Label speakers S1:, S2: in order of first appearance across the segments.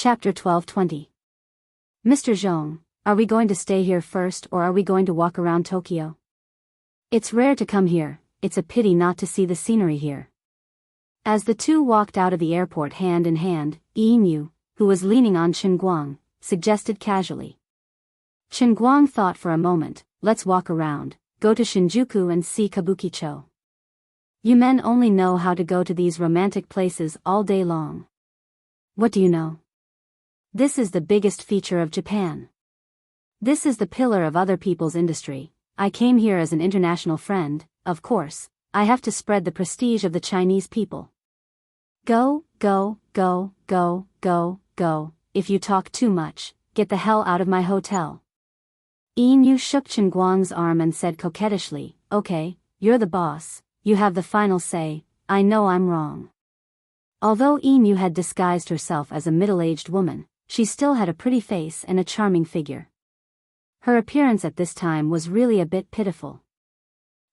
S1: Chapter 1220. Mr. Zhong, are we going to stay here first or are we going to walk around Tokyo? It's rare to come here, it's a pity not to see the scenery here. As the two walked out of the airport hand in hand, Inu, who was leaning on Chen Guang, suggested casually. Chen Guang thought for a moment, let's walk around, go to Shinjuku and see Kabukicho. You men only know how to go to these romantic places all day long. What do you know? This is the biggest feature of Japan. This is the pillar of other people's industry. I came here as an international friend, of course, I have to spread the prestige of the Chinese people. Go, go, go, go, go, go, if you talk too much, get the hell out of my hotel. Inu shook Chen Guang's arm and said coquettishly, okay, you're the boss, you have the final say, I know I'm wrong. Although Inu had disguised herself as a middle-aged woman, she still had a pretty face and a charming figure. Her appearance at this time was really a bit pitiful.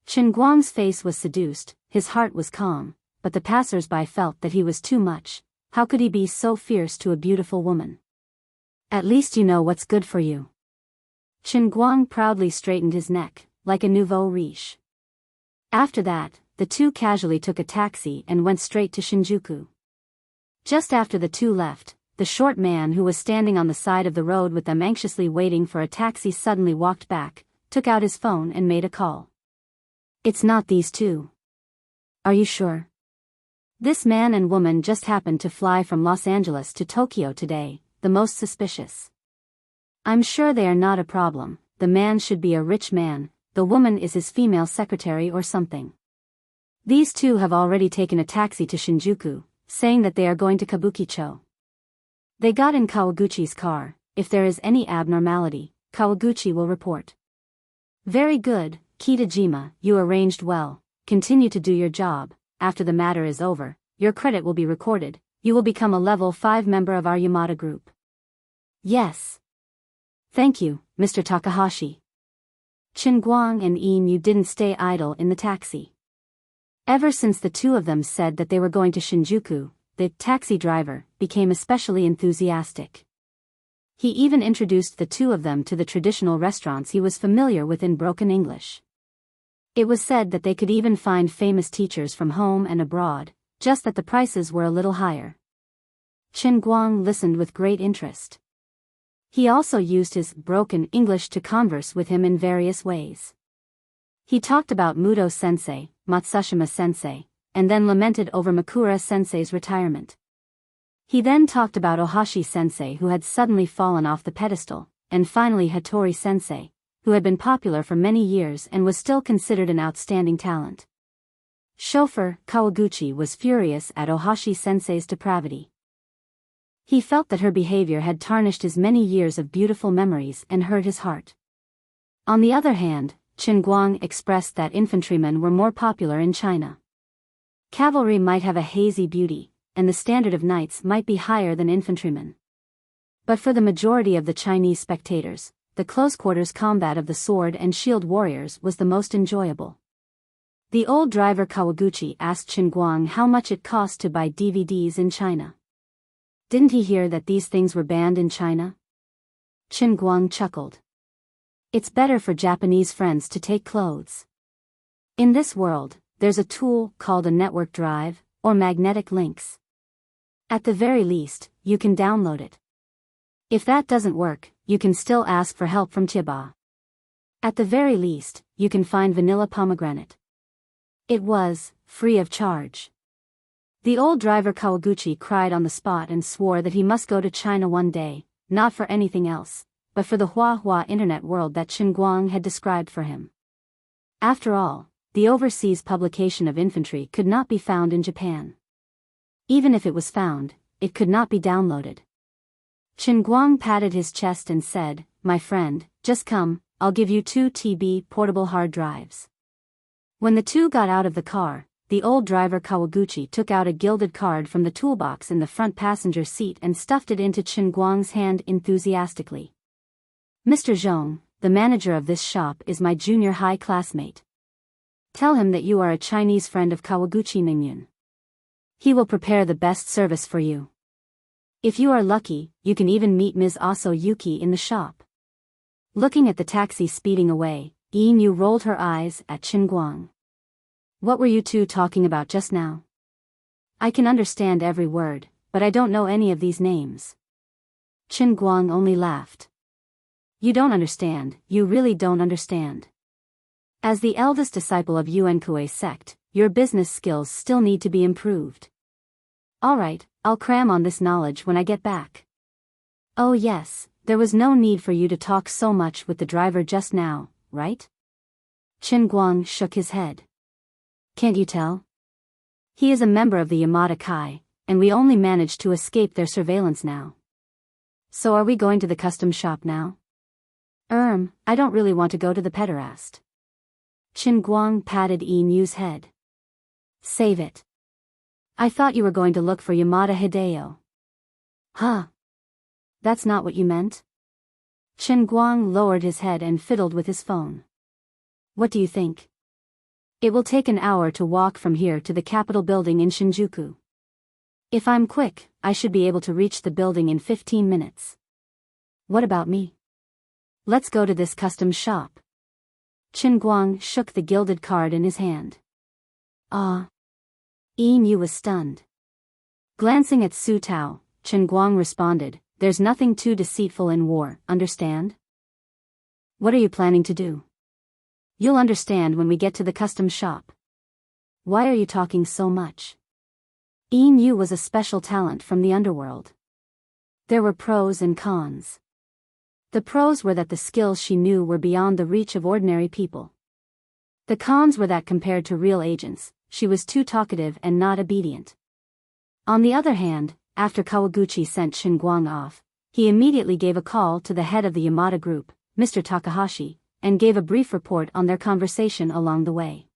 S1: Chen Guang's face was seduced, his heart was calm, but the passers-by felt that he was too much. How could he be so fierce to a beautiful woman? At least you know what's good for you. Chen Guang proudly straightened his neck, like a nouveau riche. After that, the two casually took a taxi and went straight to Shinjuku. Just after the two left, the short man who was standing on the side of the road with them anxiously waiting for a taxi suddenly walked back, took out his phone and made a call. It's not these two. Are you sure? This man and woman just happened to fly from Los Angeles to Tokyo today, the most suspicious. I'm sure they are not a problem, the man should be a rich man, the woman is his female secretary or something. These two have already taken a taxi to Shinjuku, saying that they are going to Kabukicho. They got in Kawaguchi's car. If there is any abnormality, Kawaguchi will report. Very good, Kitajima, you arranged well, continue to do your job, after the matter is over, your credit will be recorded, you will become a level 5 member of our Yamada group. Yes. Thank you, Mr. Takahashi. Chen Guang and Inu didn't stay idle in the taxi. Ever since the two of them said that they were going to Shinjuku, the taxi driver became especially enthusiastic. He even introduced the two of them to the traditional restaurants he was familiar with in broken English. It was said that they could even find famous teachers from home and abroad, just that the prices were a little higher. Chen Guang listened with great interest. He also used his broken English to converse with him in various ways. He talked about Muto-sensei, Matsushima-sensei, and then lamented over Makura-sensei's retirement. He then talked about Ohashi-sensei who had suddenly fallen off the pedestal, and finally Hattori-sensei, who had been popular for many years and was still considered an outstanding talent. Chauffeur Kawaguchi was furious at Ohashi-sensei's depravity. He felt that her behavior had tarnished his many years of beautiful memories and hurt his heart. On the other hand, Chen Guang expressed that infantrymen were more popular in China. Cavalry might have a hazy beauty, and the standard of knights might be higher than infantrymen. But for the majority of the Chinese spectators, the close-quarters combat of the sword and shield warriors was the most enjoyable. The old driver Kawaguchi asked Chen Guang how much it cost to buy DVDs in China. Didn't he hear that these things were banned in China? Chen Guang chuckled. It's better for Japanese friends to take clothes. In this world, there's a tool called a network drive, or magnetic links. At the very least, you can download it. If that doesn't work, you can still ask for help from Chiba. At the very least, you can find vanilla pomegranate. It was free of charge. The old driver Kawaguchi cried on the spot and swore that he must go to China one day, not for anything else, but for the Hua internet world that Chen Guang had described for him. After all, the overseas publication of infantry could not be found in Japan. Even if it was found, it could not be downloaded. Chen Guang patted his chest and said, "My friend, just come, I'll give you 2 TB portable hard drives." When the two got out of the car, the old driver Kawaguchi took out a gilded card from the toolbox in the front passenger seat and stuffed it into Chen Guang's hand enthusiastically. "Mr. Zhong, the manager of this shop is my junior high classmate. Tell him that you are a Chinese friend of Kawaguchi Ningyun. He will prepare the best service for you." If you are lucky, you can even meet Ms. Aso Yuki in the shop. Looking at the taxi speeding away, Inu rolled her eyes at Qin Guang. What were you two talking about just now? I can understand every word, but I don't know any of these names. Qin Guang only laughed. You don't understand, you really don't understand. As the eldest disciple of Yuankui sect, your business skills still need to be improved. Alright, I'll cram on this knowledge when I get back. Oh yes, there was no need for you to talk so much with the driver just now, right? Qin Guang shook his head. Can't you tell? He is a member of the Yamada Kai, and we only managed to escape their surveillance now. So are we going to the custom shop now? I don't really want to go to the pederast. Qin Guang patted Inu's head. Save it. I thought you were going to look for Yamada Hideo. Huh? That's not what you meant? Qin Guang lowered his head and fiddled with his phone. What do you think? It will take an hour to walk from here to the Capitol building in Shinjuku. If I'm quick, I should be able to reach the building in 15 minutes. What about me? Let's go to this custom shop. Qin Guang shook the gilded card in his hand. Inu was stunned. Glancing at Su Tao, Qin Guang responded, There's nothing too deceitful in war, understand? What are you planning to do? You'll understand when we get to the custom shop. Why are you talking so much? Inu was a special talent from the underworld. There were pros and cons. The pros were that the skills she knew were beyond the reach of ordinary people. The cons were that compared to real agents, she was too talkative and not obedient. On the other hand, after Kawaguchi sent Qin Guang off, he immediately gave a call to the head of the Yamada group, Mr. Takahashi, and gave a brief report on their conversation along the way.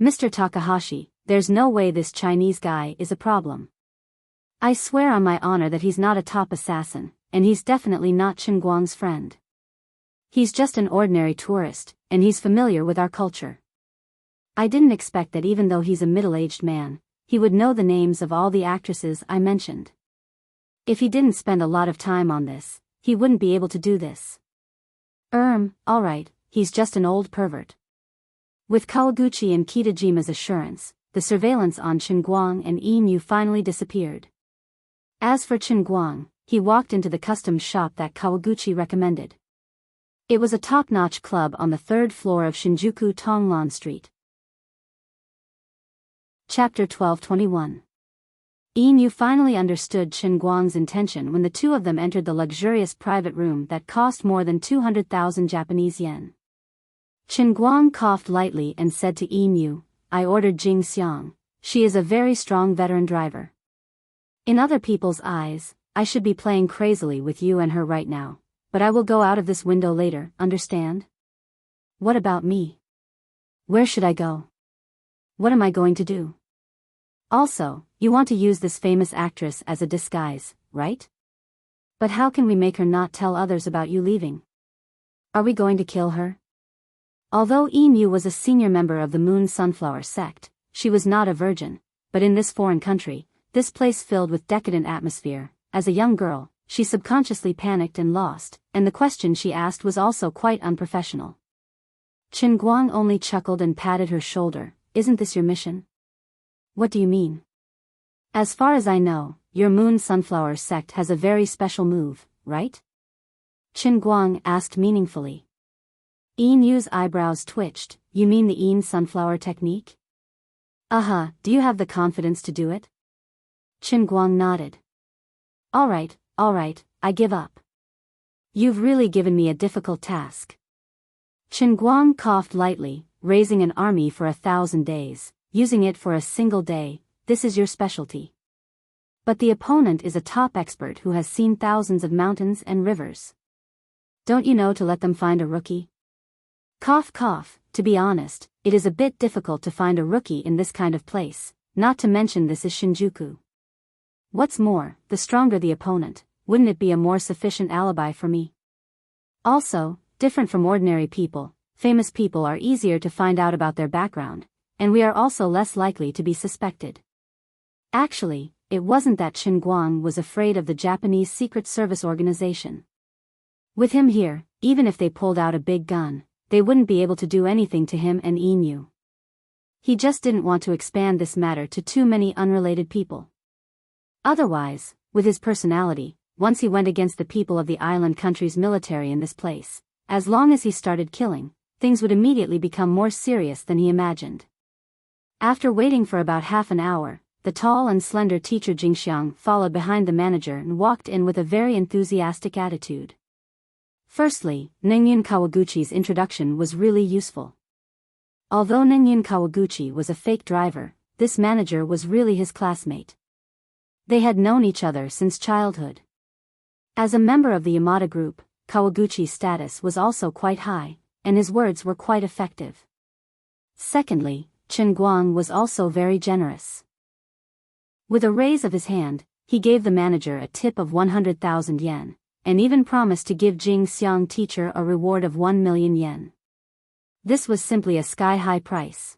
S1: Mr. Takahashi, there's no way this Chinese guy is a problem. I swear on my honor that he's not a top assassin, and he's definitely not Qin Guang's friend. He's just an ordinary tourist, and he's familiar with our culture. I didn't expect that even though he's a middle-aged man, he would know the names of all the actresses I mentioned. If he didn't spend a lot of time on this, he wouldn't be able to do this. Alright, he's just an old pervert. With Kawaguchi and Kitajima's assurance, the surveillance on Qin Guang and Inu finally disappeared. As for Qin Guang, he walked into the custom shop that Kawaguchi recommended. It was a top-notch club on the 3rd floor of Shinjuku Tonglan Street. Chapter 1221. Inu finally understood Qin Guang's intention when the two of them entered the luxurious private room that cost more than 200,000 Japanese yen. Qin Guang coughed lightly and said to Inu, I ordered Jing Xiang. She is a very strong veteran driver. In other people's eyes, I should be playing crazily with you and her right now, but I will go out of this window later, understand? What about me? Where should I go? What am I going to do? Also, you want to use this famous actress as a disguise, right? But how can we make her not tell others about you leaving? Are we going to kill her? Although Inu was a senior member of the Moon Sunflower sect, she was not a virgin, but in this foreign country, this place filled with decadent atmosphere, as a young girl, she subconsciously panicked and lost, and the question she asked was also quite unprofessional. Qin Guang only chuckled and patted her shoulder, Isn't this your mission? What do you mean? As far as I know, your Moon Sunflower sect has a very special move, right? Qin Guang asked meaningfully. Inu's eyebrows twitched, You mean the Moon Sunflower technique? Do you have the confidence to do it? Qin Guang nodded. Alright, I give up. You've really given me a difficult task. Qin Guang coughed lightly, raising an army for 1,000 days, using it for a single day, this is your specialty. But the opponent is a top expert who has seen thousands of mountains and rivers. Don't you know to let them find a rookie? Cough cough, to be honest, it is a bit difficult to find a rookie in this kind of place, not to mention this is Shinjuku. What's more, the stronger the opponent, wouldn't it be a more sufficient alibi for me? Also, different from ordinary people, famous people are easier to find out about their background, and we are also less likely to be suspected. Actually, it wasn't that Chen Guang was afraid of the Japanese Secret Service organization. With him here, even if they pulled out a big gun, they wouldn't be able to do anything to him and Inu. He just didn't want to expand this matter to too many unrelated people. Otherwise, with his personality, once he went against the people of the island country's military in this place, as long as he started killing, things would immediately become more serious than he imagined. After waiting for about half an hour, the tall and slender teacher Jingxiang followed behind the manager and walked in with a very enthusiastic attitude. Firstly, Nengyun Kawaguchi's introduction was really useful. Although Nengyun Kawaguchi was a fake driver, this manager was really his classmate. They had known each other since childhood. As a member of the Yamada group, Kawaguchi's status was also quite high, and his words were quite effective. Secondly, Chen Guang was also very generous. With a raise of his hand, he gave the manager a tip of 100,000 yen, and even promised to give Jing Xiang teacher a reward of 1 million yen. This was simply a sky-high price.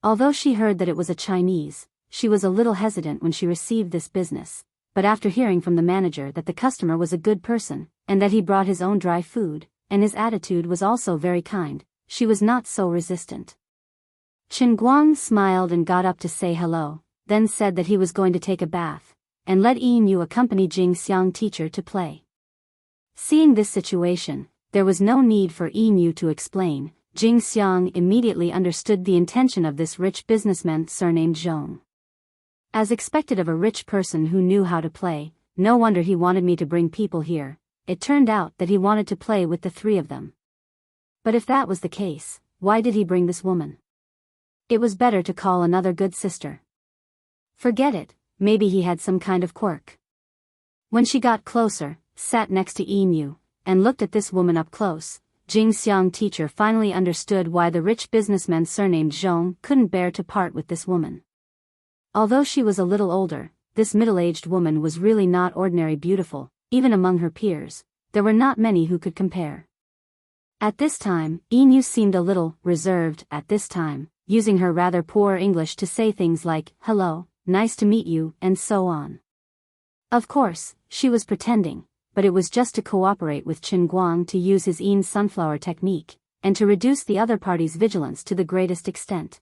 S1: Although she heard that it was a Chinese, she was a little hesitant when she received this business, but after hearing from the manager that the customer was a good person, and that he brought his own dry food, and his attitude was also very kind, she was not so resistant. Chen Guang smiled and got up to say hello, then said that he was going to take a bath, and let Inu accompany Jing Xiang teacher to play. Seeing this situation, there was no need for Inu to explain. Jing Xiang immediately understood the intention of this rich businessman surnamed Zhong. As expected of a rich person who knew how to play, no wonder he wanted me to bring people here. It turned out that he wanted to play with the three of them. But if that was the case, why did he bring this woman? It was better to call another good sister. Forget it, maybe he had some kind of quirk. When she got closer, sat next to Inu, and looked at this woman up close, Jing Xiang teacher finally understood why the rich businessman surnamed Zhong couldn't bear to part with this woman. Although she was a little older, this middle-aged woman was really not ordinary beautiful. Even among her peers, there were not many who could compare. At this time, Inu seemed a little reserved at this time, using her rather poor English to say things like, hello, nice to meet you, and so on. Of course, she was pretending, but it was just to cooperate with Chen Guang to use his sunflower technique, and to reduce the other party's vigilance to the greatest extent.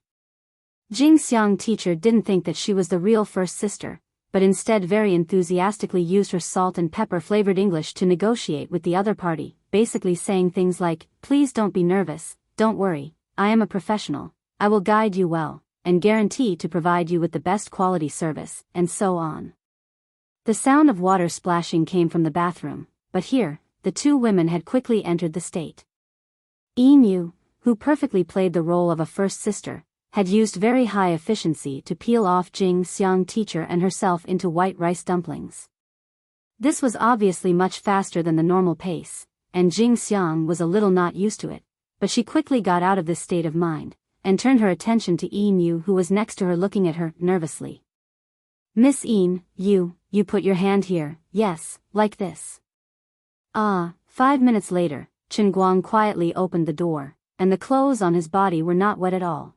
S1: Jing Xiang teacher didn't think that she was the real first sister, but instead very enthusiastically used her salt and pepper flavored English to negotiate with the other party, basically saying things like, please don't be nervous, don't worry, I am a professional, I will guide you well, and guarantee to provide you with the best quality service, and so on. The sound of water splashing came from the bathroom, but here, the two women had quickly entered the state. Inu, who perfectly played the role of a first sister, had used very high efficiency to peel off Jing Xiang teacher and herself into white rice dumplings. This was obviously much faster than the normal pace, and Jing Xiang was a little not used to it, but she quickly got out of this state of mind, and turned her attention to Inu who was next to her looking at her nervously. Miss you put your hand here, yes, like this. 5 minutes later, Chen Guang quietly opened the door, and the clothes on his body were not wet at all.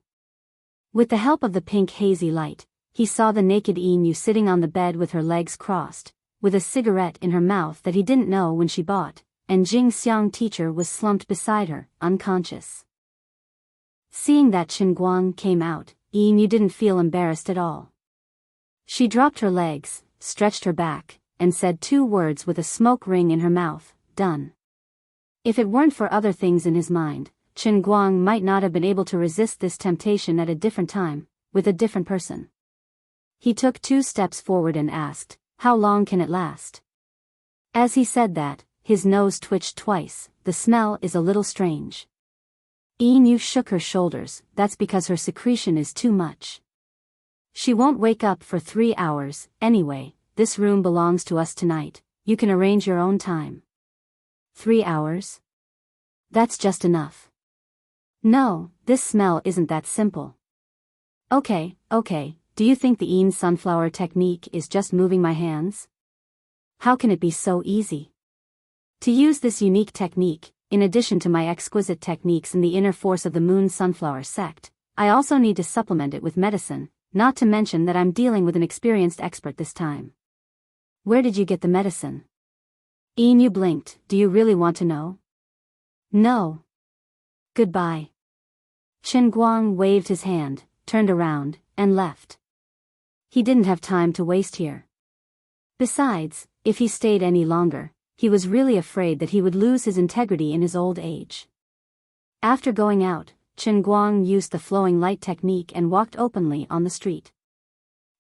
S1: With the help of the pink hazy light, he saw the naked Inu sitting on the bed with her legs crossed, with a cigarette in her mouth that he didn't know when she bought, and Jing Xiang teacher was slumped beside her, unconscious. Seeing that Chen Guang came out, Inu didn't feel embarrassed at all. She dropped her legs, stretched her back, and said 2 words with a smoke ring in her mouth, done. If it weren't for other things in his mind, Chen Guang might not have been able to resist this temptation at a different time, with a different person. He took 2 steps forward and asked, how long can it last? As he said that, his nose twitched twice, the smell is a little strange. Inu shook her shoulders, that's because her secretion is too much. She won't wake up for 3 hours, anyway, this room belongs to us tonight, you can arrange your own time. 3 hours? That's just enough. No, this smell isn't that simple. Okay, do you think the sunflower technique is just moving my hands? How can it be so easy? To use this unique technique, in addition to my exquisite techniques in the inner force of the moon sunflower sect, I also need to supplement it with medicine, not to mention that I'm dealing with an experienced expert this time. Where did you get the medicine? Inu blinked. Do you really want to know? No. Goodbye. Qin Guang waved his hand, turned around, and left. He didn't have time to waste here. Besides, if he stayed any longer, he was really afraid that he would lose his integrity in his old age. After going out, Qin Guang used the flowing light technique and walked openly on the street.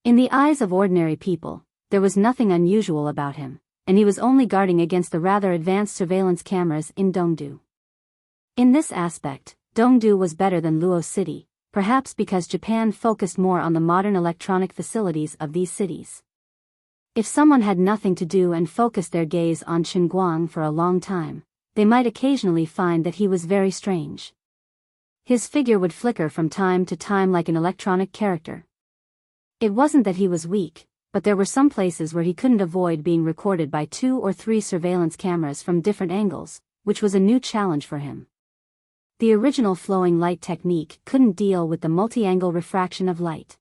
S1: In the eyes of ordinary people, there was nothing unusual about him, and he was only guarding against the rather advanced surveillance cameras in Dongdu. In this aspect, Dongdu was better than Luo City, perhaps because Japan focused more on the modern electronic facilities of these cities. If someone had nothing to do and focused their gaze on Qin Guang for a long time, they might occasionally find that he was very strange. His figure would flicker from time to time like an electronic character. It wasn't that he was weak, but there were some places where he couldn't avoid being recorded by 2 or 3 surveillance cameras from different angles, which was a new challenge for him. The original flowing light technique couldn't deal with the multi-angle refraction of light.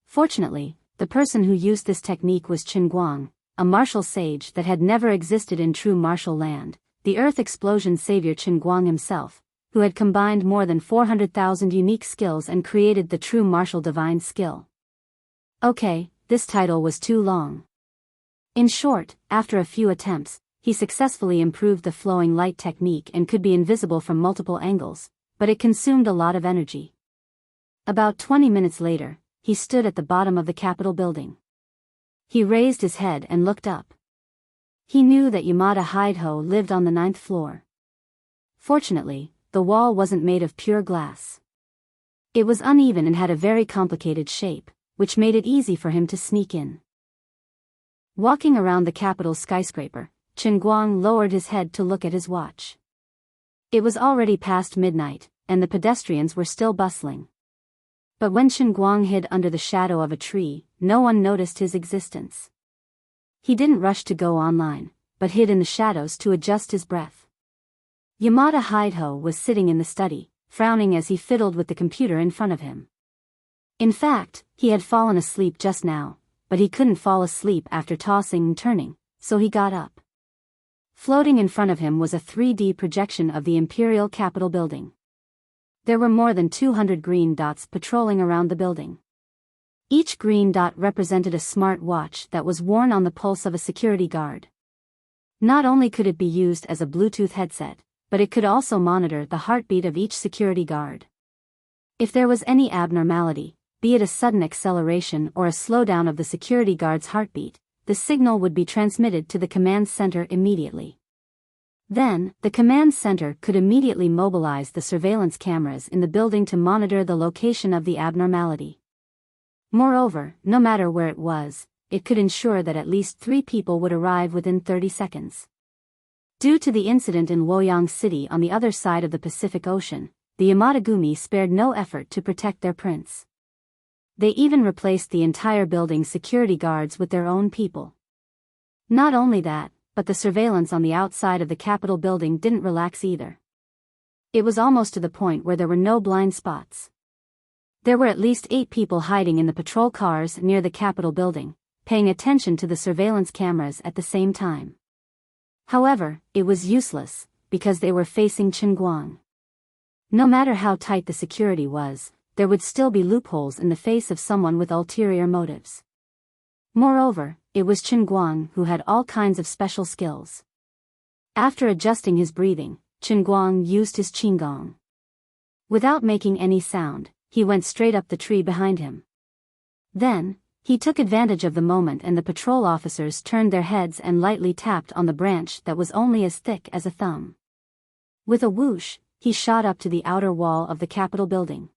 S1: Fortunately, the person who used this technique was Qin Guang, a martial sage that had never existed in true martial land, the Earth explosion savior Qin Guang himself, who had combined more than 400,000 unique skills and created the true martial divine skill. Okay, this title was too long. In short, after a few attempts, he successfully improved the flowing light technique and could be invisible from multiple angles, but it consumed a lot of energy. About 20 minutes later, he stood at the bottom of the Capitol building. He raised his head and looked up. He knew that Yamada Hideho lived on the 9th floor. Fortunately, the wall wasn't made of pure glass. It was uneven and had a very complicated shape, which made it easy for him to sneak in. Walking around the Capitol skyscraper, Qin Guang lowered his head to look at his watch. It was already past midnight, and the pedestrians were still bustling. But when Qin Guang hid under the shadow of a tree, no one noticed his existence. He didn't rush to go online, but hid in the shadows to adjust his breath. Yamada Hideho was sitting in the study, frowning as he fiddled with the computer in front of him. In fact, he had fallen asleep just now, but he couldn't fall asleep after tossing and turning, so he got up. Floating in front of him was a 3D projection of the Imperial Capitol building. There were more than 200 green dots patrolling around the building. Each green dot represented a smart watch that was worn on the pulse of a security guard. Not only could it be used as a Bluetooth headset, but it could also monitor the heartbeat of each security guard. If there was any abnormality, be it a sudden acceleration or a slowdown of the security guard's heartbeat, the signal would be transmitted to the command center immediately. Then, the command center could immediately mobilize the surveillance cameras in the building to monitor the location of the abnormality. Moreover, no matter where it was, it could ensure that at least 3 people would arrive within 30 seconds. Due to the incident in Luoyang City on the other side of the Pacific Ocean, the Yamadagumi spared no effort to protect their prince. They even replaced the entire building's security guards with their own people. Not only that, but the surveillance on the outside of the Capitol building didn't relax either. It was almost to the point where there were no blind spots. There were at least 8 people hiding in the patrol cars near the Capitol building, paying attention to the surveillance cameras at the same time. However, it was useless, because they were facing Qin Guang. No matter how tight the security was, there would still be loopholes in the face of someone with ulterior motives. Moreover, it was Qin Guang who had all kinds of special skills. After adjusting his breathing, Qin Guang used his qigong. Without making any sound, he went straight up the tree behind him. Then, he took advantage of the moment and the patrol officers turned their heads and lightly tapped on the branch that was only as thick as a thumb. With a whoosh, he shot up to the outer wall of the Capitol building.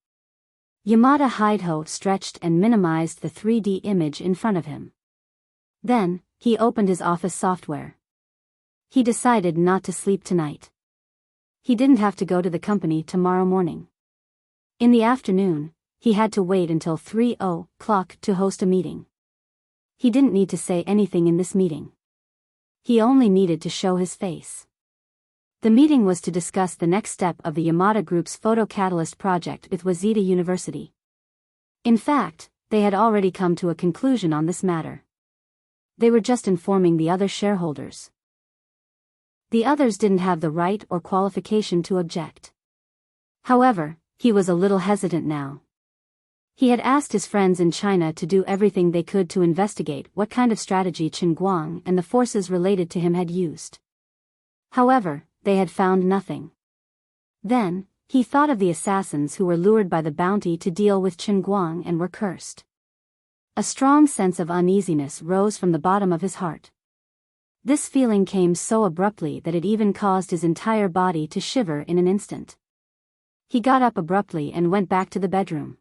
S1: Yamada Hideho stretched and minimized the 3D image in front of him. Then, he opened his office software. He decided not to sleep tonight. He didn't have to go to the company tomorrow morning. In the afternoon, he had to wait until 3:00 to host a meeting. He didn't need to say anything in this meeting. He only needed to show his face. The meeting was to discuss the next step of the Yamada Group's photocatalyst project with Waseda University. In fact, they had already come to a conclusion on this matter. They were just informing the other shareholders. The others didn't have the right or qualification to object. However, he was a little hesitant now. He had asked his friends in China to do everything they could to investigate what kind of strategy Qin Guang and the forces related to him had used. However, they had found nothing. Then, he thought of the assassins who were lured by the bounty to deal with Qin Guang and were cursed. A strong sense of uneasiness rose from the bottom of his heart. This feeling came so abruptly that it even caused his entire body to shiver in an instant. He got up abruptly and went back to the bedroom.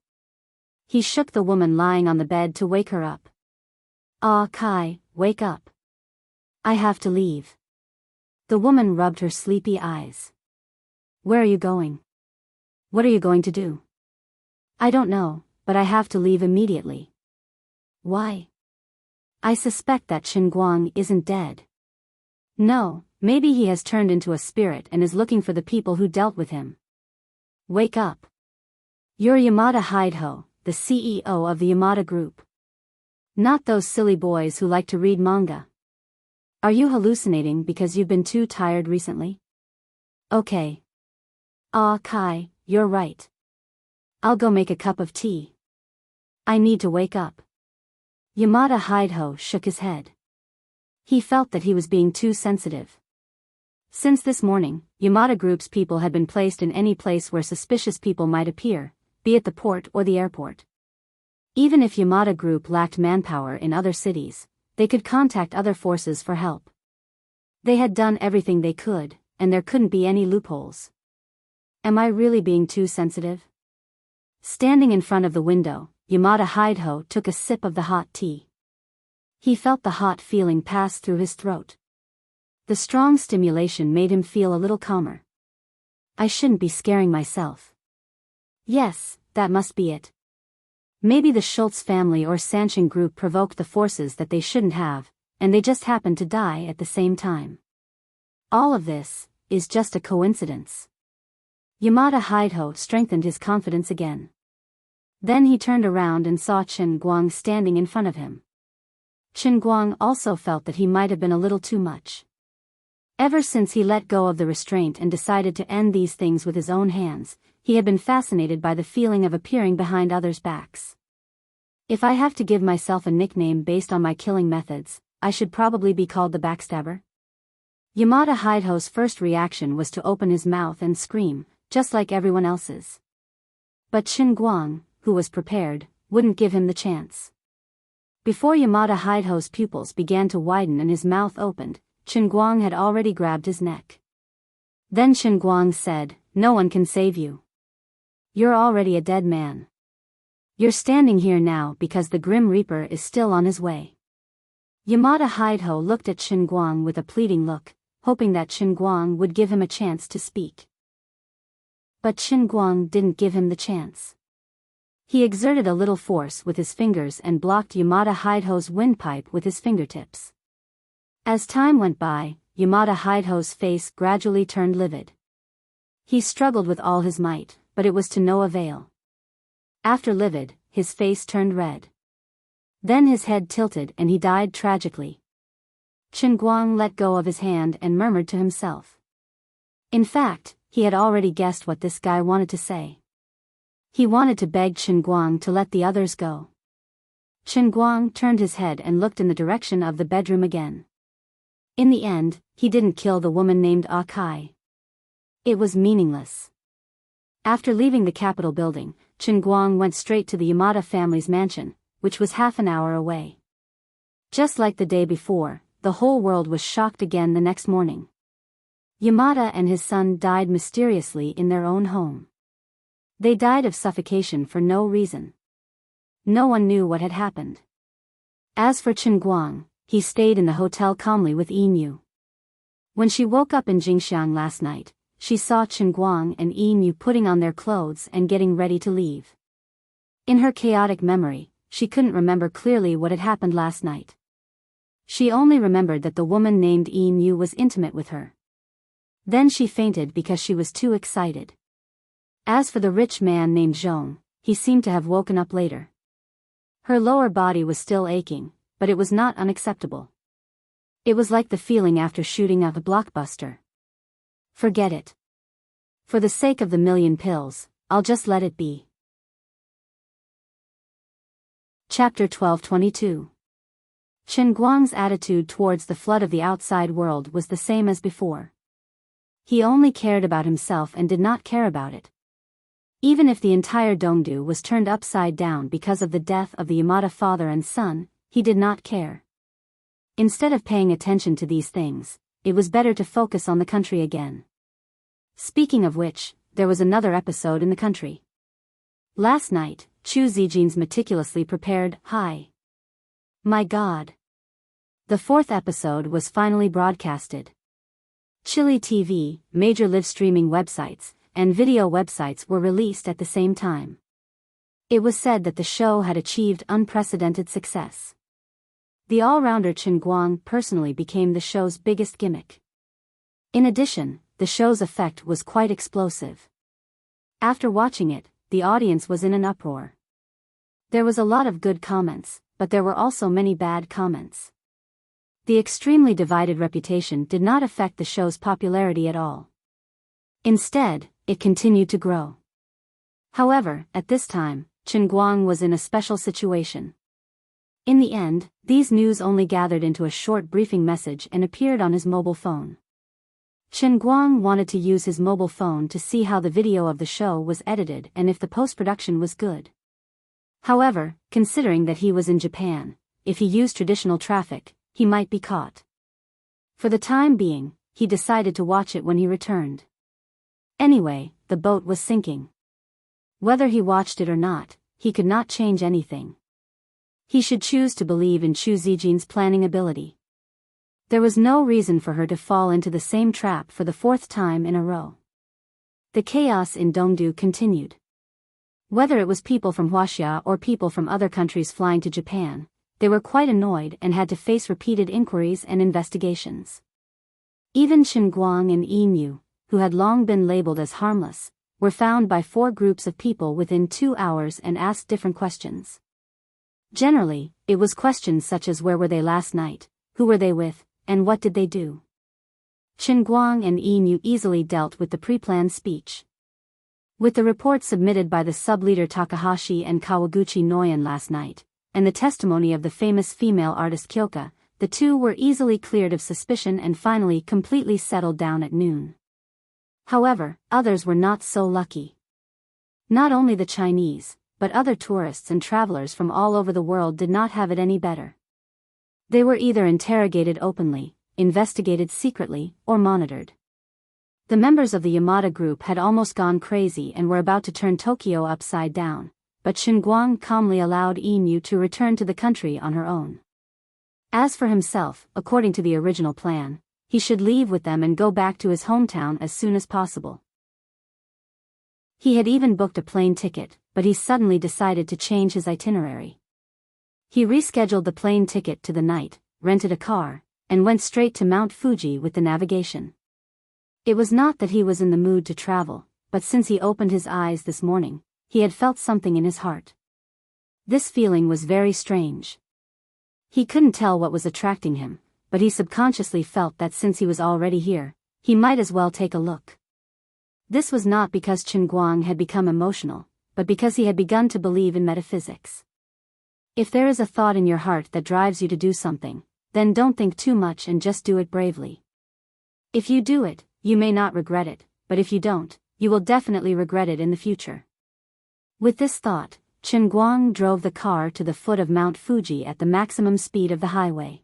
S1: He shook the woman lying on the bed to wake her up. "Ah, Kai, wake up. I have to leave." The woman rubbed her sleepy eyes. "Where are you going? What are you going to do?" "I don't know, but I have to leave immediately." "Why?" "I suspect that Qin Guang isn't dead." "No, maybe he has turned into a spirit and is looking for the people who dealt with him." "Wake up. You're Yamada Hideho, the CEO of the Yamada Group. Not those silly boys who like to read manga. Are you hallucinating because you've been too tired recently?" "Okay. Ah, Kai, you're right. I'll go make a cup of tea. I need to wake up." Yamada Hideho shook his head. He felt that he was being too sensitive. Since this morning, Yamada Group's people had been placed in any place where suspicious people might appear, be it the port or the airport. Even if Yamada Group lacked manpower in other cities, they could contact other forces for help. They had done everything they could, and there couldn't be any loopholes. Am I really being too sensitive? Standing in front of the window, Yamada Hideho took a sip of the hot tea. He felt the hot feeling pass through his throat. The strong stimulation made him feel a little calmer. I shouldn't be scaring myself. Yes, that must be it. Maybe the Schultz family or Sanchin group provoked the forces that they shouldn't have, and they just happened to die at the same time. All of this is just a coincidence. Yamada Hideho strengthened his confidence again. Then he turned around and saw Qin Guang standing in front of him. Qin Guang also felt that he might have been a little too much. Ever since he let go of the restraint and decided to end these things with his own hands, he had been fascinated by the feeling of appearing behind others' backs. If I have to give myself a nickname based on my killing methods, I should probably be called the backstabber. Yamada Hideho's first reaction was to open his mouth and scream, just like everyone else's. But Qin Guang, who was prepared, wouldn't give him the chance. Before Yamada Hideho's pupils began to widen and his mouth opened, Qin Guang had already grabbed his neck. Then Qin Guang said, "No one can save you. You're already a dead man. You're standing here now because the Grim Reaper is still on his way." Yamada Hideho looked at Qin Guang with a pleading look, hoping that Qin Guang would give him a chance to speak. But Qin Guang didn't give him the chance. He exerted a little force with his fingers and blocked Yamada Hideho's windpipe with his fingertips. As time went by, Yamada Hideho's face gradually turned livid. He struggled with all his might, but it was to no avail. After livid, his face turned red. Then his head tilted and he died tragically. Qin Guang let go of his hand and murmured to himself. In fact, he had already guessed what this guy wanted to say. He wanted to beg Qin Guang to let the others go. Qin Guang turned his head and looked in the direction of the bedroom again. In the end, he didn't kill the woman named Akai. It was meaningless. After leaving the Capitol building, Qin Guang went straight to the Yamada family's mansion, which was half an hour away. Just like the day before, the whole world was shocked again the next morning. Yamada and his son died mysteriously in their own home. They died of suffocation for no reason. No one knew what had happened. As for Qin Guang, he stayed in the hotel calmly with Yin. When she woke up in Jingxiang last night, she saw Qin Guang and Yin putting on their clothes and getting ready to leave. In her chaotic memory, she couldn't remember clearly what had happened last night. She only remembered that the woman named Yin was intimate with her. Then she fainted because she was too excited. As for the rich man named Zhong, he seemed to have woken up later. Her lower body was still aching, but it was not unacceptable. It was like the feeling after shooting out a blockbuster. Forget it. For the sake of the million pills, I'll just let it be. Chapter 12:22. Chen Guang's attitude towards the flood of the outside world was the same as before. He only cared about himself and did not care about it. Even if the entire Dongdu was turned upside down because of the death of the Yamada father and son, he did not care. Instead of paying attention to these things, it was better to focus on the country again. Speaking of which, there was another episode in the country. Last night, Chu Zijin's meticulously prepared, "Hi. My God." The fourth episode was finally broadcasted. Chili TV, major live streaming websites, and video websites were released at the same time. It was said that the show had achieved unprecedented success. The all-rounder Chen Guang personally became the show's biggest gimmick. In addition, the show's effect was quite explosive. After watching it, the audience was in an uproar. There was a lot of good comments, but there were also many bad comments. The extremely divided reputation did not affect the show's popularity at all. Instead, it continued to grow. However, at this time, Chen Guang was in a special situation. In the end, these news only gathered into a short briefing message and appeared on his mobile phone. Chen Guang wanted to use his mobile phone to see how the video of the show was edited and if the post-production was good. However, considering that he was in Japan, if he used traditional traffic, he might be caught. For the time being, he decided to watch it when he returned. Anyway, the boat was sinking. Whether he watched it or not, he could not change anything. He should choose to believe in Chu Zijin's planning ability. There was no reason for her to fall into the same trap for the fourth time in a row. The chaos in Dongdu continued. Whether it was people from Huaxia or people from other countries flying to Japan, they were quite annoyed and had to face repeated inquiries and investigations. Even Chen Guang and Yin, who had long been labeled as harmless, were found by 4 groups of people within 2 hours and asked different questions. Generally, it was questions such as where were they last night, who were they with, and what did they do. Chen Guang and Yin easily dealt with the pre-planned speech. With the report submitted by the sub-leader Takahashi and Kawaguchi Noyan last night, and the testimony of the famous female artist Kyoka, the two were easily cleared of suspicion and finally completely settled down at noon. However, others were not so lucky. Not only the Chinese, but other tourists and travelers from all over the world did not have it any better. They were either interrogated openly, investigated secretly, or monitored. The members of the Yamada group had almost gone crazy and were about to turn Tokyo upside down, but Chen Guang calmly allowed Yin to return to the country on her own. As for himself, according to the original plan, he should leave with them and go back to his hometown as soon as possible. He had even booked a plane ticket, but he suddenly decided to change his itinerary. He rescheduled the plane ticket to the night, rented a car, and went straight to Mount Fuji with the navigation. It was not that he was in the mood to travel, but since he opened his eyes this morning, he had felt something in his heart. This feeling was very strange. He couldn't tell what was attracting him, but he subconsciously felt that since he was already here, he might as well take a look. This was not because Chen Guang had become emotional, but because he had begun to believe in metaphysics. If there is a thought in your heart that drives you to do something, then don't think too much and just do it bravely. If you do it, you may not regret it, but if you don't, you will definitely regret it in the future. With this thought, Chen Guang drove the car to the foot of Mount Fuji at the maximum speed of the highway.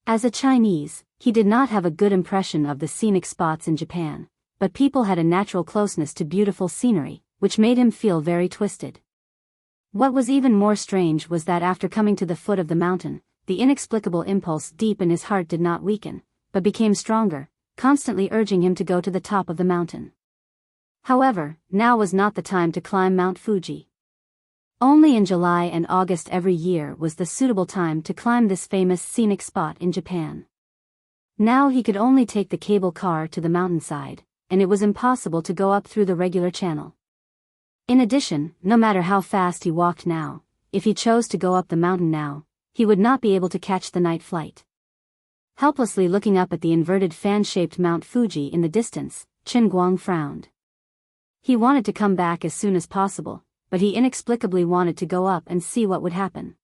S1: As a Chinese, he did not have a good impression of the scenic spots in Japan, but people had a natural closeness to beautiful scenery, which made him feel very twisted. What was even more strange was that after coming to the foot of the mountain, the inexplicable impulse deep in his heart did not weaken, but became stronger, constantly urging him to go to the top of the mountain. However, now was not the time to climb Mount Fuji. Only in July and August every year was the suitable time to climb this famous scenic spot in Japan. Now he could only take the cable car to the mountainside, and it was impossible to go up through the regular channel. In addition, no matter how fast he walked now, if he chose to go up the mountain now, he would not be able to catch the night flight. Helplessly looking up at the inverted fan-shaped Mount Fuji in the distance, Chen Guang frowned. He wanted to come back as soon as possible, but he inexplicably wanted to go up and see what would happen.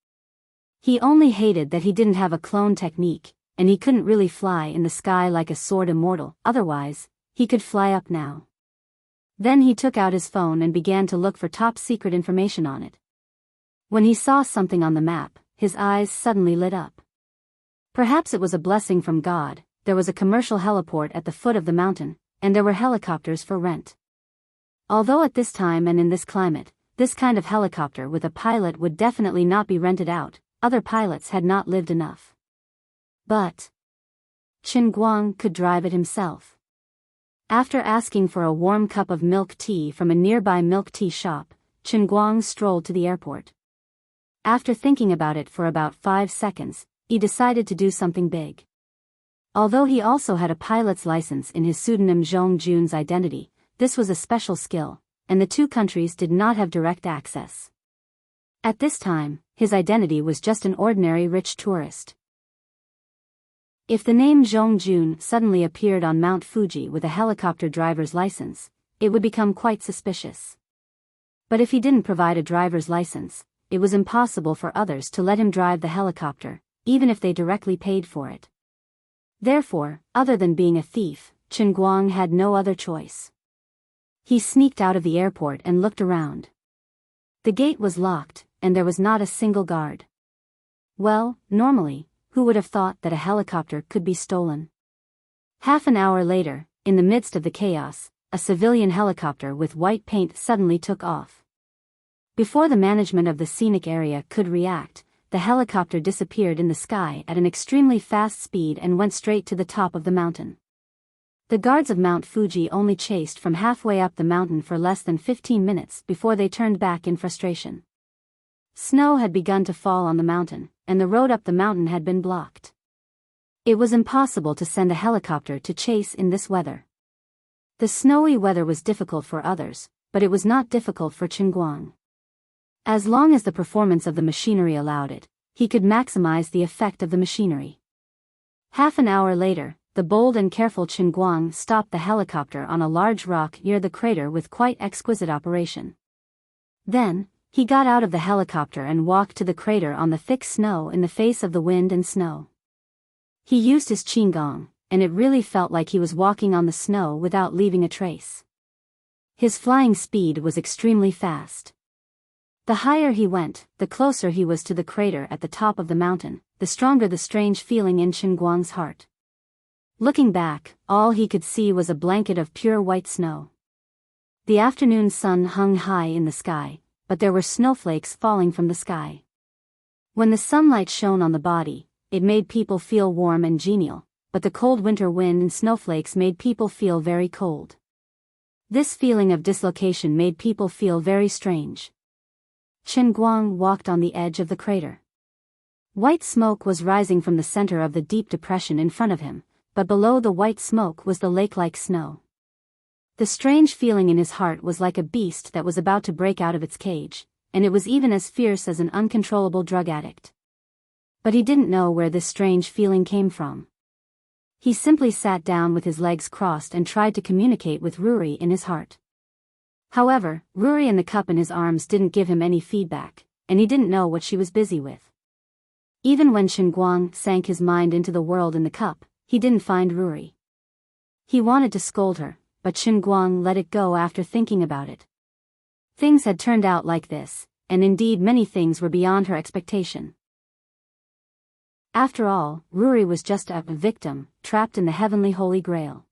S1: He only hated that he didn't have a clone technique, and he couldn't really fly in the sky like a sword immortal. Otherwise, he could fly up now. Then he took out his phone and began to look for top-secret information on it. When he saw something on the map, his eyes suddenly lit up. Perhaps it was a blessing from God. There was a commercial heliport at the foot of the mountain, and there were helicopters for rent. Although at this time and in this climate, this kind of helicopter with a pilot would definitely not be rented out, other pilots had not lived enough. But Chen Guang could drive it himself. After asking for a warm cup of milk tea from a nearby milk tea shop, Chen Guang strolled to the airport. After thinking about it for about 5 seconds, he decided to do something big. Although he also had a pilot's license in his pseudonym Zhong Jun's identity, this was a special skill, and the two countries did not have direct access. At this time, his identity was just an ordinary rich tourist. If the name Zhong Jun suddenly appeared on Mount Fuji with a helicopter driver's license, it would become quite suspicious. But if he didn't provide a driver's license, it was impossible for others to let him drive the helicopter, even if they directly paid for it. Therefore, other than being a thief, Chen Guang had no other choice. He sneaked out of the airport and looked around. The gate was locked, and there was not a single guard. Well, normally, who would have thought that a helicopter could be stolen? Half an hour later, in the midst of the chaos, a civilian helicopter with white paint suddenly took off. Before the management of the scenic area could react, the helicopter disappeared in the sky at an extremely fast speed and went straight to the top of the mountain. The guards of Mount Fuji only chased from halfway up the mountain for less than 15 minutes before they turned back in frustration. Snow had begun to fall on the mountain, and the road up the mountain had been blocked. It was impossible to send a helicopter to chase in this weather. The snowy weather was difficult for others, but it was not difficult for Chen Guang. As long as the performance of the machinery allowed it, he could maximize the effect of the machinery. Half an hour later, the bold and careful Chen Guang stopped the helicopter on a large rock near the crater with quite exquisite operation. Then, he got out of the helicopter and walked to the crater on the thick snow in the face of the wind and snow. He used his qigong, and it really felt like he was walking on the snow without leaving a trace. His flying speed was extremely fast. The higher he went, the closer he was to the crater at the top of the mountain, the stronger the strange feeling in Chen Guang's heart. Looking back, all he could see was a blanket of pure white snow. The afternoon sun hung high in the sky, but there were snowflakes falling from the sky. When the sunlight shone on the body, it made people feel warm and genial, but the cold winter wind and snowflakes made people feel very cold. This feeling of dislocation made people feel very strange. Chen Guang walked on the edge of the crater. White smoke was rising from the center of the deep depression in front of him, but below the white smoke was the lake-like snow. The strange feeling in his heart was like a beast that was about to break out of its cage, and it was even as fierce as an uncontrollable drug addict. But he didn't know where this strange feeling came from. He simply sat down with his legs crossed and tried to communicate with Ruri in his heart. However, Ruri and the cup in his arms didn't give him any feedback, and he didn't know what she was busy with. Even when Chen Guang sank his mind into the world in the cup, he didn't find Ruri. He wanted to scold her, but Chen Guang let it go after thinking about it. Things had turned out like this, and indeed many things were beyond her expectation. After all, Ruri was just a victim, trapped in the heavenly Holy Grail.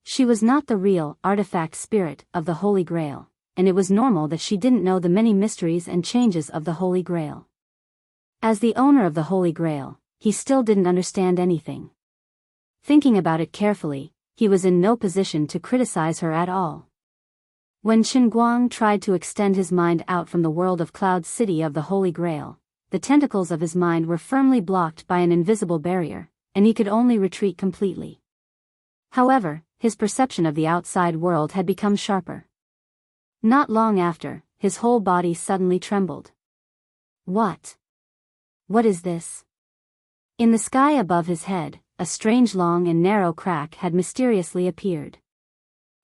S1: She was not the real, artifact spirit of the Holy Grail, and it was normal that she didn't know the many mysteries and changes of the Holy Grail. As the owner of the Holy Grail, he still didn't understand anything. Thinking about it carefully, he was in no position to criticize her at all. When Chen Guang tried to extend his mind out from the world of Cloud City of the Holy Grail, the tentacles of his mind were firmly blocked by an invisible barrier, and he could only retreat completely. However, his perception of the outside world had become sharper. Not long after, his whole body suddenly trembled. What? What is this? In the sky above his head, a strange long and narrow crack had mysteriously appeared.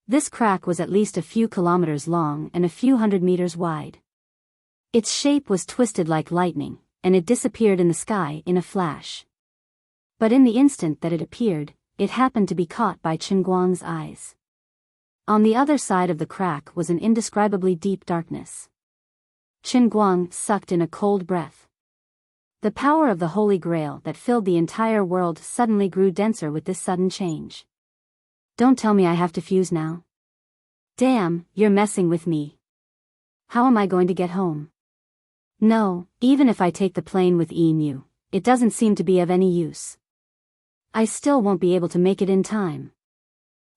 S1: This crack was at least a few kilometers long and a few hundred meters wide. Its shape was twisted like lightning, and it disappeared in the sky in a flash. But in the instant that it appeared, it happened to be caught by Chen Guang's eyes. On the other side of the crack was an indescribably deep darkness. Chen Guang sucked in a cold breath. The power of the Holy Grail that filled the entire world suddenly grew denser with this sudden change. Don't tell me I have to fuse now. Damn, you're messing with me. How am I going to get home? No, even if I take the plane with Emu, it doesn't seem to be of any use. I still won't be able to make it in time.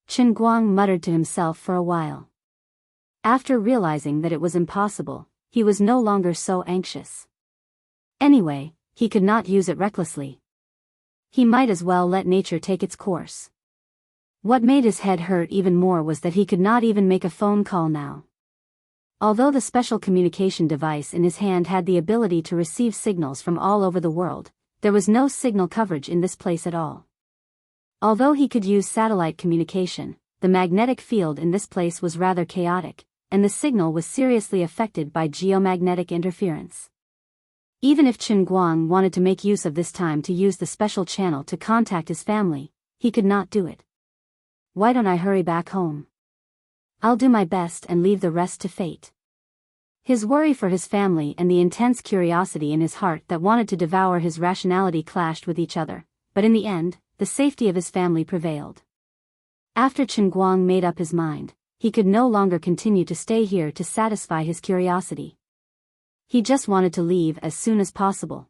S1: Chen Guang muttered to himself for a while. After realizing that it was impossible, he was no longer so anxious. Anyway, he could not use it recklessly. He might as well let nature take its course. What made his head hurt even more was that he could not even make a phone call now. Although the special communication device in his hand had the ability to receive signals from all over the world, there was no signal coverage in this place at all. Although he could use satellite communication, the magnetic field in this place was rather chaotic, and the signal was seriously affected by geomagnetic interference. Even if Chen Guang wanted to make use of this time to use the special channel to contact his family, he could not do it. Why don't I hurry back home? I'll do my best and leave the rest to fate. His worry for his family and the intense curiosity in his heart that wanted to devour his rationality clashed with each other, but in the end, the safety of his family prevailed. After Chen Guang made up his mind, he could no longer continue to stay here to satisfy his curiosity. He just wanted to leave as soon as possible.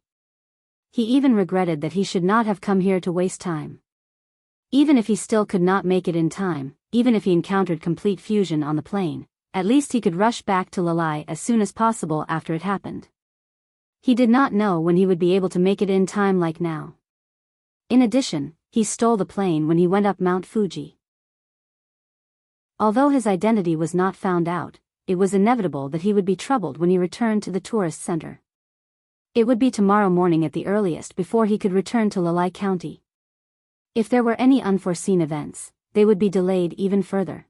S1: He even regretted that he should not have come here to waste time. Even if he still could not make it in time, even if he encountered complete fusion on the plane, at least he could rush back to Lalai as soon as possible after it happened. He did not know when he would be able to make it in time like now. In addition, he stole the plane when he went up Mount Fuji. Although his identity was not found out, it was inevitable that he would be troubled when he returned to the tourist center. It would be tomorrow morning at the earliest before he could return to Lalai County. If there were any unforeseen events, they would be delayed even further.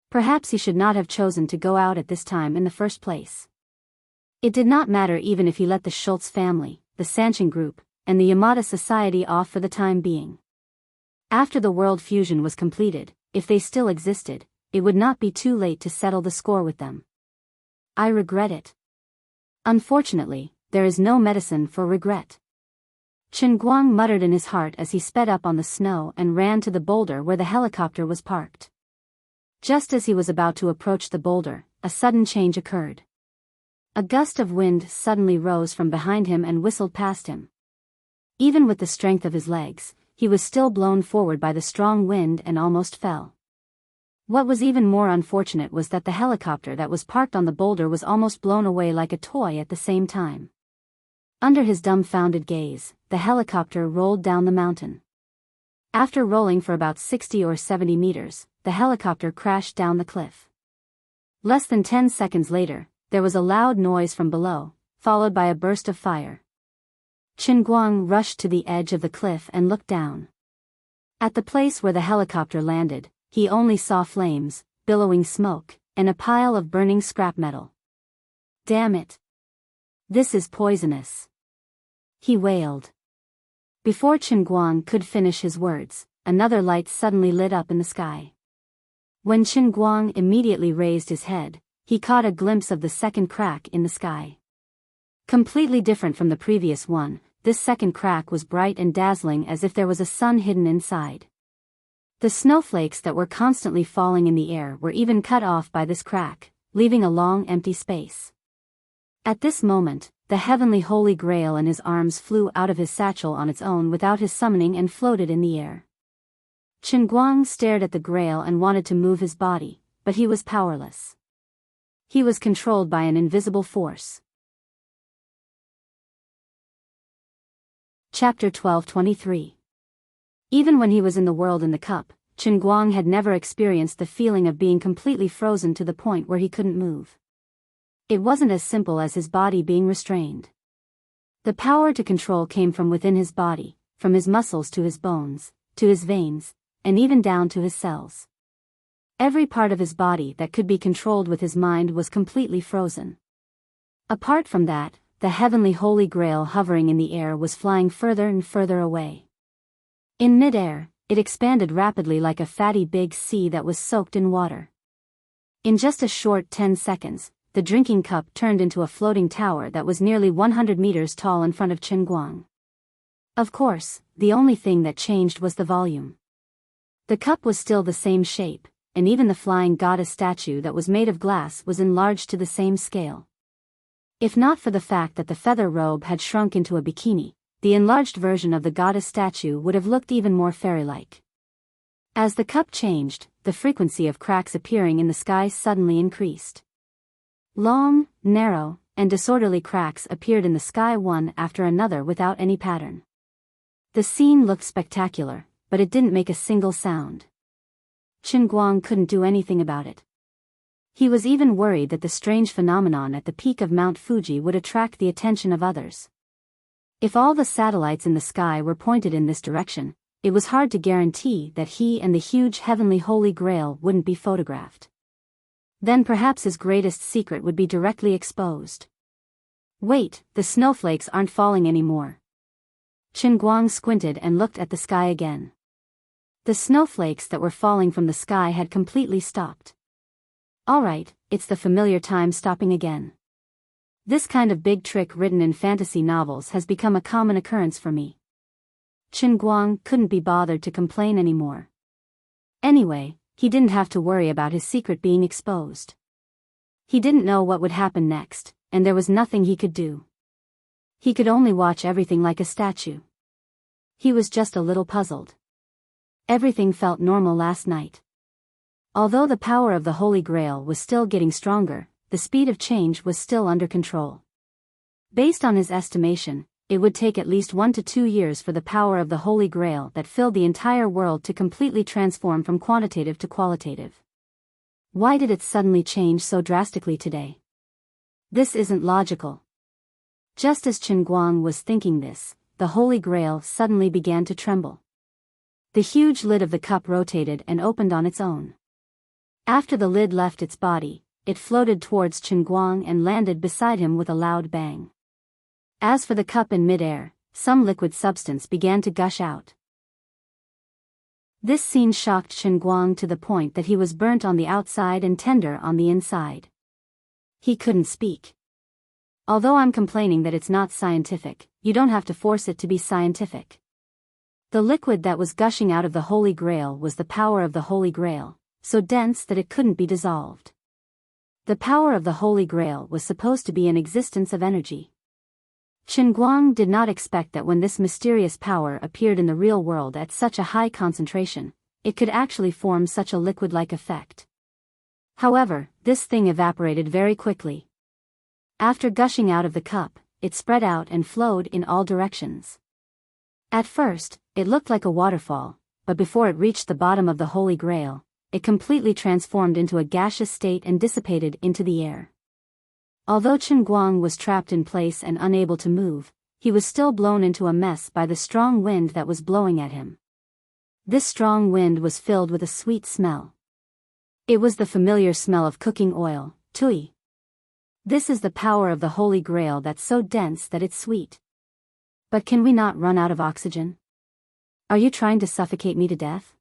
S1: Perhaps he should not have chosen to go out at this time in the first place. It did not matter even if he let the Schultz family, the Sanchen group, and the Yamada Society off for the time being. After the world fusion was completed, if they still existed, it would not be too late to settle the score with them. I regret it. Unfortunately, there is no medicine for regret. Chen Guang muttered in his heart as he sped up on the snow and ran to the boulder where the helicopter was parked. Just as he was about to approach the boulder, a sudden change occurred. A gust of wind suddenly rose from behind him and whistled past him. Even with the strength of his legs, he was still blown forward by the strong wind and almost fell. What was even more unfortunate was that the helicopter that was parked on the boulder was almost blown away like a toy at the same time. Under his dumbfounded gaze, the helicopter rolled down the mountain. After rolling for about 60 or 70 meters, the helicopter crashed down the cliff. Less than 10 seconds later, there was a loud noise from below, followed by a burst of fire. Chen Guang rushed to the edge of the cliff and looked down. At the place where the helicopter landed, he only saw flames, billowing smoke, and a pile of burning scrap metal. Damn it! This is poisonous! He wailed. Before Chen Guang could finish his words, another light suddenly lit up in the sky. When Chen Guang immediately raised his head, he caught a glimpse of the second crack in the sky. Completely different from the previous one, this second crack was bright and dazzling as if there was a sun hidden inside. The snowflakes that were constantly falling in the air were even cut off by this crack, leaving a long empty space. At this moment, the heavenly Holy Grail in his arms flew out of his satchel on its own without his summoning and floated in the air. Chen Guang stared at the Grail and wanted to move his body, but he was powerless. He was controlled by an invisible force. Chapter 12:23. Even when he was in the world in the cup, Chen Guang had never experienced the feeling of being completely frozen to the point where he couldn't move. It wasn't as simple as his body being restrained. The power to control came from within his body, from his muscles to his bones, to his veins, and even down to his cells. Every part of his body that could be controlled with his mind was completely frozen. Apart from that, the heavenly Holy Grail hovering in the air was flying further and further away. In mid-air, it expanded rapidly like a fatty big sea that was soaked in water. In just a short 10 seconds, the drinking cup turned into a floating tower that was nearly 100 meters tall in front of Chen Guang. Of course, the only thing that changed was the volume. The cup was still the same shape, and even the flying goddess statue that was made of glass was enlarged to the same scale. If not for the fact that the feather robe had shrunk into a bikini, the enlarged version of the goddess statue would have looked even more fairy-like. As the cup changed, the frequency of cracks appearing in the sky suddenly increased. Long, narrow, and disorderly cracks appeared in the sky one after another without any pattern. The scene looked spectacular, but it didn't make a single sound. Chen Guang couldn't do anything about it. He was even worried that the strange phenomenon at the peak of Mount Fuji would attract the attention of others. If all the satellites in the sky were pointed in this direction, it was hard to guarantee that he and the huge heavenly Holy Grail wouldn't be photographed. Then perhaps his greatest secret would be directly exposed. Wait, the snowflakes aren't falling anymore. Chen Guang squinted and looked at the sky again. The snowflakes that were falling from the sky had completely stopped. Alright, it's the familiar time stopping again. This kind of big trick written in fantasy novels has become a common occurrence for me. Chen Guang couldn't be bothered to complain anymore. Anyway, he didn't have to worry about his secret being exposed. He didn't know what would happen next, and there was nothing he could do. He could only watch everything like a statue. He was just a little puzzled. Everything felt normal last night. Although the power of the Holy Grail was still getting stronger, the speed of change was still under control. Based on his estimation, it would take at least 1 to 2 years for the power of the Holy Grail that filled the entire world to completely transform from quantitative to qualitative. Why did it suddenly change so drastically today? This isn't logical. Just as Chen Guang was thinking this, the Holy Grail suddenly began to tremble. The huge lid of the cup rotated and opened on its own. After the lid left its body, it floated towards Chen Guang and landed beside him with a loud bang. As for the cup in midair, some liquid substance began to gush out. This scene shocked Chen Guang to the point that he was burnt on the outside and tender on the inside. He couldn't speak. Although I'm complaining that it's not scientific, you don't have to force it to be scientific. The liquid that was gushing out of the Holy Grail was the power of the Holy Grail, so dense that it couldn't be dissolved. The power of the Holy Grail was supposed to be an existence of energy. Chen Guang did not expect that when this mysterious power appeared in the real world at such a high concentration, it could actually form such a liquid-like effect. However, this thing evaporated very quickly. After gushing out of the cup, it spread out and flowed in all directions. At first, it looked like a waterfall, but before it reached the bottom of the Holy Grail, it completely transformed into a gaseous state and dissipated into the air. Although Chen Guang was trapped in place and unable to move, he was still blown into a mess by the strong wind that was blowing at him. This strong wind was filled with a sweet smell. It was the familiar smell of cooking oil, tui. This is the power of the Holy Grail that's so dense that it's sweet. But can we not run out of oxygen? Are you trying to suffocate me to death?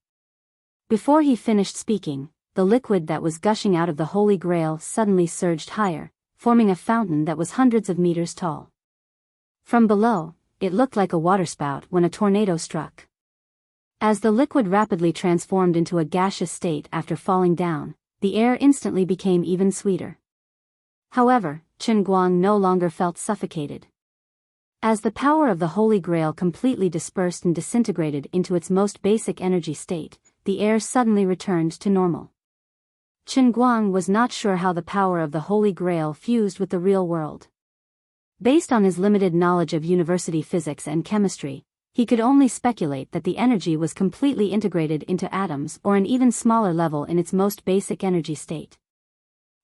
S1: Before he finished speaking, the liquid that was gushing out of the Holy Grail suddenly surged higher, forming a fountain that was hundreds of meters tall. From below, it looked like a waterspout when a tornado struck. As the liquid rapidly transformed into a gaseous state after falling down, the air instantly became even sweeter. However, Chen Guang no longer felt suffocated. As the power of the Holy Grail completely dispersed and disintegrated into its most basic energy state, the air suddenly returned to normal. Chen Guang was not sure how the power of the Holy Grail fused with the real world. Based on his limited knowledge of university physics and chemistry, he could only speculate that the energy was completely integrated into atoms or an even smaller level in its most basic energy state.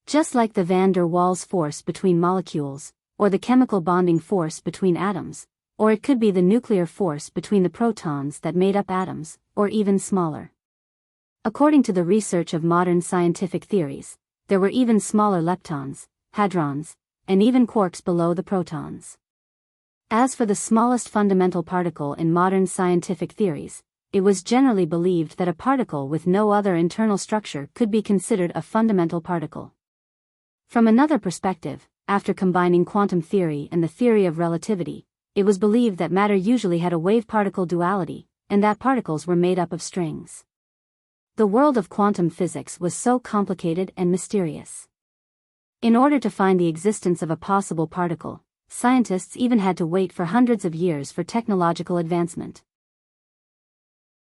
S1: Just like the van der Waals force between molecules, or the chemical bonding force between atoms, or it could be the nuclear force between the protons that made up atoms, or even smaller. According to the research of modern scientific theories, there were even smaller leptons, hadrons, and even quarks below the protons. As for the smallest fundamental particle in modern scientific theories, it was generally believed that a particle with no other internal structure could be considered a fundamental particle. From another perspective, after combining quantum theory and the theory of relativity, it was believed that matter usually had a wave-particle duality, and that particles were made up of strings. The world of quantum physics was so complicated and mysterious. In order to find the existence of a possible particle, scientists even had to wait for hundreds of years for technological advancement.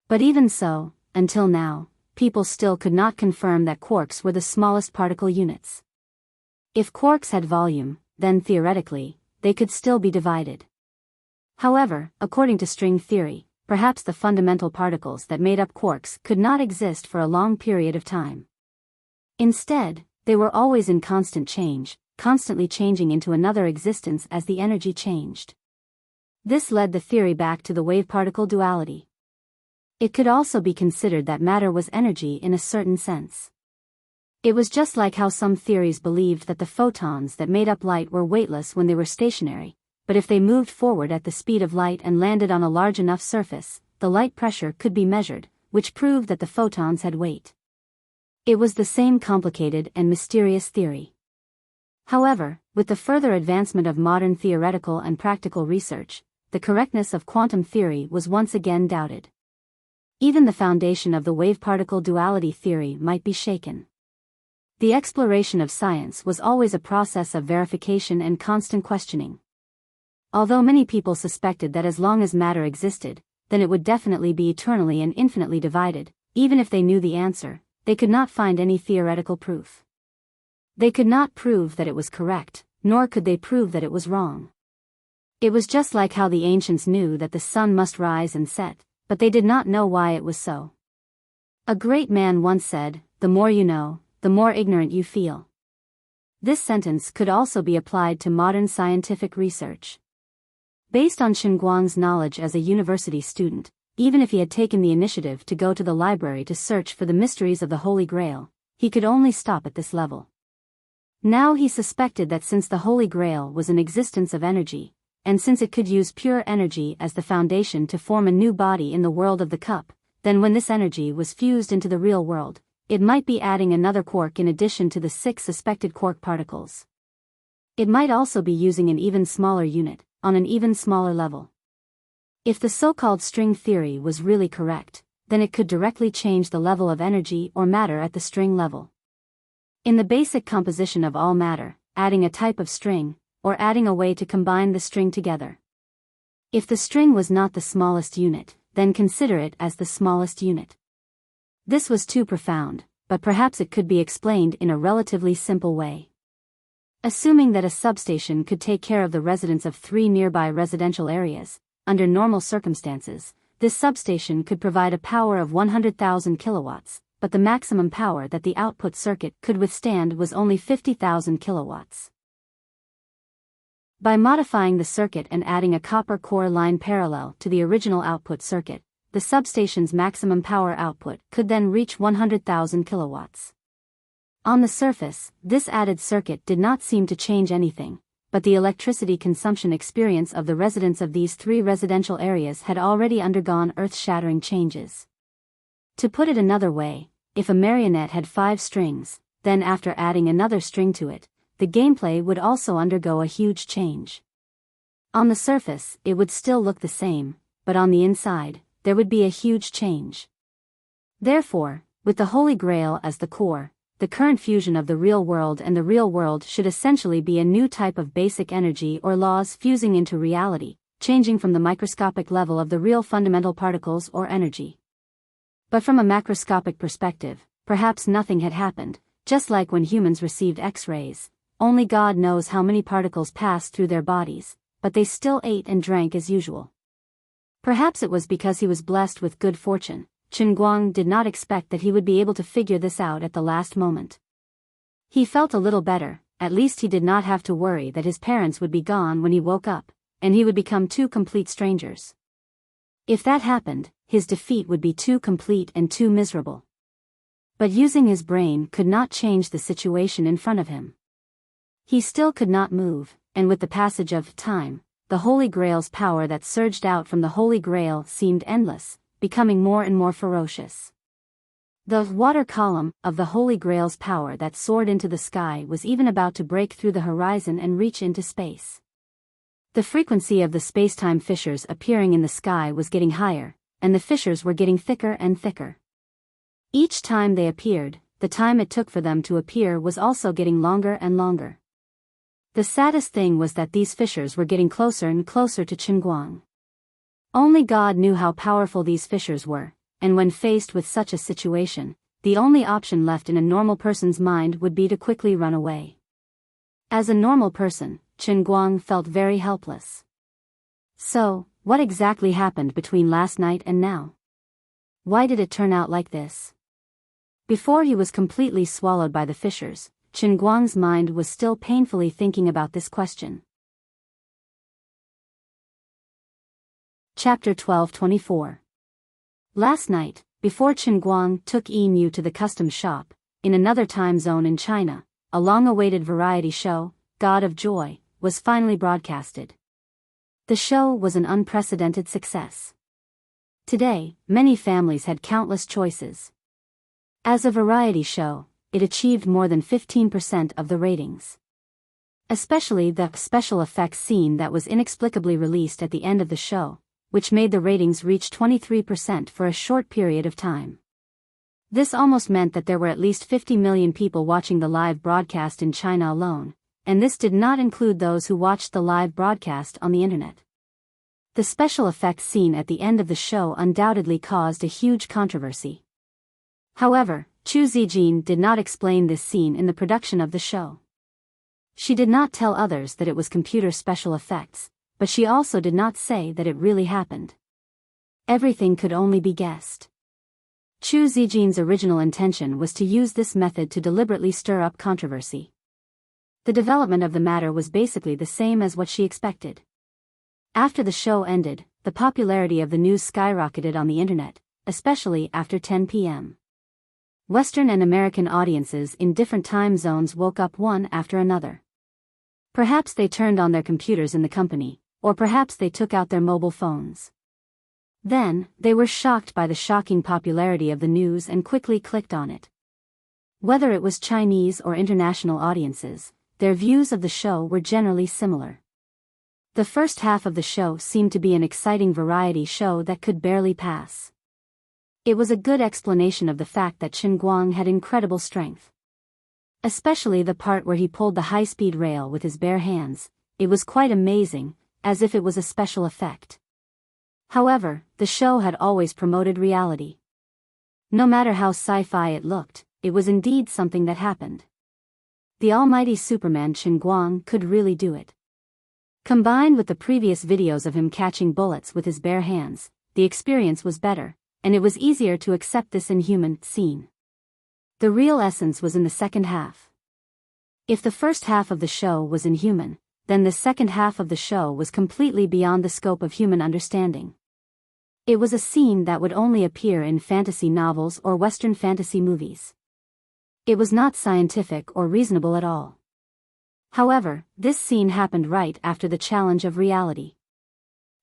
S1: But even so, until now, people still could not confirm that quarks were the smallest particle units. If quarks had volume, then theoretically, they could still be divided. However, according to string theory, perhaps the fundamental particles that made up quarks could not exist for a long period of time. Instead, they were always in constant change, constantly changing into another existence as the energy changed. This led the theory back to the wave-particle duality. It could also be considered that matter was energy in a certain sense. It was just like how some theories believed that the photons that made up light were weightless when they were stationary, but if they moved forward at the speed of light and landed on a large enough surface, the light pressure could be measured, which proved that the photons had weight. It was the same complicated and mysterious theory. However, with the further advancement of modern theoretical and practical research, the correctness of quantum theory was once again doubted. Even the foundation of the wave-particle duality theory might be shaken. The exploration of science was always a process of verification and constant questioning. Although many people suspected that as long as matter existed, then it would definitely be eternally and infinitely divided, even if they knew the answer, they could not find any theoretical proof. They could not prove that it was correct, nor could they prove that it was wrong. It was just like how the ancients knew that the sun must rise and set, but they did not know why it was so. A great man once said, "The more you know, the more ignorant you feel." This sentence could also be applied to modern scientific research. Based on Guang's knowledge as a university student, even if he had taken the initiative to go to the library to search for the mysteries of the Holy Grail, he could only stop at this level. Now he suspected that since the Holy Grail was an existence of energy, and since it could use pure energy as the foundation to form a new body in the world of the cup, then when this energy was fused into the real world, it might be adding another quark in addition to the 6 suspected quark particles. It might also be using an even smaller unit, on an even smaller level. If the so-called string theory was really correct, then it could directly change the level of energy or matter at the string level. In the basic composition of all matter, adding a type of string, or adding a way to combine the string together. If the string was not the smallest unit, then consider it as the smallest unit. This was too profound, but perhaps it could be explained in a relatively simple way. Assuming that a substation could take care of the residents of 3 nearby residential areas, under normal circumstances, this substation could provide a power of 100,000 kilowatts, but the maximum power that the output circuit could withstand was only 50,000 kilowatts. By modifying the circuit and adding a copper core line parallel to the original output circuit, the substation's maximum power output could then reach 100,000 kilowatts. On the surface, this added circuit did not seem to change anything, but the electricity consumption experience of the residents of these 3 residential areas had already undergone earth-shattering changes. To put it another way, if a marionette had 5 strings, then after adding another string to it, the gameplay would also undergo a huge change. On the surface, it would still look the same, but on the inside, there would be a huge change. Therefore, with the Holy Grail as the core, the current fusion of the real world and the real world should essentially be a new type of basic energy or laws fusing into reality, changing from the microscopic level of the real fundamental particles or energy. But from a macroscopic perspective, perhaps nothing had happened, just like when humans received X-rays. Only God knows how many particles passed through their bodies, but they still ate and drank as usual. Perhaps it was because he was blessed with good fortune. Guang did not expect that he would be able to figure this out at the last moment. He felt a little better, at least he did not have to worry that his parents would be gone when he woke up, and he would become two complete strangers. If that happened, his defeat would be too complete and too miserable. But using his brain could not change the situation in front of him. He still could not move, and with the passage of time, the Holy Grail's power that surged out from the Holy Grail seemed endless, becoming more and more ferocious. The water column of the Holy Grail's power that soared into the sky was even about to break through the horizon and reach into space. The frequency of the space-time fissures appearing in the sky was getting higher, and the fissures were getting thicker and thicker. Each time they appeared, the time it took for them to appear was also getting longer and longer. The saddest thing was that these fissures were getting closer and closer to Qinguang. Only God knew how powerful these fissures were, and when faced with such a situation, the only option left in a normal person's mind would be to quickly run away. As a normal person, Qinguang felt very helpless. So, what exactly happened between last night and now? Why did it turn out like this? Before he was completely swallowed by the fissures, Qinguang's mind was still painfully thinking about this question. Chapter 12:24. Last night, before Qinguang took Emu to the customs shop, in another time zone in China, a long-awaited variety show, God of Joy, was finally broadcasted. The show was an unprecedented success. Today, many families had countless choices. As a variety show, it achieved more than 15% of the ratings. Especially the special effects scene that was inexplicably released at the end of the show, which made the ratings reach 23% for a short period of time. This almost meant that there were at least 50 million people watching the live broadcast in China alone, and this did not include those who watched the live broadcast on the internet. The special effects scene at the end of the show undoubtedly caused a huge controversy. However, Chu Zijin did not explain this scene in the production of the show. She did not tell others that it was computer special effects, but she also did not say that it really happened. Everything could only be guessed. Chu Zijin's original intention was to use this method to deliberately stir up controversy. The development of the matter was basically the same as what she expected. After the show ended, the popularity of the news skyrocketed on the internet, especially after 10 p.m. Western and American audiences in different time zones woke up one after another. Perhaps they turned on their computers in the company, or perhaps they took out their mobile phones. Then, they were shocked by the shocking popularity of the news and quickly clicked on it. Whether it was Chinese or international audiences, their views of the show were generally similar. The first half of the show seemed to be an exciting variety show that could barely pass. It was a good explanation of the fact that Qinguang had incredible strength. Especially the part where he pulled the high-speed rail with his bare hands, it was quite amazing, as if it was a special effect. However, the show had always promoted reality. No matter how sci-fi it looked, it was indeed something that happened. The almighty Superman Qinguang could really do it. Combined with the previous videos of him catching bullets with his bare hands, the experience was better, and it was easier to accept this inhuman scene. The real essence was in the second half. If the first half of the show was inhuman, then the second half of the show was completely beyond the scope of human understanding. It was a scene that would only appear in fantasy novels or Western fantasy movies. It was not scientific or reasonable at all. However, this scene happened right after the challenge of reality.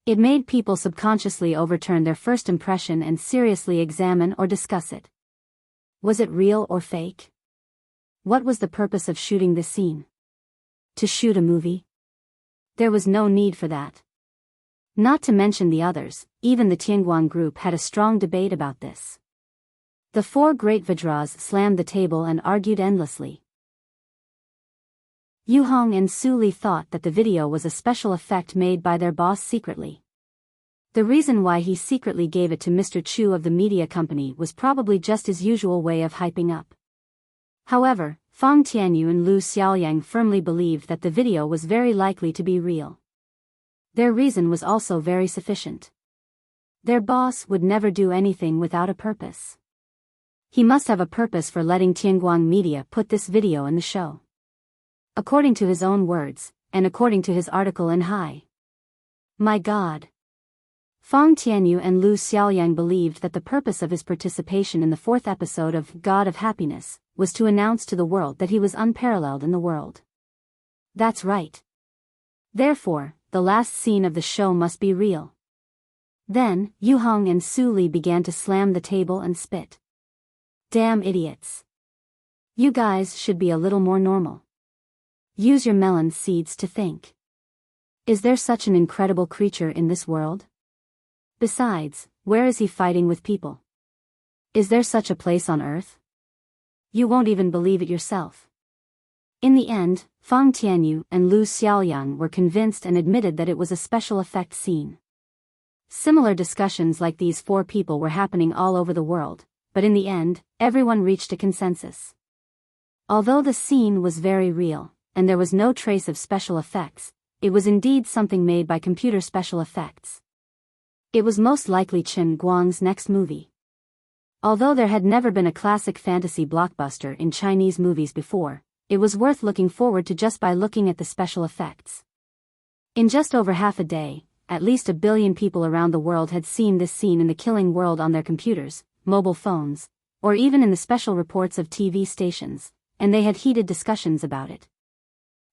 S1: It made people subconsciously overturn their first impression and seriously examine or discuss it. Was it real or fake? What was the purpose of shooting this scene? To shoot a movie? There was no need for that. Not to mention the others, even the Tianguang group had a strong debate about this. The four great Vidras slammed the table and argued endlessly. Yu Hong and Su Li thought that the video was a special effect made by their boss secretly. The reason why he secretly gave it to Mr. Chu of the media company was probably just his usual way of hyping up. However, Fang Tianyu and Lu Xiaoyang firmly believed that the video was very likely to be real. Their reason was also very sufficient. Their boss would never do anything without a purpose. He must have a purpose for letting Tianguang Media put this video in the show. according to his own words, and according to his article in Hi. My God. Feng Tianyu and Lu Xiaoyang believed that the purpose of his participation in the 4th episode of God of Happiness was to announce to the world that he was unparalleled in the world. That's right. Therefore, the last scene of the show must be real. Then, Yu Hong and Su Li began to slam the table and spit. Damn idiots. You guys should be a little more normal. Use your melon seeds to think. Is there such an incredible creature in this world? Besides, where is he fighting with people? Is there such a place on Earth? You won't even believe it yourself. In the end, Feng Tianyu and Lu Xiaoyang were convinced and admitted that it was a special effect scene. Similar discussions like these 4 people were happening all over the world, but in the end, everyone reached a consensus. Although the scene was very real, and there was no trace of special effects, it was indeed something made by computer special effects. It was most likely Chen Guang's next movie. Although there had never been a classic fantasy blockbuster in Chinese movies before, it was worth looking forward to just by looking at the special effects. In just over half a day, at least 1 billion people around the world had seen this scene in the killing world on their computers, mobile phones, or even in the special reports of TV stations, and they had heated discussions about it.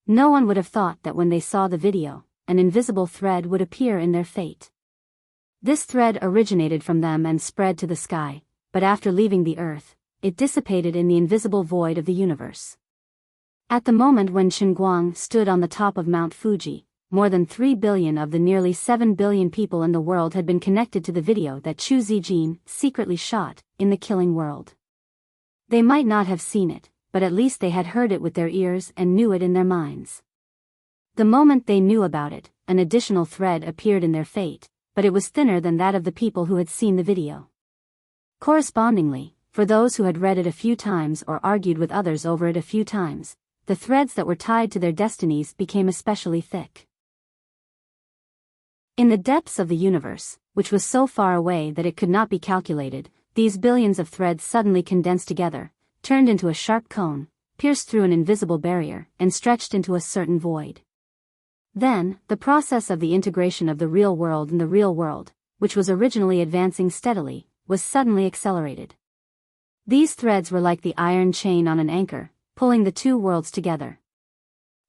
S1: No one would have thought that when they saw the video, an invisible thread would appear in their fate. This thread originated from them and spread to the sky, but after leaving the Earth, it dissipated in the invisible void of the universe. At the moment when Chen Guang stood on the top of Mount Fuji, more than 3 billion of the nearly 7 billion people in the world had been connected to the video that Chu Zijin secretly shot in the killing world. They might not have seen it, but at least they had heard it with their ears and knew it in their minds. The moment they knew about it, an additional thread appeared in their fate, but it was thinner than that of the people who had seen the video. Correspondingly, for those who had read it a few times or argued with others over it a few times, the threads that were tied to their destinies became especially thick. In the depths of the universe, which was so far away that it could not be calculated, these billions of threads suddenly condensed together, turned into a sharp cone, pierced through an invisible barrier, and stretched into a certain void. Then, the process of the integration of the real world and the real world, which was originally advancing steadily, was suddenly accelerated. These threads were like the iron chain on an anchor, pulling the 2 worlds together.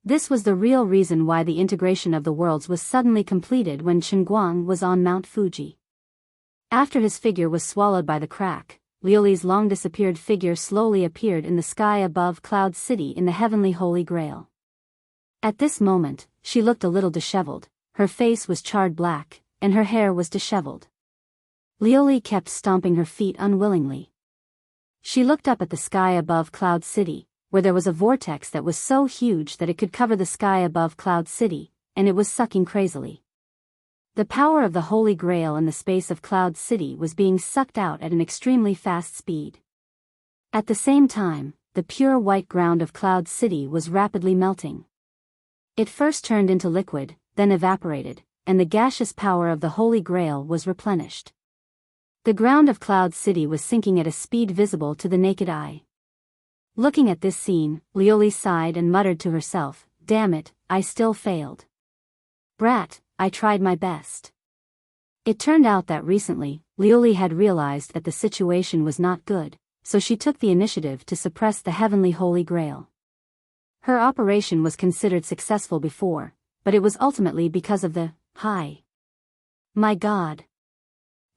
S1: This was the real reason why the integration of the worlds was suddenly completed when Chen Guang was on Mount Fuji. After his figure was swallowed by the crack, Liuli's long-disappeared figure slowly appeared in the sky above Cloud City in the heavenly Holy Grail. At this moment, she looked a little disheveled, her face was charred black, and her hair was disheveled. Liuli kept stomping her feet unwillingly. She looked up at the sky above Cloud City, where there was a vortex that was so huge that it could cover the sky above Cloud City, and it was sucking crazily. The power of the Holy Grail in the space of Cloud City was being sucked out at an extremely fast speed. At the same time, the pure white ground of Cloud City was rapidly melting. It first turned into liquid, then evaporated, and the gaseous power of the Holy Grail was replenished. The ground of Cloud City was sinking at a speed visible to the naked eye. Looking at this scene, Liuli sighed and muttered to herself, "Damn it, I still failed. Brat, I tried my best." It turned out that recently, Liuli had realized that the situation was not good, so she took the initiative to suppress the heavenly Holy Grail. Her operation was considered successful before, but it was ultimately because of the high. My God.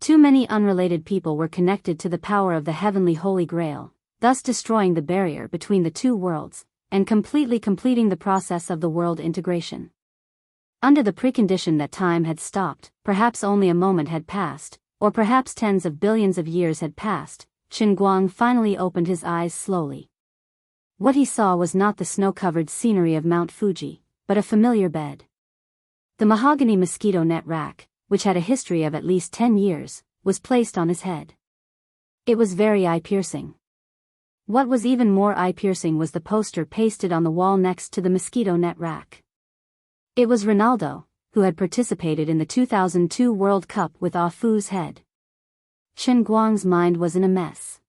S1: Too many unrelated people were connected to the power of the heavenly Holy Grail, thus destroying the barrier between the 2 worlds, and completely completing the process of the world integration. Under the precondition that time had stopped, perhaps only a moment had passed, or perhaps tens of billions of years had passed, Chen Guang finally opened his eyes slowly. What he saw was not the snow-covered scenery of Mount Fuji, but a familiar bed. The mahogany mosquito net rack, which had a history of at least 10 years, was placed on his head. It was very eye-piercing. What was even more eye-piercing was the poster pasted on the wall next to the mosquito net rack. It was Ronaldo, who had participated in the 2002 World Cup with Ah Fu's head. Chen Guang's mind was in a mess.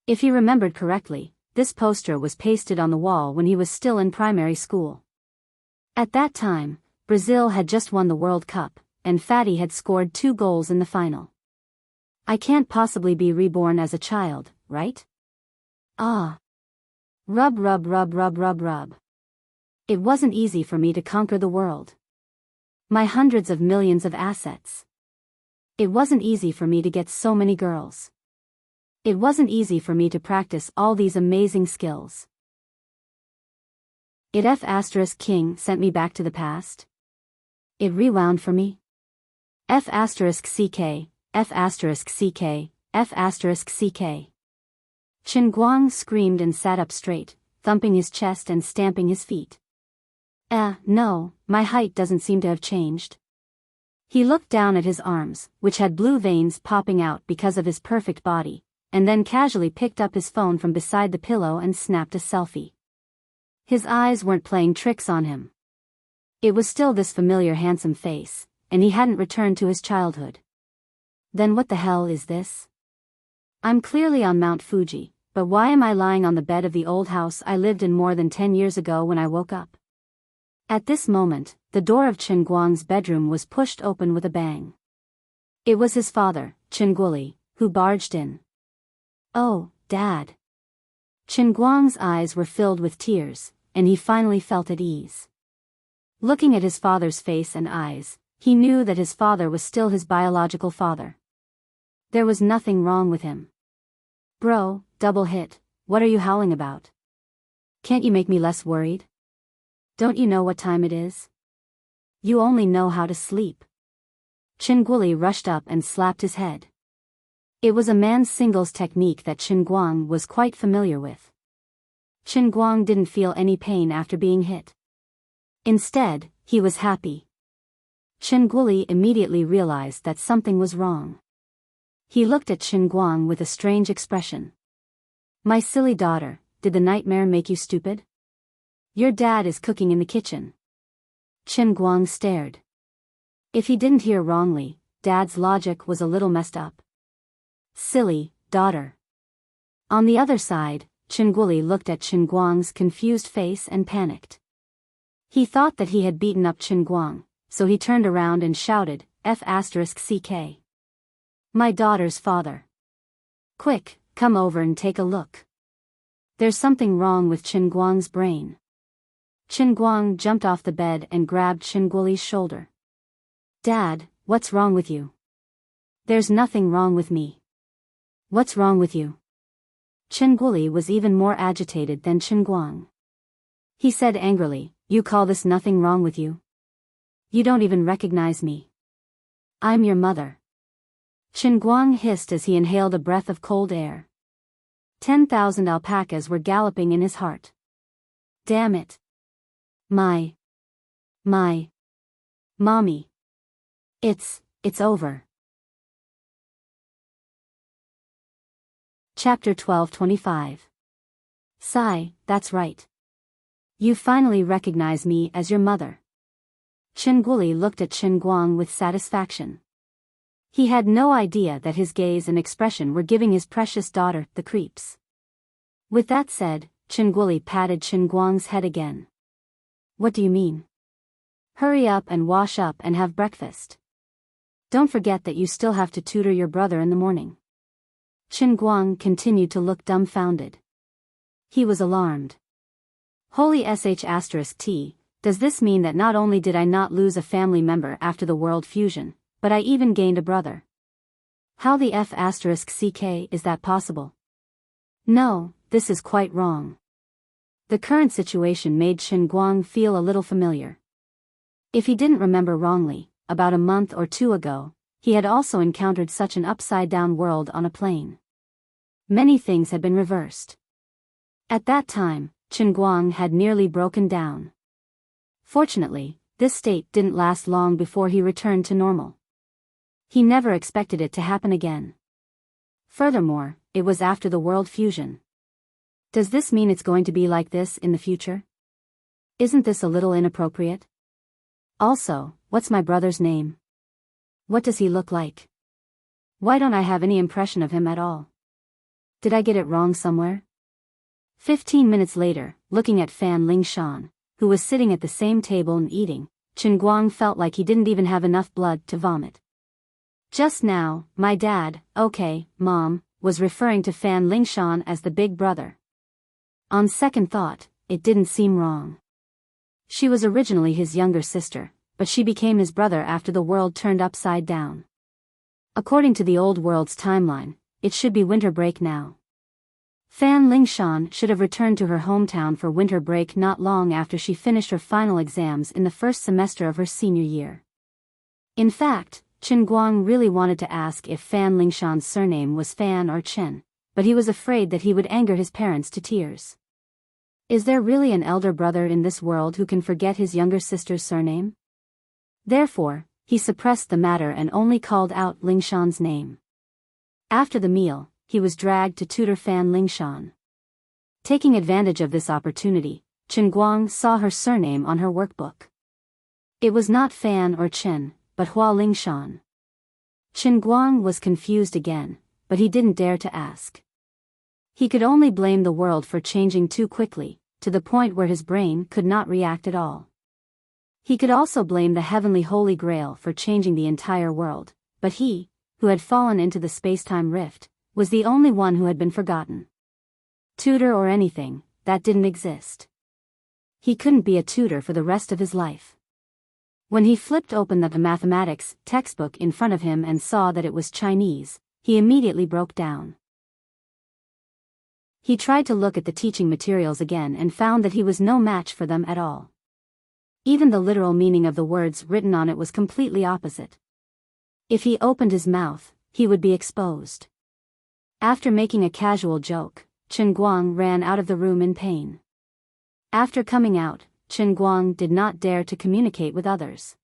S1: If he remembered correctly, this poster was pasted on the wall when he was still in primary school. At that time, Brazil had just won the World Cup, and Fatty had scored 2 goals in the final. I can't possibly be reborn as a child, right? Ah. Rub rub rub rub rub rub. It wasn't easy for me to conquer the world. My hundreds of millions of assets. It wasn't easy for me to get so many girls. It wasn't easy for me to practice all these amazing skills. It F** King sent me back to the past. It rewound for me. F** CK, F** CK, F** CK. Chen Guang screamed and sat up straight, thumping his chest and stamping his feet. No, my height doesn't seem to have changed. He looked down at his arms, which had blue veins popping out because of his perfect body, and then casually picked up his phone from beside the pillow and snapped a selfie. His eyes weren't playing tricks on him. It was still this familiar handsome face, and he hadn't returned to his childhood. Then what the hell is this? I'm clearly on Mount Fuji, but why am I lying on the bed of the old house I lived in more than 10 years ago when I woke up? At this moment, the door of Chen Guang's bedroom was pushed open with a bang. It was his father, Chen Guoli, who barged in. Oh, Dad. Chen Guang's eyes were filled with tears, and he finally felt at ease. Looking at his father's face and eyes, he knew that his father was still his biological father. There was nothing wrong with him. Bro, double hit, what are you howling about? Can't you make me less worried? Don't you know what time it is? You only know how to sleep. Chen Guoli rushed up and slapped his head. It was a man's singles technique that Chen Guang was quite familiar with. Chen Guang didn't feel any pain after being hit. Instead, he was happy. Chen Guoli immediately realized that something was wrong. He looked at Chen Guang with a strange expression. My silly daughter, did the nightmare make you stupid? Your dad is cooking in the kitchen. Chen Guang stared. If he didn't hear wrongly, Dad's logic was a little messed up. Silly, daughter. On the other side, Chen Guoli looked at Chen Guang's confused face and panicked. He thought that he had beaten up Chen Guang, so he turned around and shouted, F** CK. My daughter's father. Quick, come over and take a look. There's something wrong with Chen Guang's brain. Chen Guang jumped off the bed and grabbed Chen Guoli's shoulder. Dad, what's wrong with you? There's nothing wrong with me. What's wrong with you? Chen Guoli was even more agitated than Chen Guang. He said angrily, You call this nothing wrong with you? You don't even recognize me. I'm your mother. Chen Guang hissed as he inhaled a breath of cold air. 10,000 alpacas were galloping in his heart. Damn it. My mommy. It's over. Chapter 12:25. Sigh, that's right. You finally recognize me as your mother. Chen Guoli looked at Chen Guang with satisfaction. He had no idea that his gaze and expression were giving his precious daughter the creeps. With that said, Chen Guoli patted Chen Guang's head again. What do you mean? Hurry up and wash up and have breakfast. Don't forget that you still have to tutor your brother in the morning. Chen Guang continued to look dumbfounded. He was alarmed. Holy sh**t, does this mean that not only did I not lose a family member after the world fusion, but I even gained a brother? How the F** CK is that possible? No, this is quite wrong. The current situation made Chen Guang feel a little familiar. If he didn't remember wrongly, about a month or 2 ago, he had also encountered such an upside-down world on a plane. Many things had been reversed. At that time, Chen Guang had nearly broken down. Fortunately, this state didn't last long before he returned to normal. He never expected it to happen again. Furthermore, it was after the world fusion. Does this mean it's going to be like this in the future? Isn't this a little inappropriate? Also, what's my brother's name? What does he look like? Why don't I have any impression of him at all? Did I get it wrong somewhere? 15 minutes later, looking at Fan Lingshan, who was sitting at the same table and eating, Chen Guang felt like he didn't even have enough blood to vomit. Just now, my dad, okay, Mom, was referring to Fan Lingshan as the big brother. On second thought, it didn't seem wrong. She was originally his younger sister, but she became his brother after the world turned upside down. According to the old world's timeline, it should be winter break now. Fan Lingshan should have returned to her hometown for winter break not long after she finished her final exams in the first semester of her senior year. In fact, Chen Guang really wanted to ask if Fan Lingshan's surname was Fan or Chen, but he was afraid that he would anger his parents to tears. Is there really an elder brother in this world who can forget his younger sister's surname? Therefore, he suppressed the matter and only called out Lingshan's name. After the meal, he was dragged to tutor Fan Lingshan. Taking advantage of this opportunity, Chen Guang saw her surname on her workbook. It was not Fan or Chen, but Hua Lingshan. Chen Guang was confused again, but he didn't dare to ask. He could only blame the world for changing too quickly, to the point where his brain could not react at all. He could also blame the heavenly Holy Grail for changing the entire world, but he, who had fallen into the space-time rift, was the only one who had been forgotten. Tutor or anything, that didn't exist. He couldn't be a tutor for the rest of his life. When he flipped open the mathematics textbook in front of him and saw that it was Chinese, he immediately broke down. He tried to look at the teaching materials again and found that he was no match for them at all. Even the literal meaning of the words written on it was completely opposite. If he opened his mouth, he would be exposed. After making a casual joke, Chen Guang ran out of the room in pain. After coming out, Chen Guang did not dare to communicate with others.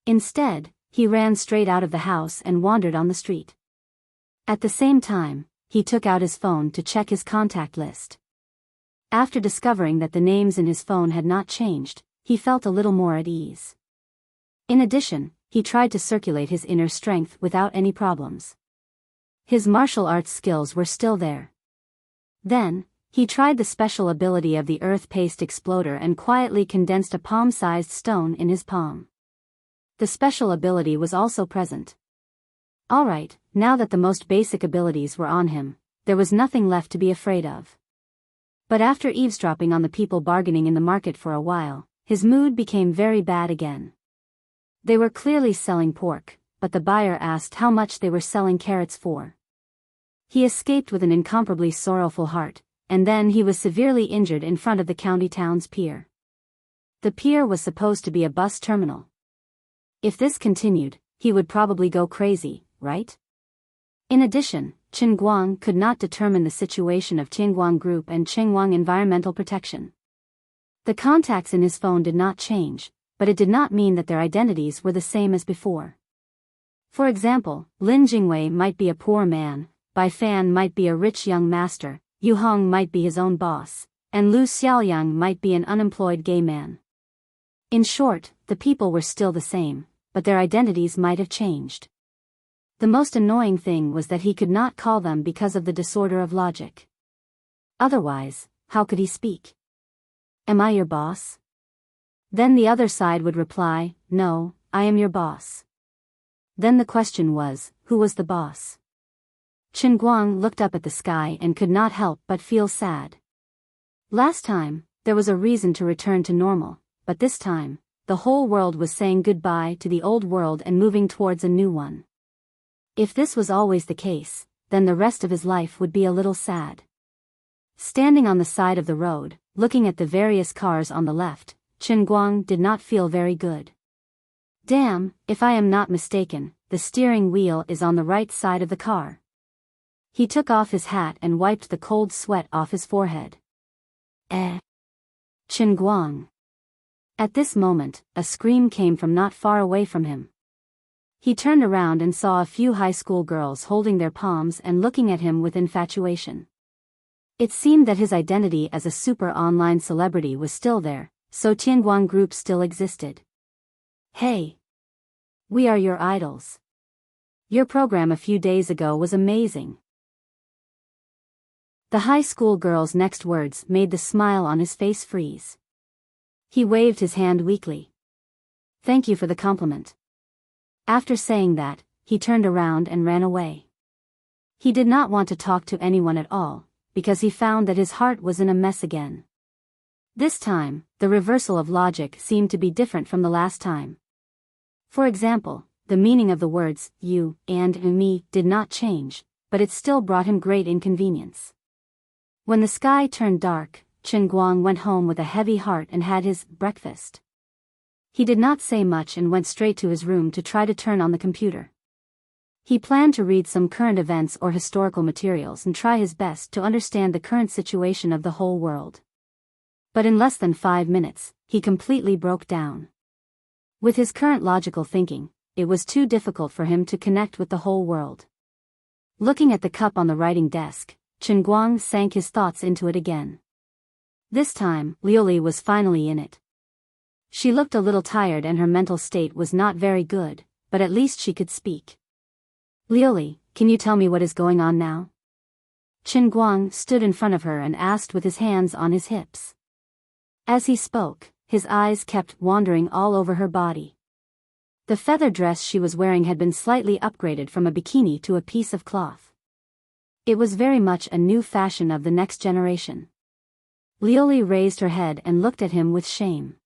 S1: Instead, he ran straight out of the house and wandered on the street. At the same time, he took out his phone to check his contact list. After discovering that the names in his phone had not changed, he felt a little more at ease. In addition, he tried to circulate his inner strength without any problems. His martial arts skills were still there. Then, he tried the special ability of the earth paste exploder and quietly condensed a palm-sized stone in his palm. The special ability was also present. Alright, now that the most basic abilities were on him, there was nothing left to be afraid of. But after eavesdropping on the people bargaining in the market for a while, his mood became very bad again. They were clearly selling pork, but the buyer asked how much they were selling carrots for. He escaped with an incomparably sorrowful heart, and then he was severely injured in front of the county town's pier. The pier was supposed to be a bus terminal. If this continued, he would probably go crazy, right? In addition, Chen Guang could not determine the situation of Tianguang Group and Chengwang Environmental Protection. The contacts in his phone did not change, but it did not mean that their identities were the same as before. For example, Lin Jingwei might be a poor man, Bai Fan might be a rich young master, Yu Hong might be his own boss, and Lu Xiaoyang might be an unemployed gay man. In short, the people were still the same, but their identities might have changed. The most annoying thing was that he could not call them because of the disorder of logic. Otherwise, how could he speak? Am I your boss? Then the other side would reply, no, I am your boss. Then the question was, who was the boss? Chen Guang looked up at the sky and could not help but feel sad. Last time, there was a reason to return to normal, but this time, the whole world was saying goodbye to the old world and moving towards a new one. If this was always the case, then the rest of his life would be a little sad. Standing on the side of the road, looking at the various cars on the left, Chen Guang did not feel very good. Damn, if I am not mistaken, the steering wheel is on the right side of the car. He took off his hat and wiped the cold sweat off his forehead. Chen Guang. At this moment, a scream came from not far away from him. He turned around and saw a few high school girls holding their palms and looking at him with infatuation. It seemed that his identity as a super online celebrity was still there, so Tianguang Group still existed. Hey! We are your idols. Your program a few days ago was amazing. The high school girl's next words made the smile on his face freeze. He waved his hand weakly. Thank you for the compliment. After saying that, he turned around and ran away. He did not want to talk to anyone at all, because he found that his heart was in a mess again. This time, the reversal of logic seemed to be different from the last time. For example, the meaning of the words, you, and me, did not change, but it still brought him great inconvenience. When the sky turned dark, Chen Guang went home with a heavy heart and had his breakfast. He did not say much and went straight to his room to try to turn on the computer. He planned to read some current events or historical materials and try his best to understand the current situation of the whole world. But in less than 5 minutes, he completely broke down. With his current logical thinking, it was too difficult for him to connect with the whole world. Looking at the cup on the writing desk, Chen Guang sank his thoughts into it again. This time, Liuli was finally in it. She looked a little tired and her mental state was not very good, but at least she could speak. Liuli, can you tell me what is going on now? Chen Guang stood in front of her and asked with his hands on his hips. As he spoke, his eyes kept wandering all over her body. The feather dress she was wearing had been slightly upgraded from a bikini to a piece of cloth. It was very much a new fashion of the next generation. Liuli raised her head and looked at him with shame.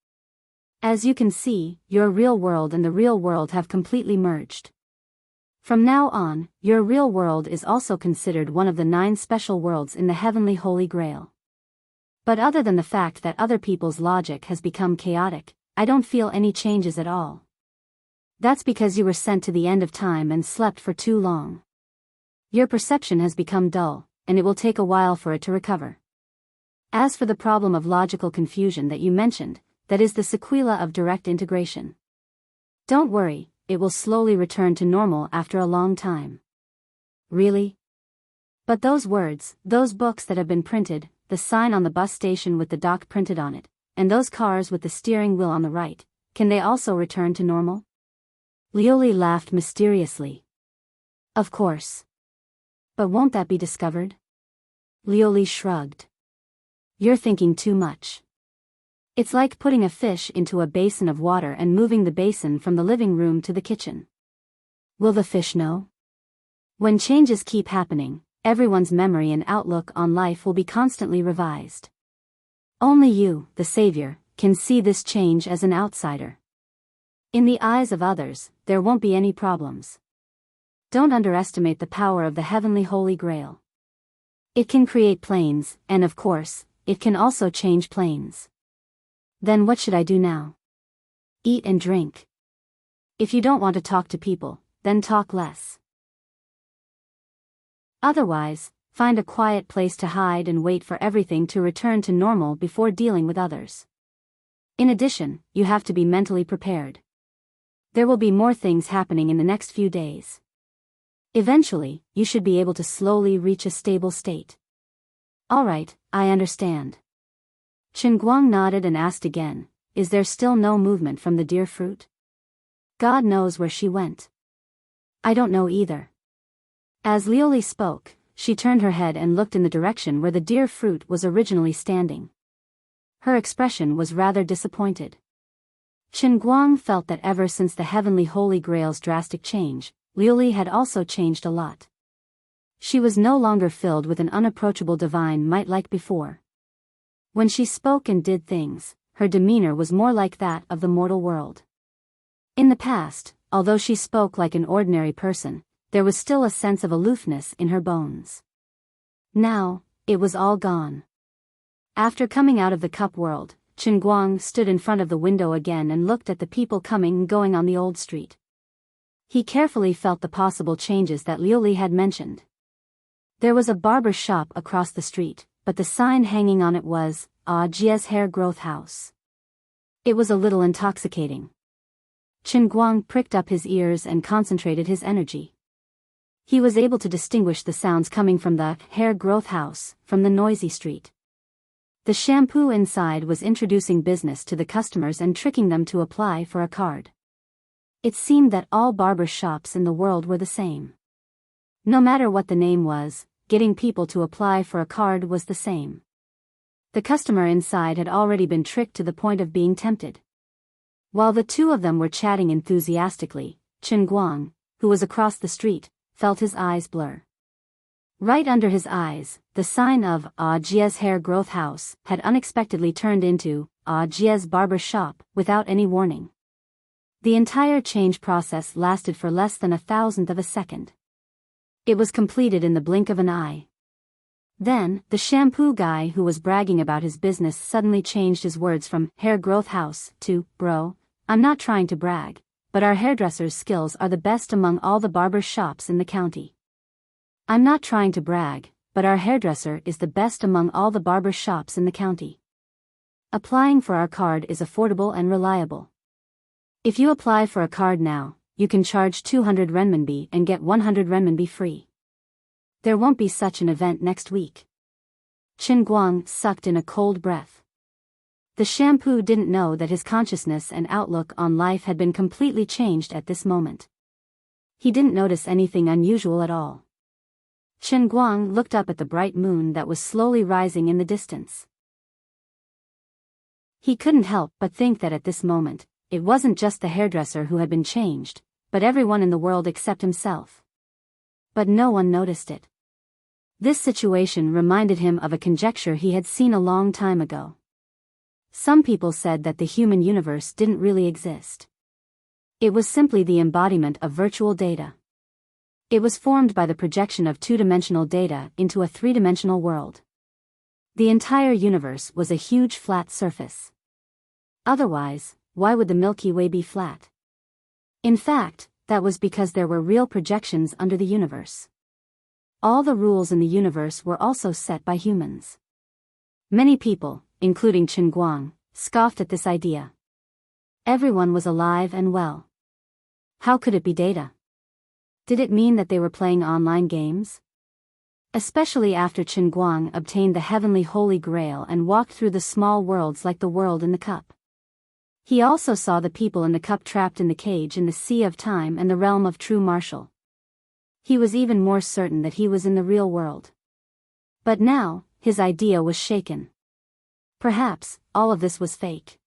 S1: As you can see, your real world and the real world have completely merged. From now on, your real world is also considered one of the 9 special worlds in the Heavenly Holy Grail. But other than the fact that other people's logic has become chaotic, I don't feel any changes at all. That's because you were sent to the end of time and slept for too long. Your perception has become dull, and it will take a while for it to recover. As for the problem of logical confusion that you mentioned, that is the sequela of direct integration. Don't worry, it will slowly return to normal after a long time. Really? But those words, those books that have been printed, the sign on the bus station with the dock printed on it, and those cars with the steering wheel on the right, can they also return to normal? Liuli laughed mysteriously. Of course. But won't that be discovered? Liuli shrugged. You're thinking too much. It's like putting a fish into a basin of water and moving the basin from the living room to the kitchen. Will the fish know? When changes keep happening, everyone's memory and outlook on life will be constantly revised. Only you, the savior, can see this change as an outsider. In the eyes of others, there won't be any problems. Don't underestimate the power of the Heavenly Holy Grail. It can create planes, and of course, it can also change planes. Then what should I do now? Eat and drink. If you don't want to talk to people, then talk less. Otherwise, find a quiet place to hide and wait for everything to return to normal before dealing with others. In addition, you have to be mentally prepared. There will be more things happening in the next few days. Eventually, you should be able to slowly reach a stable state. All right, I understand. Chen Guang nodded and asked again, is there still no movement from the deer fruit? God knows where she went. I don't know either. As Liuli spoke, she turned her head and looked in the direction where the deer fruit was originally standing. Her expression was rather disappointed. Chen Guang felt that ever since the Heavenly Holy Grail's drastic change, Liuli had also changed a lot. She was no longer filled with an unapproachable divine might like before. When she spoke and did things, her demeanor was more like that of the mortal world. In the past, although she spoke like an ordinary person, there was still a sense of aloofness in her bones. Now, it was all gone. After coming out of the cup world, Chen Guang stood in front of the window again and looked at the people coming and going on the old street. He carefully felt the possible changes that Liuli had mentioned. There was a barber shop across the street, but the sign hanging on it was, Jia's Hair Growth House. It was a little intoxicating. Chen Guang pricked up his ears and concentrated his energy. He was able to distinguish the sounds coming from the hair growth house from the noisy street. The shampoo inside was introducing business to the customers and tricking them to apply for a card. It seemed that all barber shops in the world were the same. No matter what the name was, getting people to apply for a card was the same. The customer inside had already been tricked to the point of being tempted. While the two of them were chatting enthusiastically, Chen Guang, who was across the street, felt his eyes blur. Right under his eyes, the sign of Jie's hair growth house had unexpectedly turned into Jie's barber shop without any warning. The entire change process lasted for less than 1,000th of a second. It was completed in the blink of an eye. Then, the shampoo guy who was bragging about his business suddenly changed his words from hair growth house to, "Bro, I'm not trying to brag, but our hairdresser's skills are the best among all the barber shops in the county. I'm not trying to brag, but our hairdresser is the best among all the barber shops in the county. Applying for our card is affordable and reliable. If you apply for a card now, you can charge 200 renminbi and get 100 renminbi free. There won't be such an event next week." Chen Guang sucked in a cold breath. The shampoo didn't know that his consciousness and outlook on life had been completely changed at this moment. He didn't notice anything unusual at all. Chen Guang looked up at the bright moon that was slowly rising in the distance. He couldn't help but think that at this moment, it wasn't just the hairdresser who had been changed, but everyone in the world except himself. But no one noticed it. This situation reminded him of a conjecture he had seen a long time ago. Some people said that the human universe didn't really exist. It was simply the embodiment of virtual data. It was formed by the projection of two-dimensional data into a three-dimensional world. The entire universe was a huge flat surface. Otherwise, why would the Milky Way be flat? In fact, that was because there were real projections under the universe. All the rules in the universe were also set by humans. Many people, including Chen Guang, scoffed at this idea. Everyone was alive and well. How could it be data? Did it mean that they were playing online games? Especially after Chen Guang obtained the heavenly Holy Grail and walked through the small worlds like the world in the cup. He also saw the people in the cup trapped in the cage in the sea of time and the realm of true martial. He was even more certain that he was in the real world. But now, his idea was shaken. Perhaps, all of this was fake.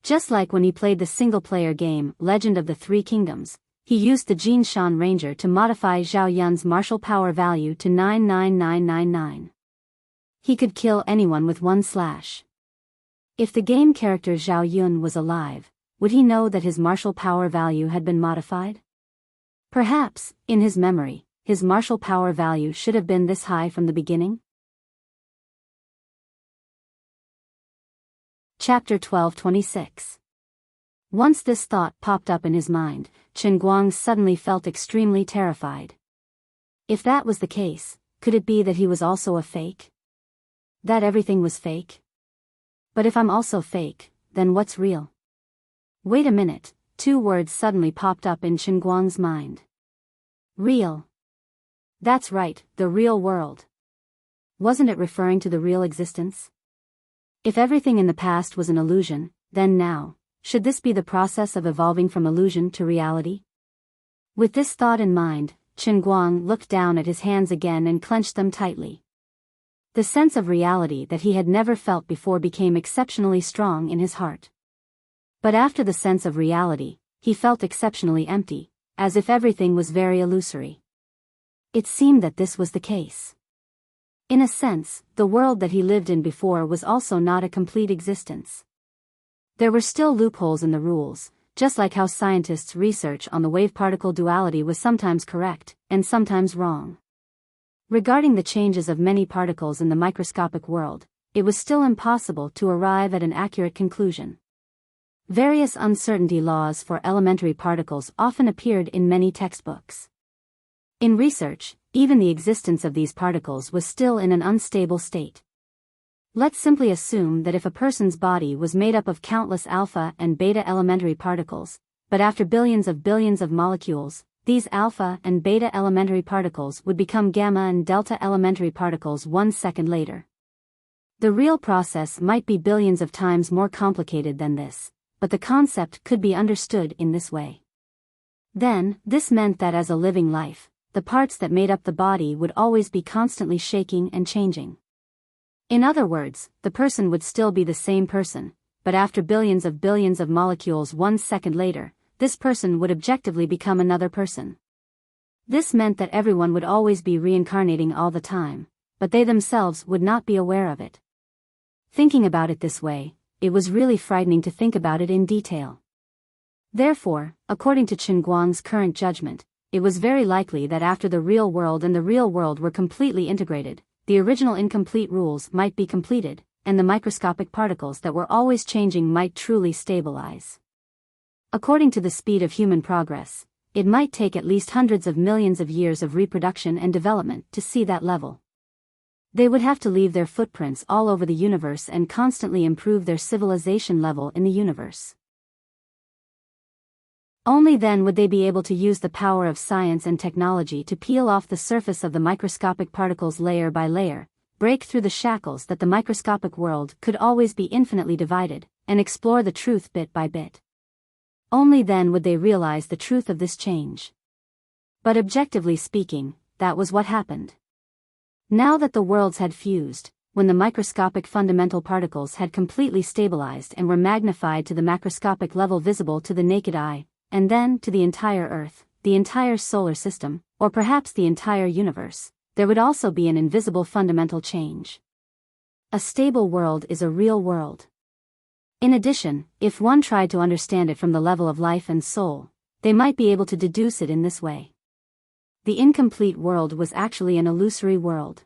S1: Just like when he played the single-player game, Legend of the Three Kingdoms, he used the Jinshan Ranger to modify Zhao Yun's martial power value to 99999. He could kill anyone with one slash. If the game character Zhao Yun was alive, would he know that his martial power value had been modified? Perhaps, in his memory, his martial power value should have been this high from the beginning? Chapter 1226. Once this thought popped up in his mind, Chen Guang suddenly felt extremely terrified. If that was the case, could it be that he was also a fake? That everything was fake? But if I'm also fake, then what's real? Wait a minute, two words suddenly popped up in Chen Guang's mind. Real. That's right, the real world. Wasn't it referring to the real existence? If everything in the past was an illusion, then now, should this be the process of evolving from illusion to reality? With this thought in mind, Chen Guang looked down at his hands again and clenched them tightly. The sense of reality that he had never felt before became exceptionally strong in his heart. But after the sense of reality, he felt exceptionally empty, as if everything was very illusory. It seemed that this was the case. In a sense, the world that he lived in before was also not a complete existence. There were still loopholes in the rules, just like how scientists' research on the wave-particle duality was sometimes correct, and sometimes wrong. Regarding the changes of many particles in the microscopic world, it was still impossible to arrive at an accurate conclusion. Various uncertainty laws for elementary particles often appeared in many textbooks. In research, even the existence of these particles was still in an unstable state. Let's simply assume that if a person's body was made up of countless alpha and beta elementary particles, but after billions of molecules, these alpha and beta elementary particles would become gamma and delta elementary particles 1 second later. The real process might be billions of times more complicated than this, but the concept could be understood in this way. Then, this meant that as a living life, the parts that made up the body would always be constantly shaking and changing. In other words, the person would still be the same person, but after billions of molecules 1 second later, this person would objectively become another person. This meant that everyone would always be reincarnating all the time, but they themselves would not be aware of it. Thinking about it this way, it was really frightening to think about it in detail. Therefore, according to Chen Guang's current judgment, it was very likely that after the real world and the real world were completely integrated, the original incomplete rules might be completed, and the microscopic particles that were always changing might truly stabilize. According to the speed of human progress, it might take at least hundreds of millions of years of reproduction and development to see that level. They would have to leave their footprints all over the universe and constantly improve their civilization level in the universe. Only then would they be able to use the power of science and technology to peel off the surface of the microscopic particles layer by layer, break through the shackles that the microscopic world could always be infinitely divided, and explore the truth bit by bit. Only then would they realize the truth of this change. But objectively speaking, that was what happened. Now that the worlds had fused, when the microscopic fundamental particles had completely stabilized and were magnified to the macroscopic level visible to the naked eye, and then to the entire Earth, the entire solar system, or perhaps the entire universe, there would also be an invisible fundamental change. A stable world is a real world. In addition, if one tried to understand it from the level of life and soul, they might be able to deduce it in this way. The incomplete world was actually an illusory world.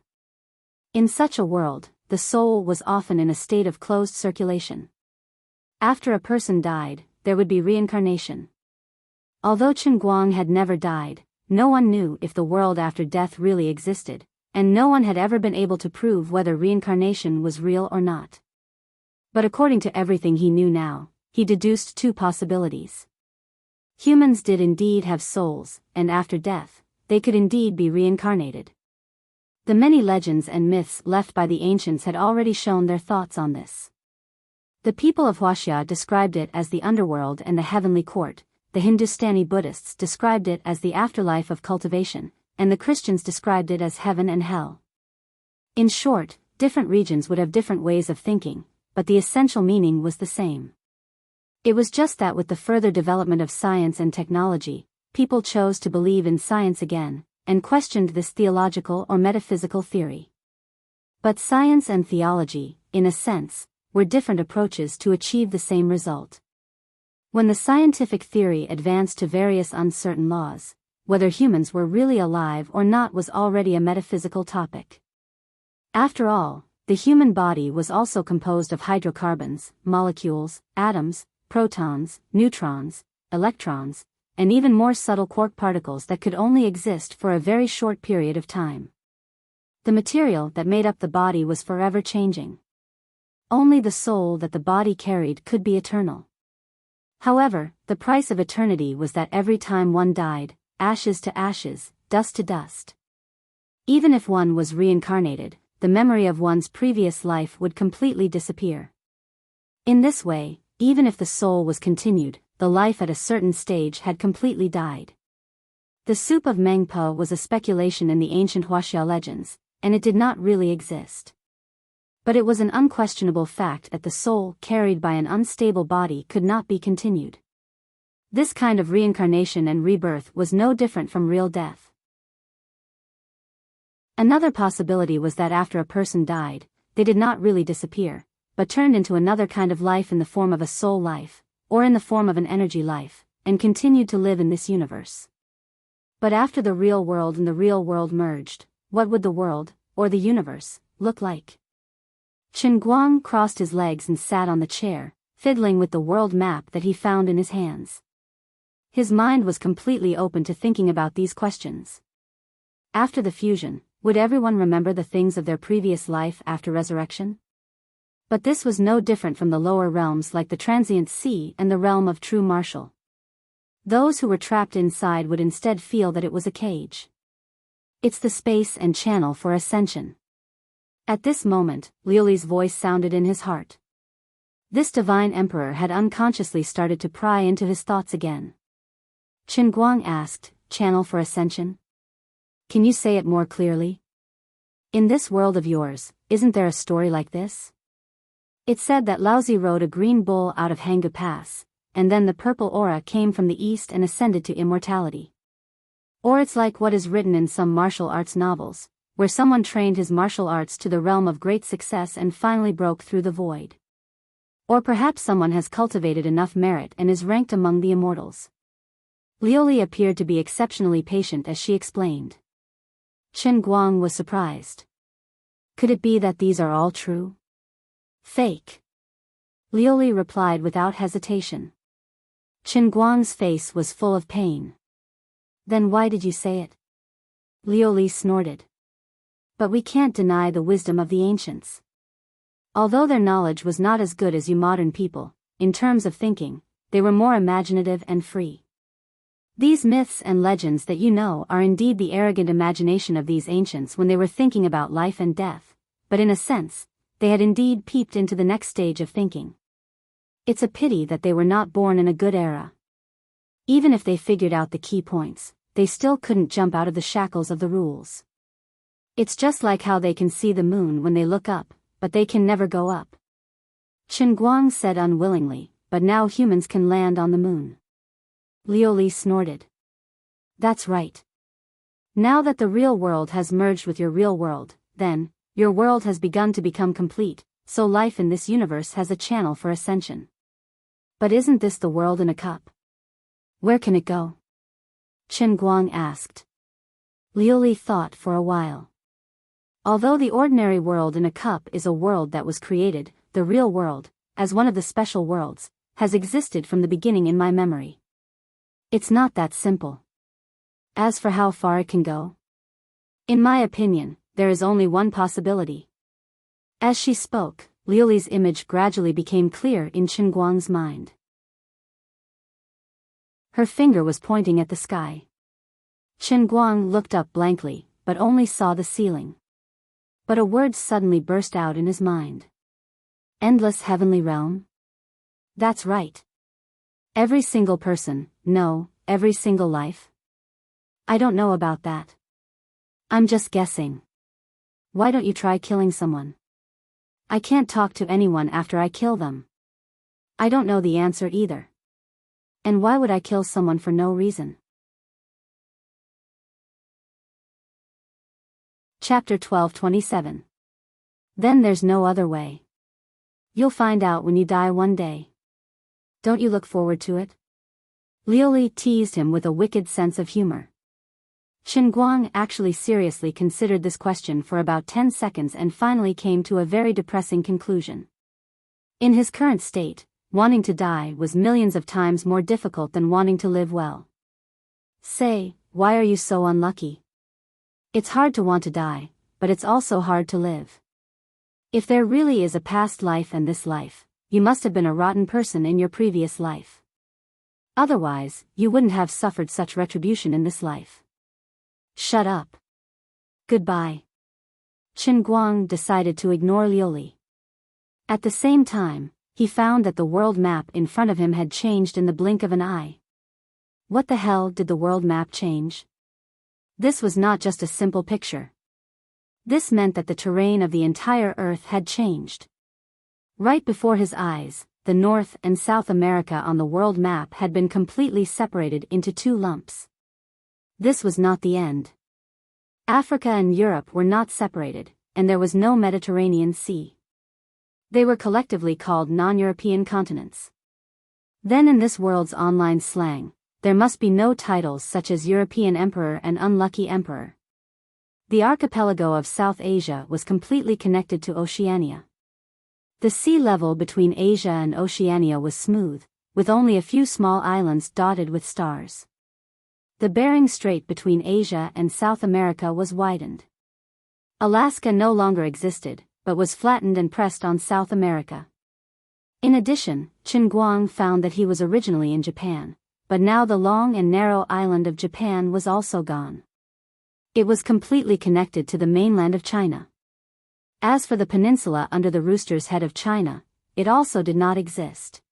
S1: In such a world, the soul was often in a state of closed circulation. After a person died, there would be reincarnation. Although Chen Guang had never died, no one knew if the world after death really existed, and no one had ever been able to prove whether reincarnation was real or not. But according to everything he knew now, he deduced two possibilities. Humans did indeed have souls, and after death, they could indeed be reincarnated. The many legends and myths left by the ancients had already shown their thoughts on this. The people of Huaxia described it as the underworld and the heavenly court, the Hindustani Buddhists described it as the afterlife of cultivation, and the Christians described it as heaven and hell. In short, different regions would have different ways of thinking, but the essential meaning was the same. It was just that with the further development of science and technology, people chose to believe in science again, and questioned this theological or metaphysical theory. But science and theology, in a sense, were different approaches to achieve the same result. When the scientific theory advanced to various uncertain laws, whether humans were really alive or not was already a metaphysical topic. After all, the human body was also composed of hydrocarbons, molecules, atoms, protons, neutrons, electrons, and even more subtle quark particles that could only exist for a very short period of time. The material that made up the body was forever changing. Only the soul that the body carried could be eternal. However, the price of eternity was that every time one died, ashes to ashes, dust to dust. Even if one was reincarnated, the memory of one's previous life would completely disappear. In this way, even if the soul was continued, the life at a certain stage had completely died. The soup of Mengpo was a speculation in the ancient Huaxia legends, and it did not really exist. But it was an unquestionable fact that the soul carried by an unstable body could not be continued. This kind of reincarnation and rebirth was no different from real death. Another possibility was that after a person died, they did not really disappear, but turned into another kind of life in the form of a soul life, or in the form of an energy life, and continued to live in this universe. But after the real world and the real world merged, what would the world, or the universe, look like? Chen Guang crossed his legs and sat on the chair, fiddling with the world map that he found in his hands. His mind was completely open to thinking about these questions. After the fusion, would everyone remember the things of their previous life after resurrection? But this was no different from the lower realms like the transient sea and the realm of true martial. Those who were trapped inside would instead feel that it was a cage. It's the space and channel for ascension. At this moment, Liuli's voice sounded in his heart. This divine emperor had unconsciously started to pry into his thoughts again. Chen Guang asked, "Channel for ascension?" Can you say it more clearly? In this world of yours, isn't there a story like this? It said that Laozi rode a green bull out of Hanggu Pass, and then the purple aura came from the east and ascended to immortality. Or it's like what is written in some martial arts novels, where someone trained his martial arts to the realm of great success and finally broke through the void. Or perhaps someone has cultivated enough merit and is ranked among the immortals. Liuli appeared to be exceptionally patient as she explained. Chen Guang was surprised. Could it be that these are all true? Fake. Liuli replied without hesitation. Chen Guang's face was full of pain. Then why did you say it? Liuli snorted. But we can't deny the wisdom of the ancients. Although their knowledge was not as good as you modern people, in terms of thinking, they were more imaginative and free. These myths and legends that you know are indeed the arrogant imagination of these ancients when they were thinking about life and death, but in a sense, they had indeed peeped into the next stage of thinking. It's a pity that they were not born in a good era. Even if they figured out the key points, they still couldn't jump out of the shackles of the rules. It's just like how they can see the moon when they look up, but they can never go up. Chen Guang said unwillingly, but now humans can land on the moon. Liuli snorted. That's right. Now that the real world has merged with your real world, then, your world has begun to become complete, so life in this universe has a channel for ascension. But isn't this the world in a cup? Where can it go? Chen Guang asked. Liuli thought for a while. Although the ordinary world in a cup is a world that was created, the real world, as one of the special worlds, has existed from the beginning in my memory. It's not that simple. As for how far it can go, in my opinion, there is only one possibility. As she spoke, Liuli's image gradually became clear in Chen Guang's mind. Her finger was pointing at the sky. Chen Guang looked up blankly, but only saw the ceiling. But a word suddenly burst out in his mind. Endless heavenly realm? That's right. Every single person, no, every single life? I don't know about that. I'm just guessing. Why don't you try killing someone? I can't talk to anyone after I kill them. I don't know the answer either. And why would I kill someone for no reason? Chapter 12:27. Then there's no other way. You'll find out when you die one day. Don't you look forward to it? Liuli teased him with a wicked sense of humor. Chen Guang actually seriously considered this question for about 10 seconds and finally came to a very depressing conclusion. In his current state, wanting to die was millions of times more difficult than wanting to live well. Say, why are you so unlucky? It's hard to want to die, but it's also hard to live. If there really is a past life and this life, you must have been a rotten person in your previous life. Otherwise, you wouldn't have suffered such retribution in this life. Shut up. Goodbye. Chen Guang decided to ignore Liuli. At the same time, he found that the world map in front of him had changed in the blink of an eye. What the hell did the world map change? This was not just a simple picture. This meant that the terrain of the entire Earth had changed. Right before his eyes, the North and South America on the world map had been completely separated into two lumps. This was not the end. Africa and Europe were not separated, and there was no Mediterranean Sea. They were collectively called non-European continents. Then in this world's online slang, there must be no titles such as European Emperor and Unlucky Emperor. The archipelago of South Asia was completely connected to Oceania. The sea level between Asia and Oceania was smooth, with only a few small islands dotted with stars. The Bering Strait between Asia and South America was widened. Alaska no longer existed, but was flattened and pressed on South America. In addition, Chen Guang found that he was originally in Japan, but now the long and narrow island of Japan was also gone. It was completely connected to the mainland of China. As for the peninsula under the rooster's head of China, it also did not exist.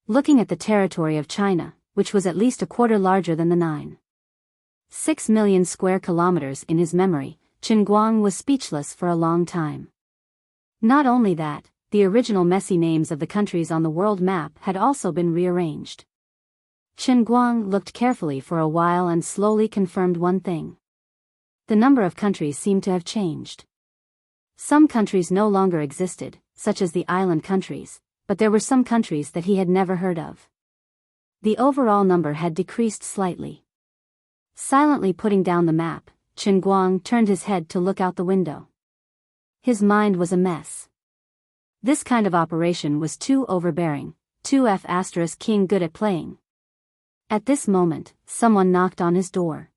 S1: Looking at the territory of China, which was at least a quarter larger than the 9 6 million square kilometers in his memory, Chen Guang was speechless for a long time. Not only that, the original messy names of the countries on the world map had also been rearranged. Chen Guang looked carefully for a while and slowly confirmed one thing. The number of countries seemed to have changed. Some countries no longer existed, such as the island countries, but there were some countries that he had never heard of. The overall number had decreased slightly. Silently putting down the map, Chen Guang turned his head to look out the window. His mind was a mess. This kind of operation was too overbearing, too King good at playing. At this moment, someone knocked on his door.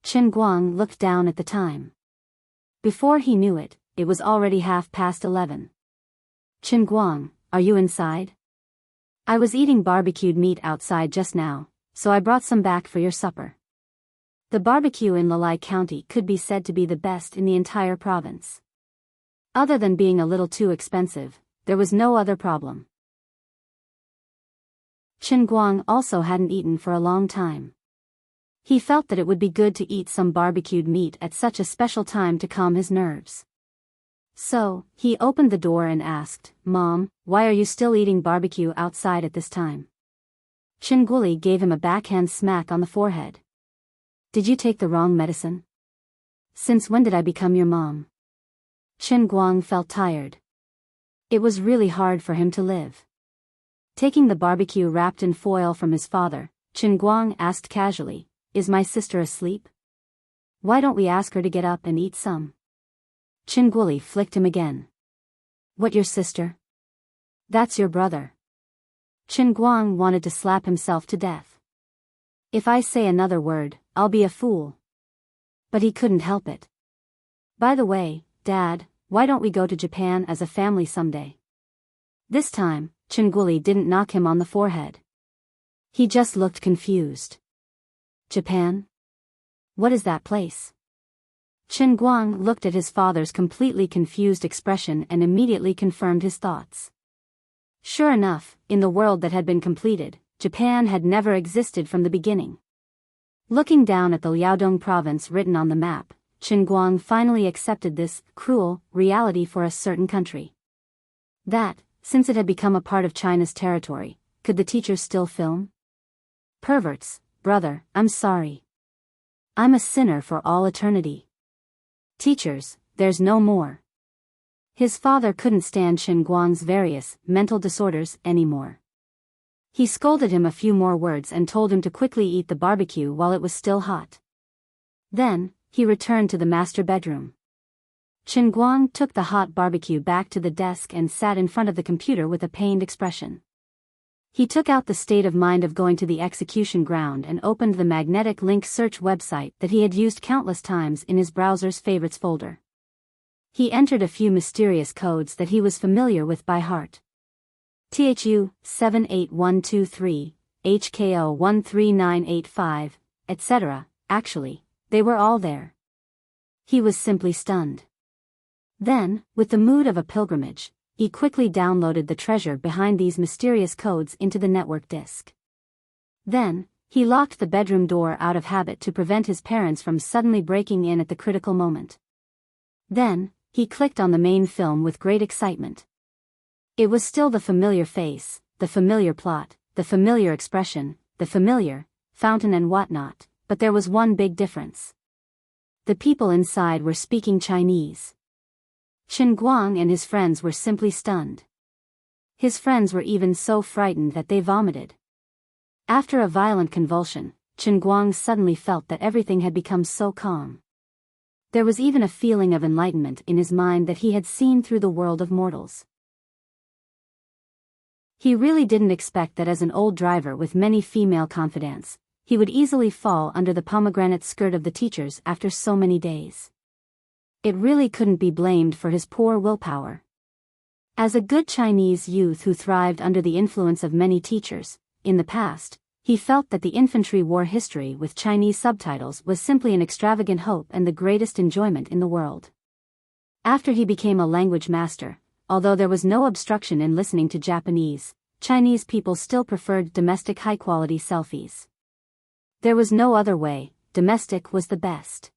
S1: Chen Guang looked down at the time. Before he knew it, it was already 11:30. Chen Guang, are you inside? I was eating barbecued meat outside just now, so I brought some back for your supper. The barbecue in Lalai County could be said to be the best in the entire province. Other than being a little too expensive, there was no other problem. Chen Guang also hadn't eaten for a long time. He felt that it would be good to eat some barbecued meat at such a special time to calm his nerves. So, he opened the door and asked, "Mom, why are you still eating barbecue outside at this time?" Chen Guli gave him a backhand smack on the forehead. "Did you take the wrong medicine? Since when did I become your mom?" Chen Guang felt tired. It was really hard for him to live. Taking the barbecue wrapped in foil from his father, Chen Guang asked casually, "Is my sister asleep? Why don't we ask her to get up and eat some?" Chen Guli flicked him again. "What, your sister? That's your brother." Chen Guang wanted to slap himself to death. "If I say another word, I'll be a fool." But he couldn't help it. "By the way, Dad, why don't we go to Japan as a family someday?" This time, Chen Guli didn't knock him on the forehead. He just looked confused. "Japan? What is that place?" Chen Guang looked at his father's completely confused expression and immediately confirmed his thoughts. Sure enough, in the world that had been completed, Japan had never existed from the beginning. Looking down at the Liaodong province written on the map, Chen Guang finally accepted this cruel reality for a certain country. That, since it had become a part of China's territory, could the teachers still film? Perverts, brother, I'm sorry. I'm a sinner for all eternity. Teachers, there's no more. His father couldn't stand Chen Guang's various mental disorders anymore. He scolded him a few more words and told him to quickly eat the barbecue while it was still hot. Then, he returned to the master bedroom. Chen Guang took the hot barbecue back to the desk and sat in front of the computer with a pained expression. He took out the state of mind of going to the execution ground and opened the magnetic link search website that he had used countless times in his browser's favorites folder. He entered a few mysterious codes that he was familiar with by heart. THU 78123, HKO 13985, etc. Actually, they were all there. He was simply stunned. Then, with the mood of a pilgrimage, he quickly downloaded the treasure behind these mysterious codes into the network disk. Then, he locked the bedroom door out of habit to prevent his parents from suddenly breaking in at the critical moment. Then, he clicked on the main film with great excitement. It was still the familiar face, the familiar plot, the familiar expression, the familiar fountain and whatnot, but there was one big difference. The people inside were speaking Chinese. Chen Guang and his friends were simply stunned. His friends were even so frightened that they vomited. After a violent convulsion, Chen Guang suddenly felt that everything had become so calm. There was even a feeling of enlightenment in his mind that he had seen through the world of mortals. He really didn't expect that as an old driver with many female confidants, he would easily fall under the pomegranate skirt of the teachers after so many days. It really couldn't be blamed for his poor willpower. As a good Chinese youth who thrived under the influence of many teachers, in the past, he felt that the infantry war history with Chinese subtitles was simply an extravagant hope and the greatest enjoyment in the world. After he became a language master, although there was no obstruction in listening to Japanese, Chinese people still preferred domestic high-quality selfies. There was no other way, domestic was the best.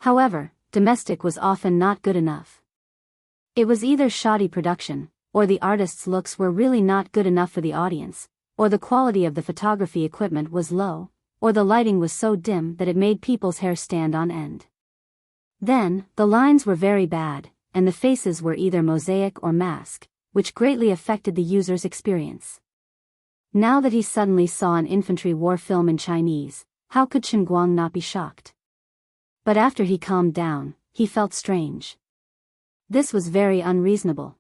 S1: However, domestic was often not good enough. It was either shoddy production, or the artist's looks were really not good enough for the audience, or the quality of the photography equipment was low, or the lighting was so dim that it made people's hair stand on end. Then, the lines were very bad, and the faces were either mosaic or mask, which greatly affected the user's experience. Now that he suddenly saw an infantry war film in Chinese, how could Chen Guang not be shocked? But after he calmed down, he felt strange. This was very unreasonable.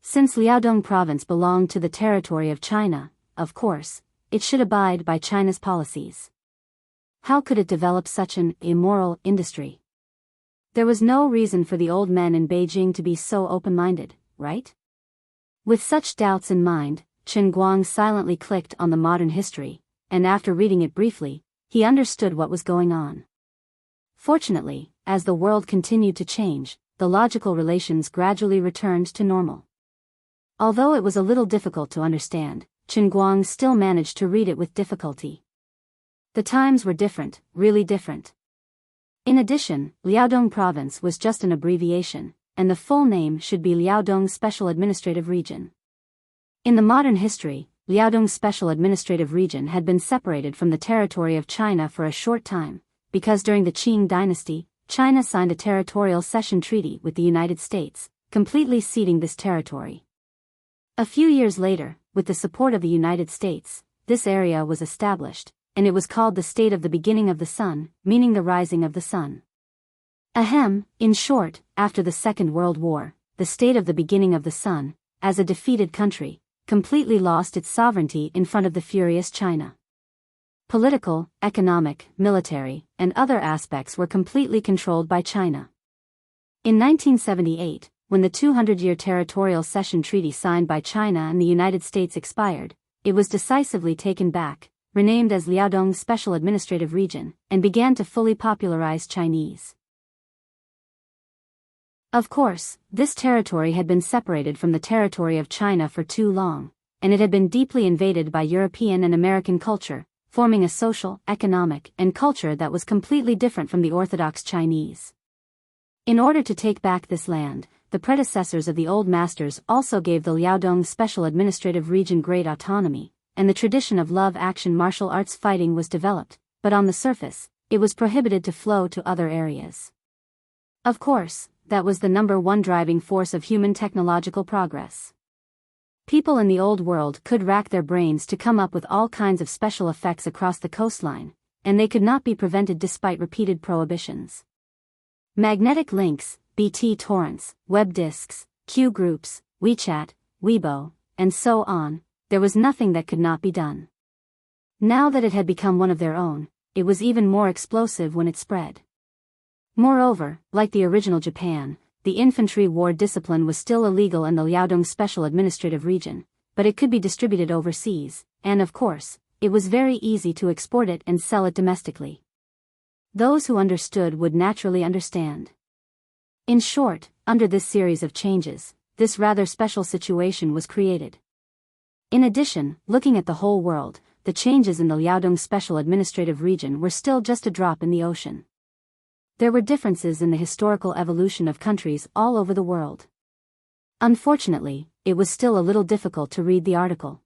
S1: Since Liaodong province belonged to the territory of China, of course, it should abide by China's policies. How could it develop such an immoral industry? There was no reason for the old men in Beijing to be so open-minded, right? With such doubts in mind, Chen Guang silently clicked on the modern history, and after reading it briefly, he understood what was going on. Fortunately, as the world continued to change, the logical relations gradually returned to normal. Although it was a little difficult to understand, Chen Guang still managed to read it with difficulty. The times were different, really different. In addition, Liaodong province was just an abbreviation, and the full name should be Liaodong Special Administrative Region. In the modern history, Liaodong Special Administrative Region had been separated from the territory of China for a short time, because during the Qing dynasty, China signed a territorial cession treaty with the United States, completely ceding this territory. A few years later, with the support of the United States, this area was established, and it was called the State of the Beginning of the Sun, meaning the rising of the sun. Ahem, in short, after the Second World War, the State of the Beginning of the Sun, as a defeated country, completely lost its sovereignty in front of the furious China. Political, economic, military, and other aspects were completely controlled by China. In 1978, when the 200-year territorial cession treaty signed by China and the United States expired, it was decisively taken back, renamed as Liaodong Special Administrative Region, and began to fully popularize Chinese. Of course, this territory had been separated from the territory of China for too long, and it had been deeply invaded by European and American culture, forming a social, economic, and culture that was completely different from the Orthodox Chinese. In order to take back this land, the predecessors of the old masters also gave the Liaodong Special Administrative Region great autonomy, and the tradition of love-action martial arts fighting was developed, but on the surface, it was prohibited to flow to other areas. Of course, that was the number one driving force of human technological progress. People in the old world could rack their brains to come up with all kinds of special effects across the coastline, and they could not be prevented despite repeated prohibitions. Magnetic links, BT torrents, web disks, Q groups, WeChat, Weibo, and so on, there was nothing that could not be done. Now that it had become one of their own, it was even more explosive when it spread. Moreover, like the original Japan, the infantry war discipline was still illegal in the Liaodong Special Administrative Region, but it could be distributed overseas, and of course, it was very easy to export it and sell it domestically. Those who understood would naturally understand. In short, under this series of changes, this rather special situation was created. In addition, looking at the whole world, the changes in the Liaodong Special Administrative Region were still just a drop in the ocean. There were differences in the historical evolution of countries all over the world. Unfortunately, it was still a little difficult to read the article.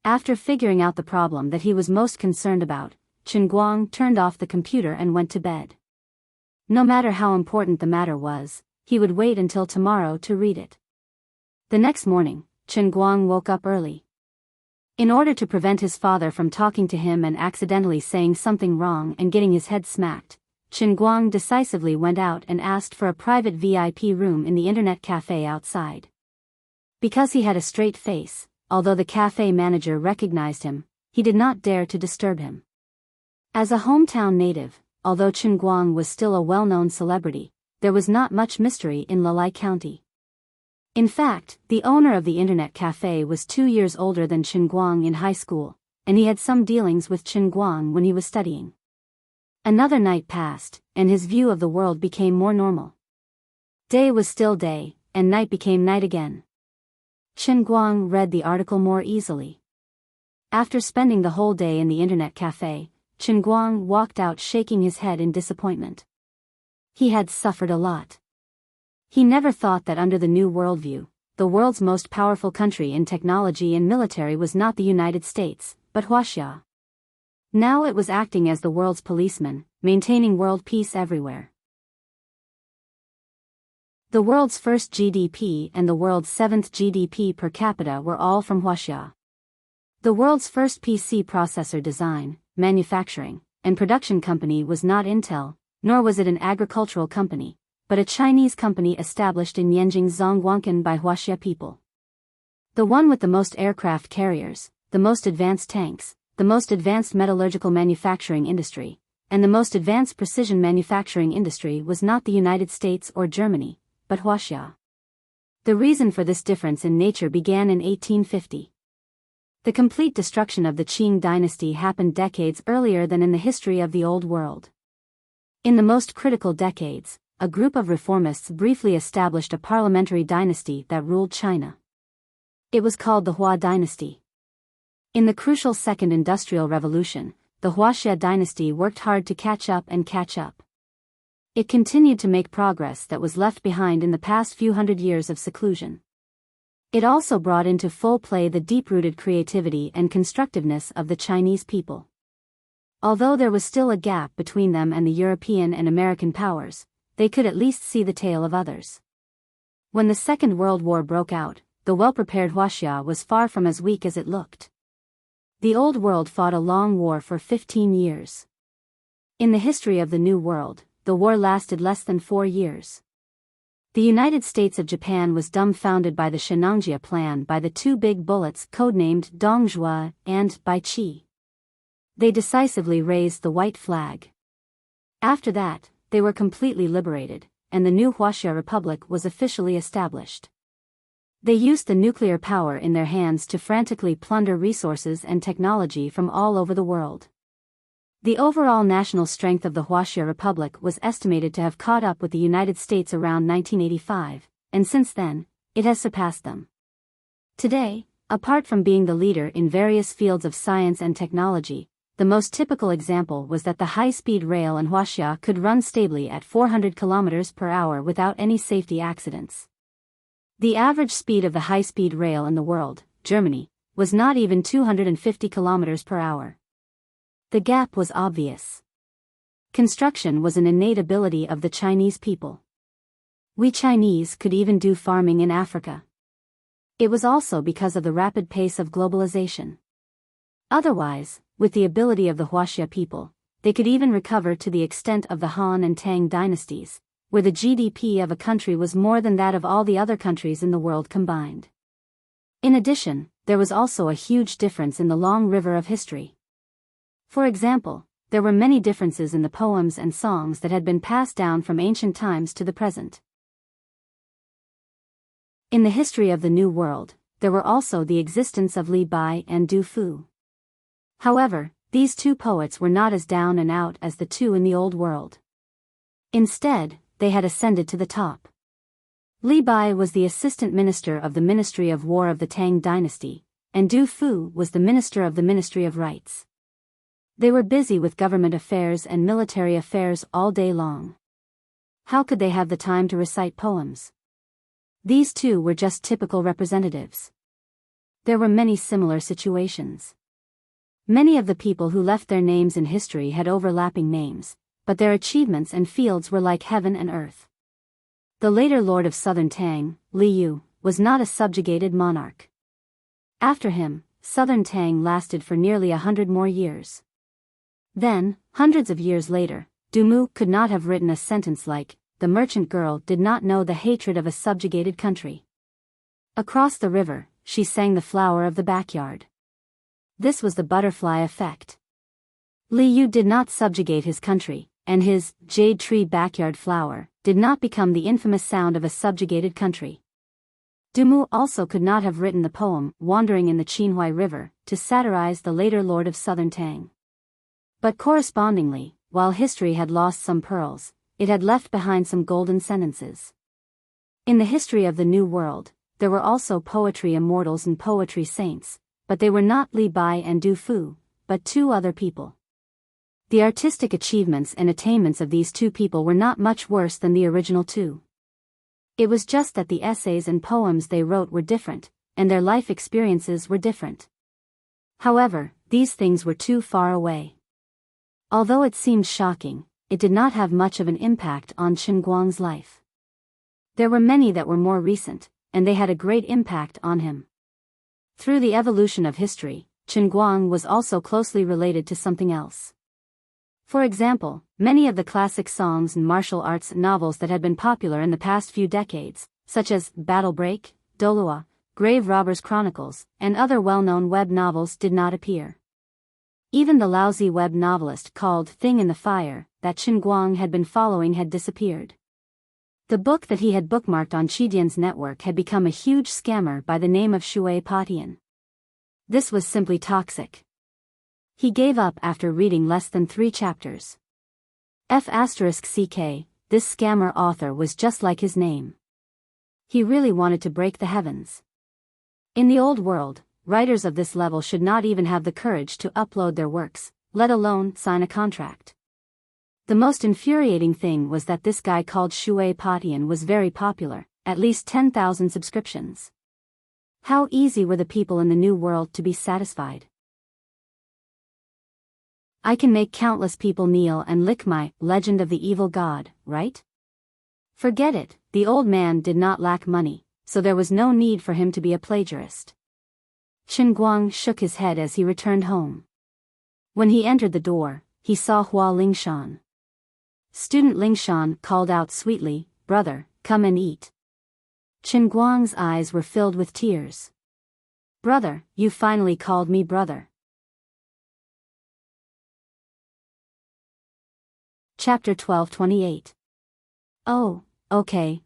S1: After figuring out the problem that he was most concerned about, Chen Guang turned off the computer and went to bed. No matter how important the matter was, he would wait until tomorrow to read it. The next morning, Chen Guang woke up early. In order to prevent his father from talking to him and accidentally saying something wrong and getting his head smacked, Chen Guang decisively went out and asked for a private VIP room in the internet cafe outside. Because he had a straight face, although the cafe manager recognized him, he did not dare to disturb him. As a hometown native, although Chen Guang was still a well-known celebrity, there was not much mystery in Lalai County. In fact, the owner of the internet cafe was 2 years older than Chen Guang in high school, and he had some dealings with Chen Guang when he was studying. Another night passed, and his view of the world became more normal. Day was still day, and night became night again. Chen Guang read the article more easily. After spending the whole day in the internet cafe, Chen Guang walked out shaking his head in disappointment. He had suffered a lot. He never thought that under the new worldview, the world's most powerful country in technology and military was not the United States, but Huaxia. Now it was acting as the world's policeman, maintaining world peace everywhere. The world's first GDP and the world's seventh GDP per capita were all from Huaxia. The world's first PC processor design, manufacturing, and production company was not Intel, nor was it an agricultural company, but a Chinese company established in Yanjing Zhongguancun by Huaxia people. The one with the most aircraft carriers, the most advanced tanks, the most advanced metallurgical manufacturing industry, and the most advanced precision manufacturing industry was not the United States or Germany, but Huaxia. The reason for this difference in nature began in 1850. The complete destruction of the Qing dynasty happened decades earlier than in the history of the Old World. In the most critical decades, a group of reformists briefly established a parliamentary dynasty that ruled China. It was called the Hua dynasty. In the crucial Second Industrial Revolution, the Huaxia dynasty worked hard to catch up. It continued to make progress that was left behind in the past few hundred years of seclusion. It also brought into full play the deep-rooted creativity and constructiveness of the Chinese people. Although there was still a gap between them and the European and American powers, they could at least see the tale of others. When the Second World War broke out, the well-prepared Huaxia was far from as weak as it looked. The Old World fought a long war for 15 years. In the history of the New World, the war lasted less than 4 years. The United States of Japan was dumbfounded by the Shenangjia Plan by the two big bullets codenamed Dongzhua and Bai Qi. They decisively raised the white flag. After that, they were completely liberated, and the new Huaxia Republic was officially established. They used the nuclear power in their hands to frantically plunder resources and technology from all over the world. The overall national strength of the Huaxia Republic was estimated to have caught up with the United States around 1985, and since then, it has surpassed them. Today, apart from being the leader in various fields of science and technology, the most typical example was that the high-speed rail in Huaxia could run stably at 400 km per hour without any safety accidents. The average speed of the high-speed rail in the world, Germany, was not even 250 km per hour. The gap was obvious. Construction was an innate ability of the Chinese people. We Chinese could even do farming in Africa. It was also because of the rapid pace of globalization. Otherwise, with the ability of the Huaxia people, they could even recover to the extent of the Han and Tang dynasties, where the GDP of a country was more than that of all the other countries in the world combined. In addition, there was also a huge difference in the long river of history. For example, there were many differences in the poems and songs that had been passed down from ancient times to the present. In the history of the New World, there were also the existence of Li Bai and Du Fu. However, these two poets were not as down and out as the two in the Old World. Instead, they had ascended to the top. Li Bai was the assistant minister of the Ministry of War of the Tang dynasty, and Du Fu was the minister of the Ministry of Rights. They were busy with government affairs and military affairs all day long. How could they have the time to recite poems? These two were just typical representatives. There were many similar situations. Many of the people who left their names in history had overlapping names, but their achievements and fields were like heaven and earth. The later lord of southern Tang, Li Yu, was not a subjugated monarch. After him, southern Tang lasted for nearly 100 more years. Then, hundreds of years later, Du Mu could not have written a sentence like, "The merchant girl did not know the hatred of a subjugated country. Across the river, she sang the flower of the backyard." This was the butterfly effect. Li Yu did not subjugate his country, and his jade tree backyard flower did not become the infamous sound of a subjugated country. Du Mu also could not have written the poem Wandering in the Qinhuai River to satirize the later lord of southern Tang. But correspondingly, while history had lost some pearls, it had left behind some golden sentences. In the history of the New World, there were also poetry immortals and poetry saints, but they were not Li Bai and Du Fu, but two other people. The artistic achievements and attainments of these two people were not much worse than the original two. It was just that the essays and poems they wrote were different, and their life experiences were different. However, these things were too far away. Although it seemed shocking, it did not have much of an impact on Chen Guang's life. There were many that were more recent, and they had a great impact on him. Through the evolution of history, Chen Guang was also closely related to something else. For example, many of the classic songs and martial arts novels that had been popular in the past few decades, such as Battle Break, Dolua, Grave Robbers Chronicles, and other well-known web novels did not appear. Even the lousy web novelist called Thing in the Fire, that Chen Guang had been following, had disappeared. The book that he had bookmarked on Qidian's network had become a huge scammer by the name of Shui Patian. This was simply toxic. He gave up after reading less than 3 chapters. *CK, this scammer author was just like his name. He really wanted to break the heavens. In the old world, writers of this level should not even have the courage to upload their works, let alone sign a contract. The most infuriating thing was that this guy called Shui Patian was very popular, at least 10,000 subscriptions. How easy were the people in the new world to be satisfied? I can make countless people kneel and lick my Legend of the Evil God, right? Forget it, the old man did not lack money, so there was no need for him to be a plagiarist. Chen Guang shook his head as he returned home. When he entered the door, he saw Hua Lingshan. Student Lingshan called out sweetly, "Brother, come and eat." Chen Guang's eyes were filled with tears. "Brother, you finally called me brother." Chapter 12:28. Oh, okay.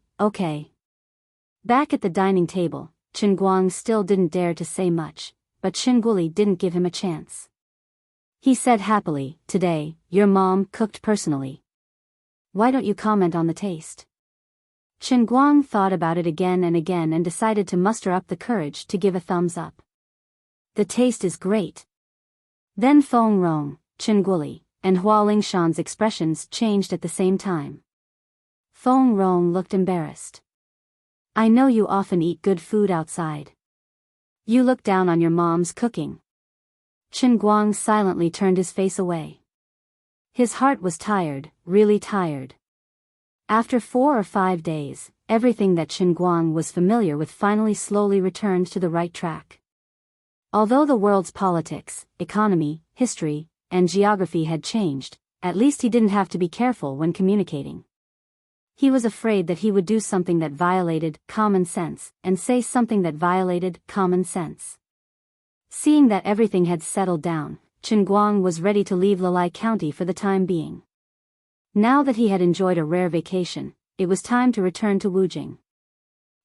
S1: Back at the dining table, Chen Guang still didn't dare to say much, but Chen Guli didn't give him a chance. He said happily, "Today, your mom cooked personally. Why don't you comment on the taste?" Chen Guang thought about it again and decided to muster up the courage to give a thumbs up. "The taste is great." Then Feng Rong, Chen Guli, and Hua Lingshan's expressions changed at the same time. Feng Rong looked embarrassed. "I know you often eat good food outside. You look down on your mom's cooking." Chen Guang silently turned his face away. His heart was tired, really tired. After 4 or 5 days, everything that Chen Guang was familiar with finally slowly returned to the right track. Although the world's politics, economy, history, and geography had changed, at least he didn't have to be careful when communicating. He was afraid that he would do something that violated common sense, and say something that violated common sense. Seeing that everything had settled down, Chen Guang was ready to leave Lalai County for the time being. Now that he had enjoyed a rare vacation, it was time to return to Wujing.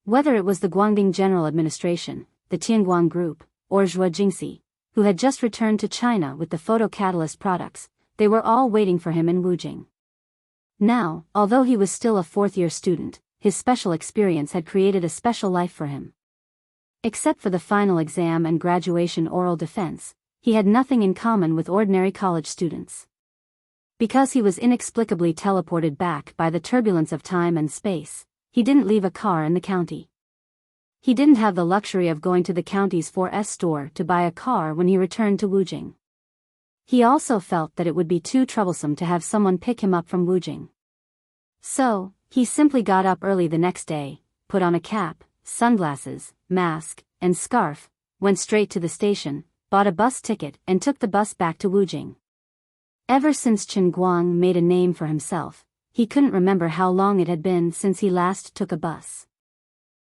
S1: Whether it was the Guangding General Administration, the Tianguang Group, or Zhuo Jingxi, who had just returned to China with the photocatalyst products, they were all waiting for him in Wujing. Now, although he was still a 4th-year student, his special experience had created a special life for him. Except for the final exam and graduation oral defense, he had nothing in common with ordinary college students. Because he was inexplicably teleported back by the turbulence of time and space, he didn't leave a car in the county. He didn't have the luxury of going to the county's 4S store to buy a car when he returned to Wujing. He also felt that it would be too troublesome to have someone pick him up from Wujing. So, he simply got up early the next day, put on a cap, sunglasses, mask, and scarf, went straight to the station, bought a bus ticket and took the bus back to Wujing. Ever since Chen Guang made a name for himself, he couldn't remember how long it had been since he last took a bus.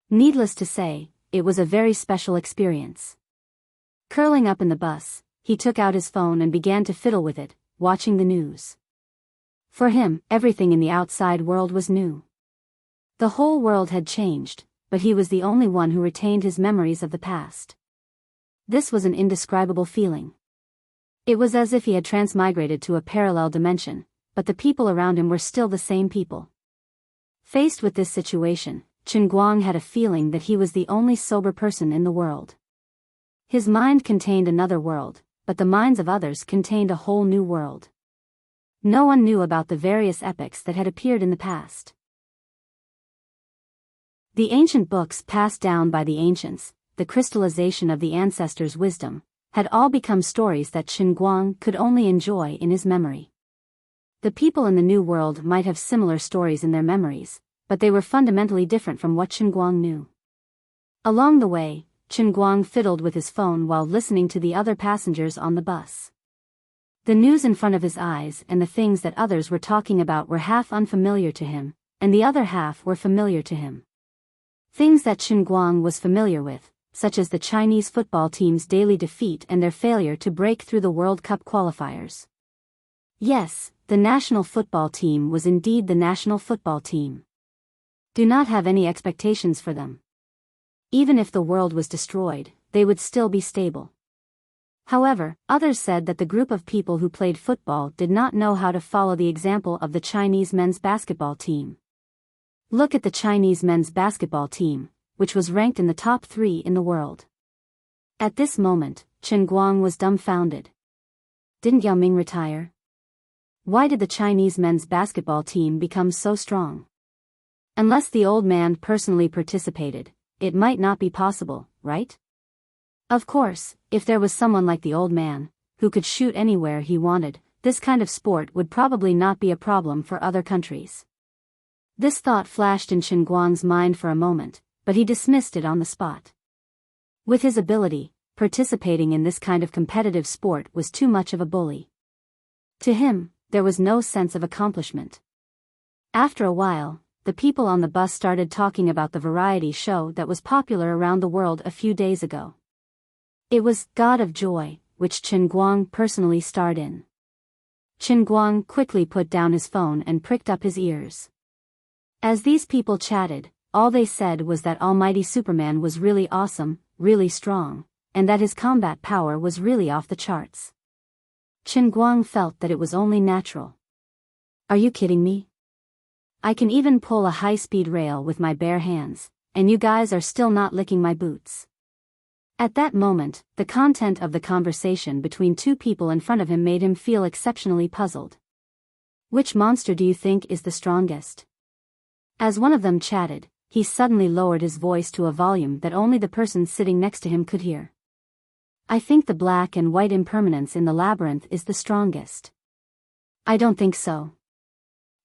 S1: Needless to say, it was a very special experience. Curling up in the bus, he took out his phone and began to fiddle with it, watching the news. For him, everything in the outside world was new. The whole world had changed, but he was the only one who retained his memories of the past. This was an indescribable feeling. It was as if he had transmigrated to a parallel dimension, but the people around him were still the same people. Faced with this situation, Chen Guang had a feeling that he was the only sober person in the world. His mind contained another world, but the minds of others contained a whole new world. No one knew about the various epics that had appeared in the past. The ancient books passed down by the ancients, the crystallization of the ancestors' wisdom, had all become stories that Qin Guang could only enjoy in his memory. The people in the New World might have similar stories in their memories, but they were fundamentally different from what Qin Guang knew. Along the way, Qin Guang fiddled with his phone while listening to the other passengers on the bus. The news in front of his eyes and the things that others were talking about were half unfamiliar to him, and the other half were familiar to him. Things that Qin Guang was familiar with, such as the Chinese football team's daily defeat and their failure to break through the World Cup qualifiers. Yes, the national football team was indeed the national football team. Do not have any expectations for them. Even if the world was destroyed, they would still be stable. However, others said that the group of people who played football did not know how to follow the example of the Chinese men's basketball team. Look at the Chinese men's basketball team, which was ranked in the top 3 in the world. At this moment, Qin Guang was dumbfounded. Didn't Yao Ming retire? Why did the Chinese men's basketball team become so strong? Unless the old man personally participated, it might not be possible, right? Of course, if there was someone like the old man, who could shoot anywhere he wanted, this kind of sport would probably not be a problem for other countries. This thought flashed in Qin Guang's mind for a moment, but he dismissed it on the spot. With his ability, participating in this kind of competitive sport was too much of a bully. To him, there was no sense of accomplishment. After a while, the people on the bus started talking about the variety show that was popular around the world a few days ago. It was God of Joy, which Qin Guang personally starred in. Qin Guang quickly put down his phone and pricked up his ears. As these people chatted, all they said was that Almighty Superman was really awesome, really strong, and that his combat power was really off the charts. Qin Guang felt that it was only natural. Are you kidding me? I can even pull a high-speed rail with my bare hands, and you guys are still not licking my boots. At that moment, the content of the conversation between two people in front of him made him feel exceptionally puzzled. Which monster do you think is the strongest? As one of them chatted, he suddenly lowered his voice to a volume that only the person sitting next to him could hear. I think the black and white impermanence in the labyrinth is the strongest. I don't think so.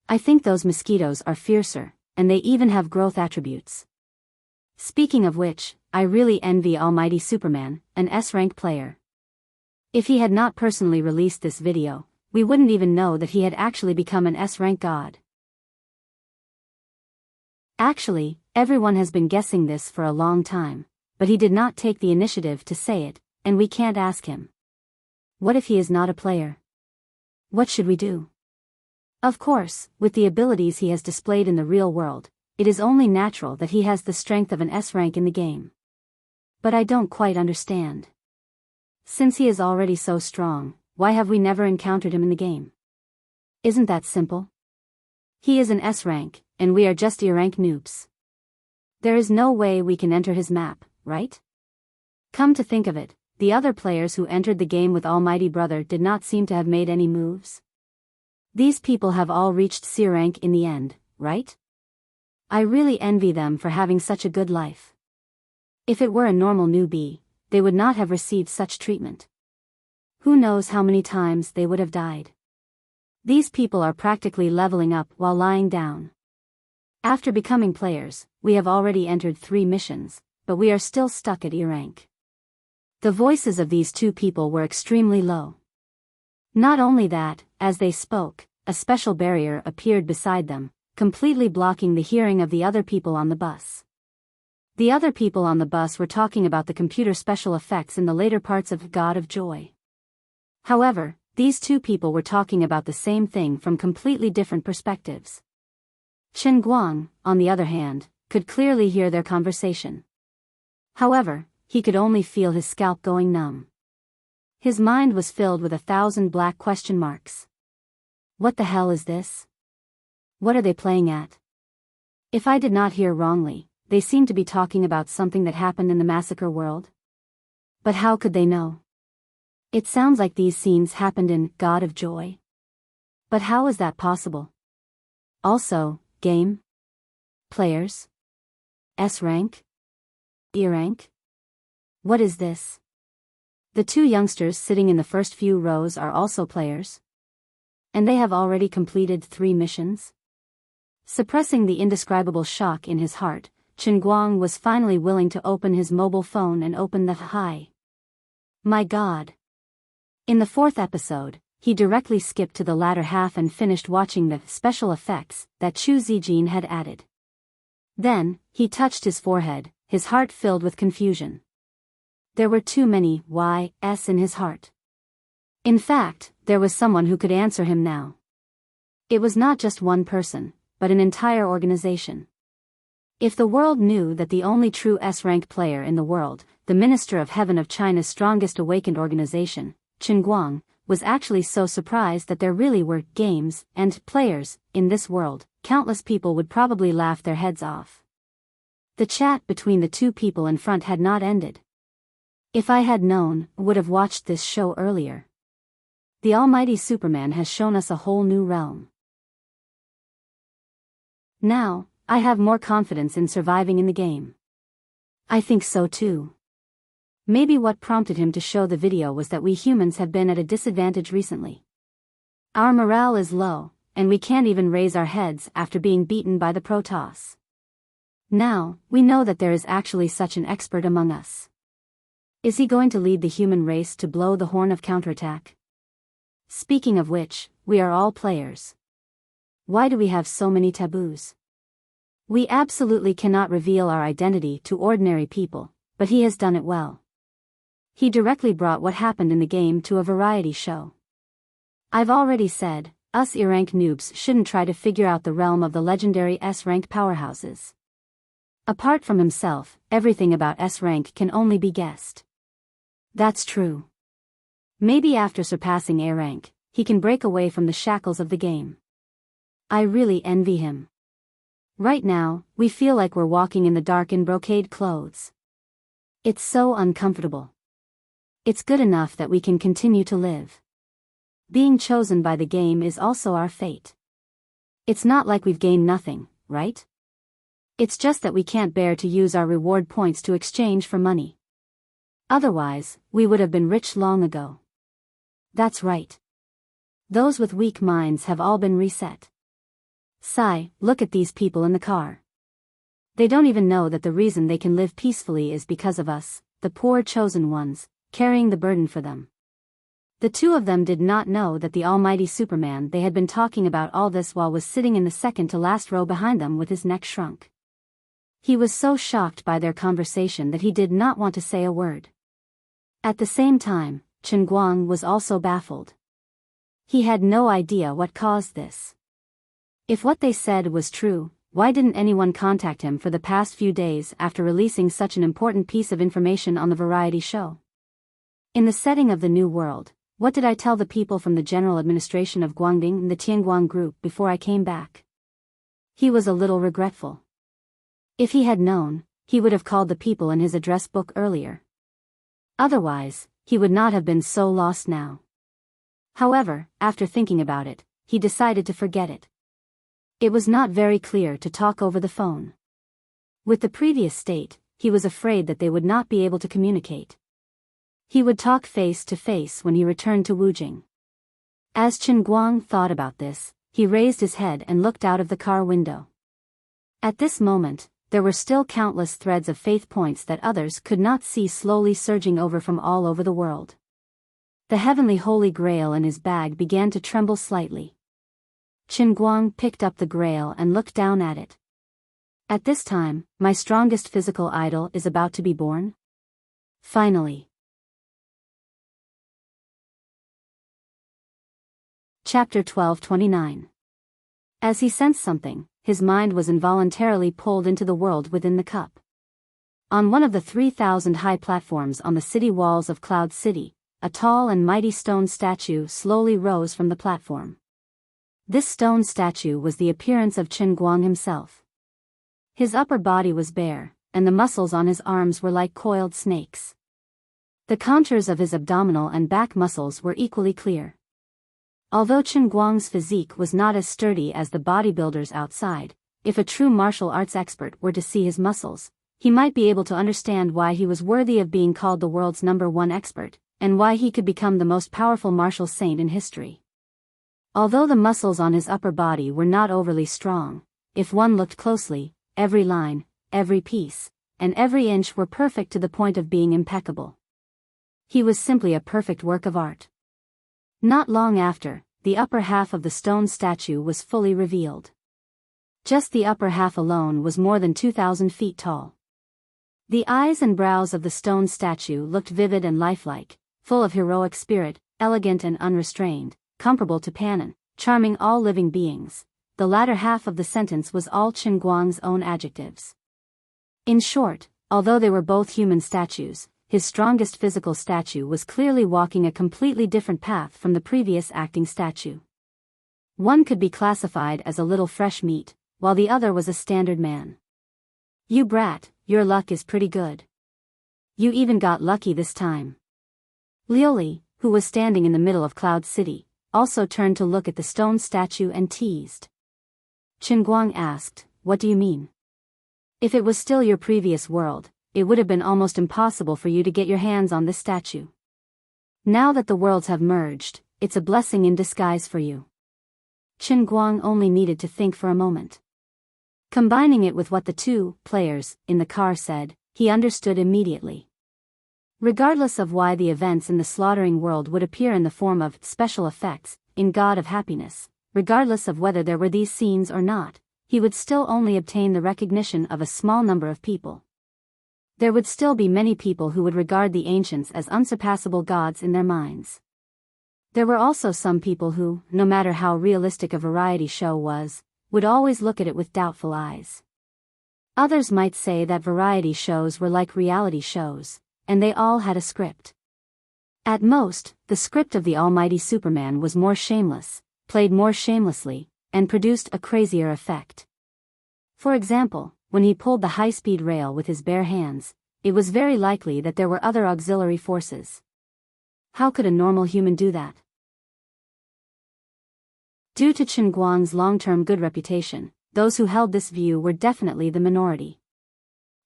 S1: I think those mosquitoes are fiercer, and they even have growth attributes. Speaking of which, I really envy Almighty Superman, an S-rank player. If he had not personally released this video, we wouldn't even know that he had actually become an S-rank god. Actually, everyone has been guessing this for a long time, but he did not take the initiative to say it, and we can't ask him. What if he is not a player? What should we do? Of course, with the abilities he has displayed in the real world, it is only natural that he has the strength of an S-rank in the game. But I don't quite understand. Since he is already so strong, why have we never encountered him in the game? Isn't that simple? He is an S-rank, and we are just E-rank noobs. There is no way we can enter his map, right? Come to think of it, the other players who entered the game with Almighty Brother did not seem to have made any moves. These people have all reached C-rank in the end, right? I really envy them for having such a good life. If it were a normal newbie, they would not have received such treatment. Who knows how many times they would have died. These people are practically leveling up while lying down. After becoming players, we have already entered 3 missions, but we are still stuck at E-rank. The voices of these two people were extremely low. Not only that, as they spoke, a special barrier appeared beside them, completely blocking the hearing of the other people on the bus. The other people on the bus were talking about the computer special effects in the later parts of God of Joy. However, these two people were talking about the same thing from completely different perspectives. Qin Guang, on the other hand, could clearly hear their conversation. However, he could only feel his scalp going numb. His mind was filled with 1,000 black question marks. What the hell is this? What are they playing at? If I did not hear wrongly, they seem to be talking about something that happened in the massacre world. But how could they know? It sounds like these scenes happened in God of Joy. But how is that possible? Also, game? Players? S rank? E rank? What is this? The two youngsters sitting in the first few rows are also players? And they have already completed 3 missions? Suppressing the indescribable shock in his heart, Chen Guang was finally willing to open his mobile phone and open the hi. My God. In the 4th episode, he directly skipped to the latter half and finished watching the special effects that Chu Zijin had added. Then, he touched his forehead, his heart filled with confusion. There were too many Y's in his heart. In fact, there was someone who could answer him now. It was not just one person, but an entire organization. If the world knew that the only true S-rank player in the world, the Minister of Heaven of China's strongest awakened organization, Chen Guang, was actually so surprised that there really were games and players in this world, countless people would probably laugh their heads off. The chat between the two people in front had not ended. If I had known, would have watched this show earlier. The almighty Superman has shown us a whole new realm. Now, I have more confidence in surviving in the game. I think so too. Maybe what prompted him to show the video was that we humans have been at a disadvantage recently. Our morale is low, and we can't even raise our heads after being beaten by the Protoss. Now, we know that there is actually such an expert among us. Is he going to lead the human race to blow the horn of counterattack? Speaking of which, we are all players. Why do we have so many taboos? We absolutely cannot reveal our identity to ordinary people, but he has done it well. He directly brought what happened in the game to a variety show. I've already said, us E-rank noobs shouldn't try to figure out the realm of the legendary S-rank powerhouses. Apart from himself, everything about S-rank can only be guessed. That's true. Maybe after surpassing A-rank, he can break away from the shackles of the game. I really envy him. Right now, we feel like we're walking in the dark in brocade clothes. It's so uncomfortable. It's good enough that we can continue to live. Being chosen by the game is also our fate. It's not like we've gained nothing, right? It's just that we can't bear to use our reward points to exchange for money. Otherwise, we would have been rich long ago. That's right. Those with weak minds have all been reset. Sigh, look at these people in the car. They don't even know that the reason they can live peacefully is because of us, the poor chosen ones, carrying the burden for them. The two of them did not know that the almighty Superman they had been talking about all this while was sitting in the second to last row behind them with his neck shrunk. He was so shocked by their conversation that he did not want to say a word. At the same time, Chen Guang was also baffled. He had no idea what caused this. If what they said was true, why didn't anyone contact him for the past few days after releasing such an important piece of information on the variety show? In the setting of the New World, what did I tell the people from the General Administration of Guangding and the Tianguang Group before I came back? He was a little regretful. If he had known, he would have called the people in his address book earlier. Otherwise, he would not have been so lost now. However, after thinking about it, he decided to forget it. It was not very clear to talk over the phone. With the previous state, he was afraid that they would not be able to communicate. He would talk face to face when he returned to Wujing. As Chen Guang thought about this, he raised his head and looked out of the car window. At this moment, there were still countless threads of faith points that others could not see slowly surging over from all over the world. The heavenly holy grail in his bag began to tremble slightly. Chen Guang picked up the grail and looked down at it. At this time, my strongest physical idol is about to be born? Finally. Chapter 12:29. As he sensed something, his mind was involuntarily pulled into the world within the cup. On one of the 3,000 high platforms on the city walls of Cloud City, a tall and mighty stone statue slowly rose from the platform. This stone statue was the appearance of Chen Guang himself. His upper body was bare, and the muscles on his arms were like coiled snakes. The contours of his abdominal and back muscles were equally clear. Although Chen Guang's physique was not as sturdy as the bodybuilders outside, if a true martial arts expert were to see his muscles, he might be able to understand why he was worthy of being called the world's #1 expert, and why he could become the most powerful martial saint in history. Although the muscles on his upper body were not overly strong, if one looked closely, every line, every piece, and every inch were perfect to the point of being impeccable. He was simply a perfect work of art. Not long after, the upper half of the stone statue was fully revealed. Just the upper half alone was more than 2,000 feet tall. The eyes and brows of the stone statue looked vivid and lifelike, full of heroic spirit, elegant and unrestrained, comparable to Panin, charming all living beings. The latter half of the sentence was all Chen Guang's own adjectives. In short, although they were both human statues, his strongest physical statue was clearly walking a completely different path from the previous acting statue. One could be classified as a little fresh meat, while the other was a standard man. "You brat, your luck is pretty good. You even got lucky this time." Lioli, who was standing in the middle of Cloud City, also turned to look at the stone statue and teased. Chen Guang asked, "What do you mean? If it was still your previous world, it would have been almost impossible for you to get your hands on this statue. Now that the worlds have merged, it's a blessing in disguise for you." Chen Guang only needed to think for a moment. Combining it with what the two players in the car said, he understood immediately. Regardless of why the events in the slaughtering world would appear in the form of special effects, in God of Happiness, regardless of whether there were these scenes or not, he would still only obtain the recognition of a small number of people. There would still be many people who would regard the ancients as unsurpassable gods in their minds. There were also some people who, no matter how realistic a variety show was, would always look at it with doubtful eyes. Others might say that variety shows were like reality shows, and they all had a script. At most, the script of the almighty Superman was more shameless, played more shamelessly, and produced a crazier effect. For example, when he pulled the high-speed rail with his bare hands, it was very likely that there were other auxiliary forces. How could a normal human do that? Due to Chen Guang's long-term good reputation, those who held this view were definitely the minority.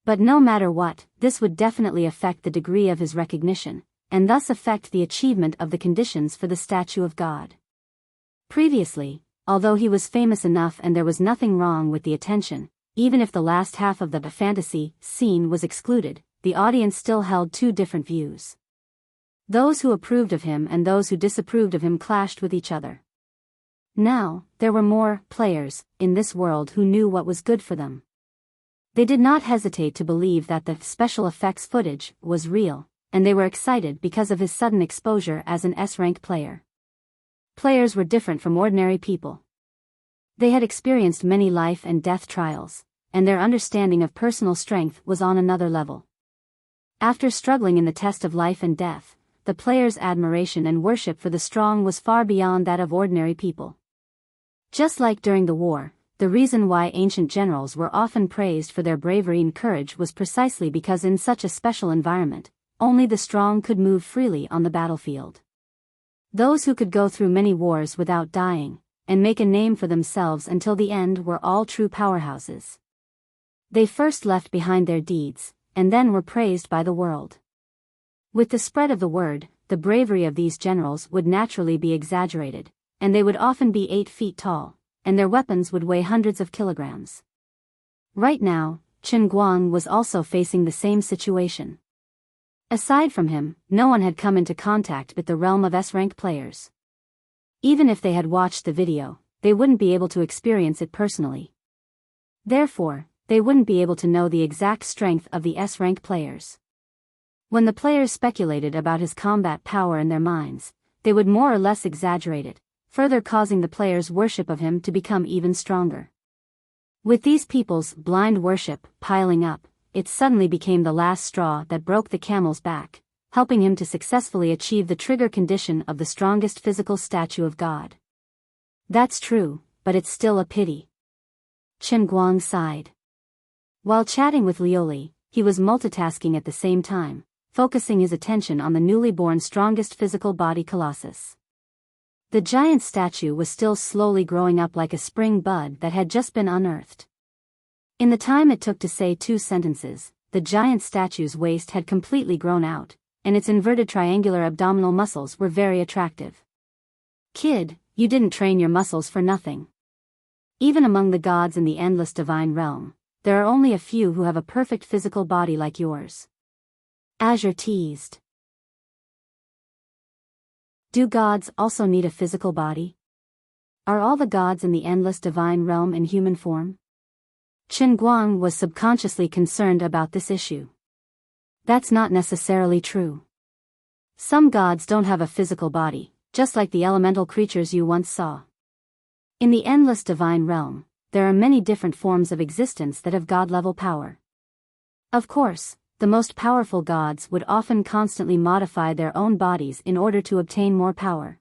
S1: But no matter what, this would definitely affect the degree of his recognition, and thus affect the achievement of the conditions for the statue of God. Previously, although he was famous enough and there was nothing wrong with the attention, even if the last half of the fantasy scene was excluded, the audience still held two different views. Those who approved of him and those who disapproved of him clashed with each other. Now, there were more players in this world who knew what was good for them. They did not hesitate to believe that the special effects footage was real, and they were excited because of his sudden exposure as an S-rank player. Players were different from ordinary people. They had experienced many life and death trials, and their understanding of personal strength was on another level. After struggling in the test of life and death, the players' admiration and worship for the strong was far beyond that of ordinary people. Just like during the war, the reason why ancient generals were often praised for their bravery and courage was precisely because in such a special environment, only the strong could move freely on the battlefield. Those who could go through many wars without dying, and make a name for themselves until the end were all true powerhouses. They first left behind their deeds, and then were praised by the world. With the spread of the word, the bravery of these generals would naturally be exaggerated, and they would often be 8 feet tall, and their weapons would weigh hundreds of kilograms. Right now, Chen Guang was also facing the same situation. Aside from him, no one had come into contact with the realm of S-rank players. Even if they had watched the video, they wouldn't be able to experience it personally. Therefore, they wouldn't be able to know the exact strength of the S-rank players. When the players speculated about his combat power in their minds, they would more or less exaggerate it, further causing the players' worship of him to become even stronger. With these people's blind worship piling up, it suddenly became the last straw that broke the camel's back, helping him to successfully achieve the trigger condition of the strongest physical statue of God. That's true, but it's still a pity. Chen Guang sighed. While chatting with Lioli, he was multitasking at the same time, focusing his attention on the newly born strongest physical body colossus. The giant statue was still slowly growing up like a spring bud that had just been unearthed. In the time it took to say 2 sentences, the giant statue's waist had completely grown out, and its inverted triangular abdominal muscles were very attractive. Kid, you didn't train your muscles for nothing. Even among the gods in the endless divine realm, there are only a few who have a perfect physical body like yours. Azure teased. Do gods also need a physical body? Are all the gods in the endless divine realm in human form? Qin Guang was subconsciously concerned about this issue. That's not necessarily true. Some gods don't have a physical body, just like the elemental creatures you once saw. In the endless divine realm, there are many different forms of existence that have god-level power. Of course, the most powerful gods would often constantly modify their own bodies in order to obtain more power.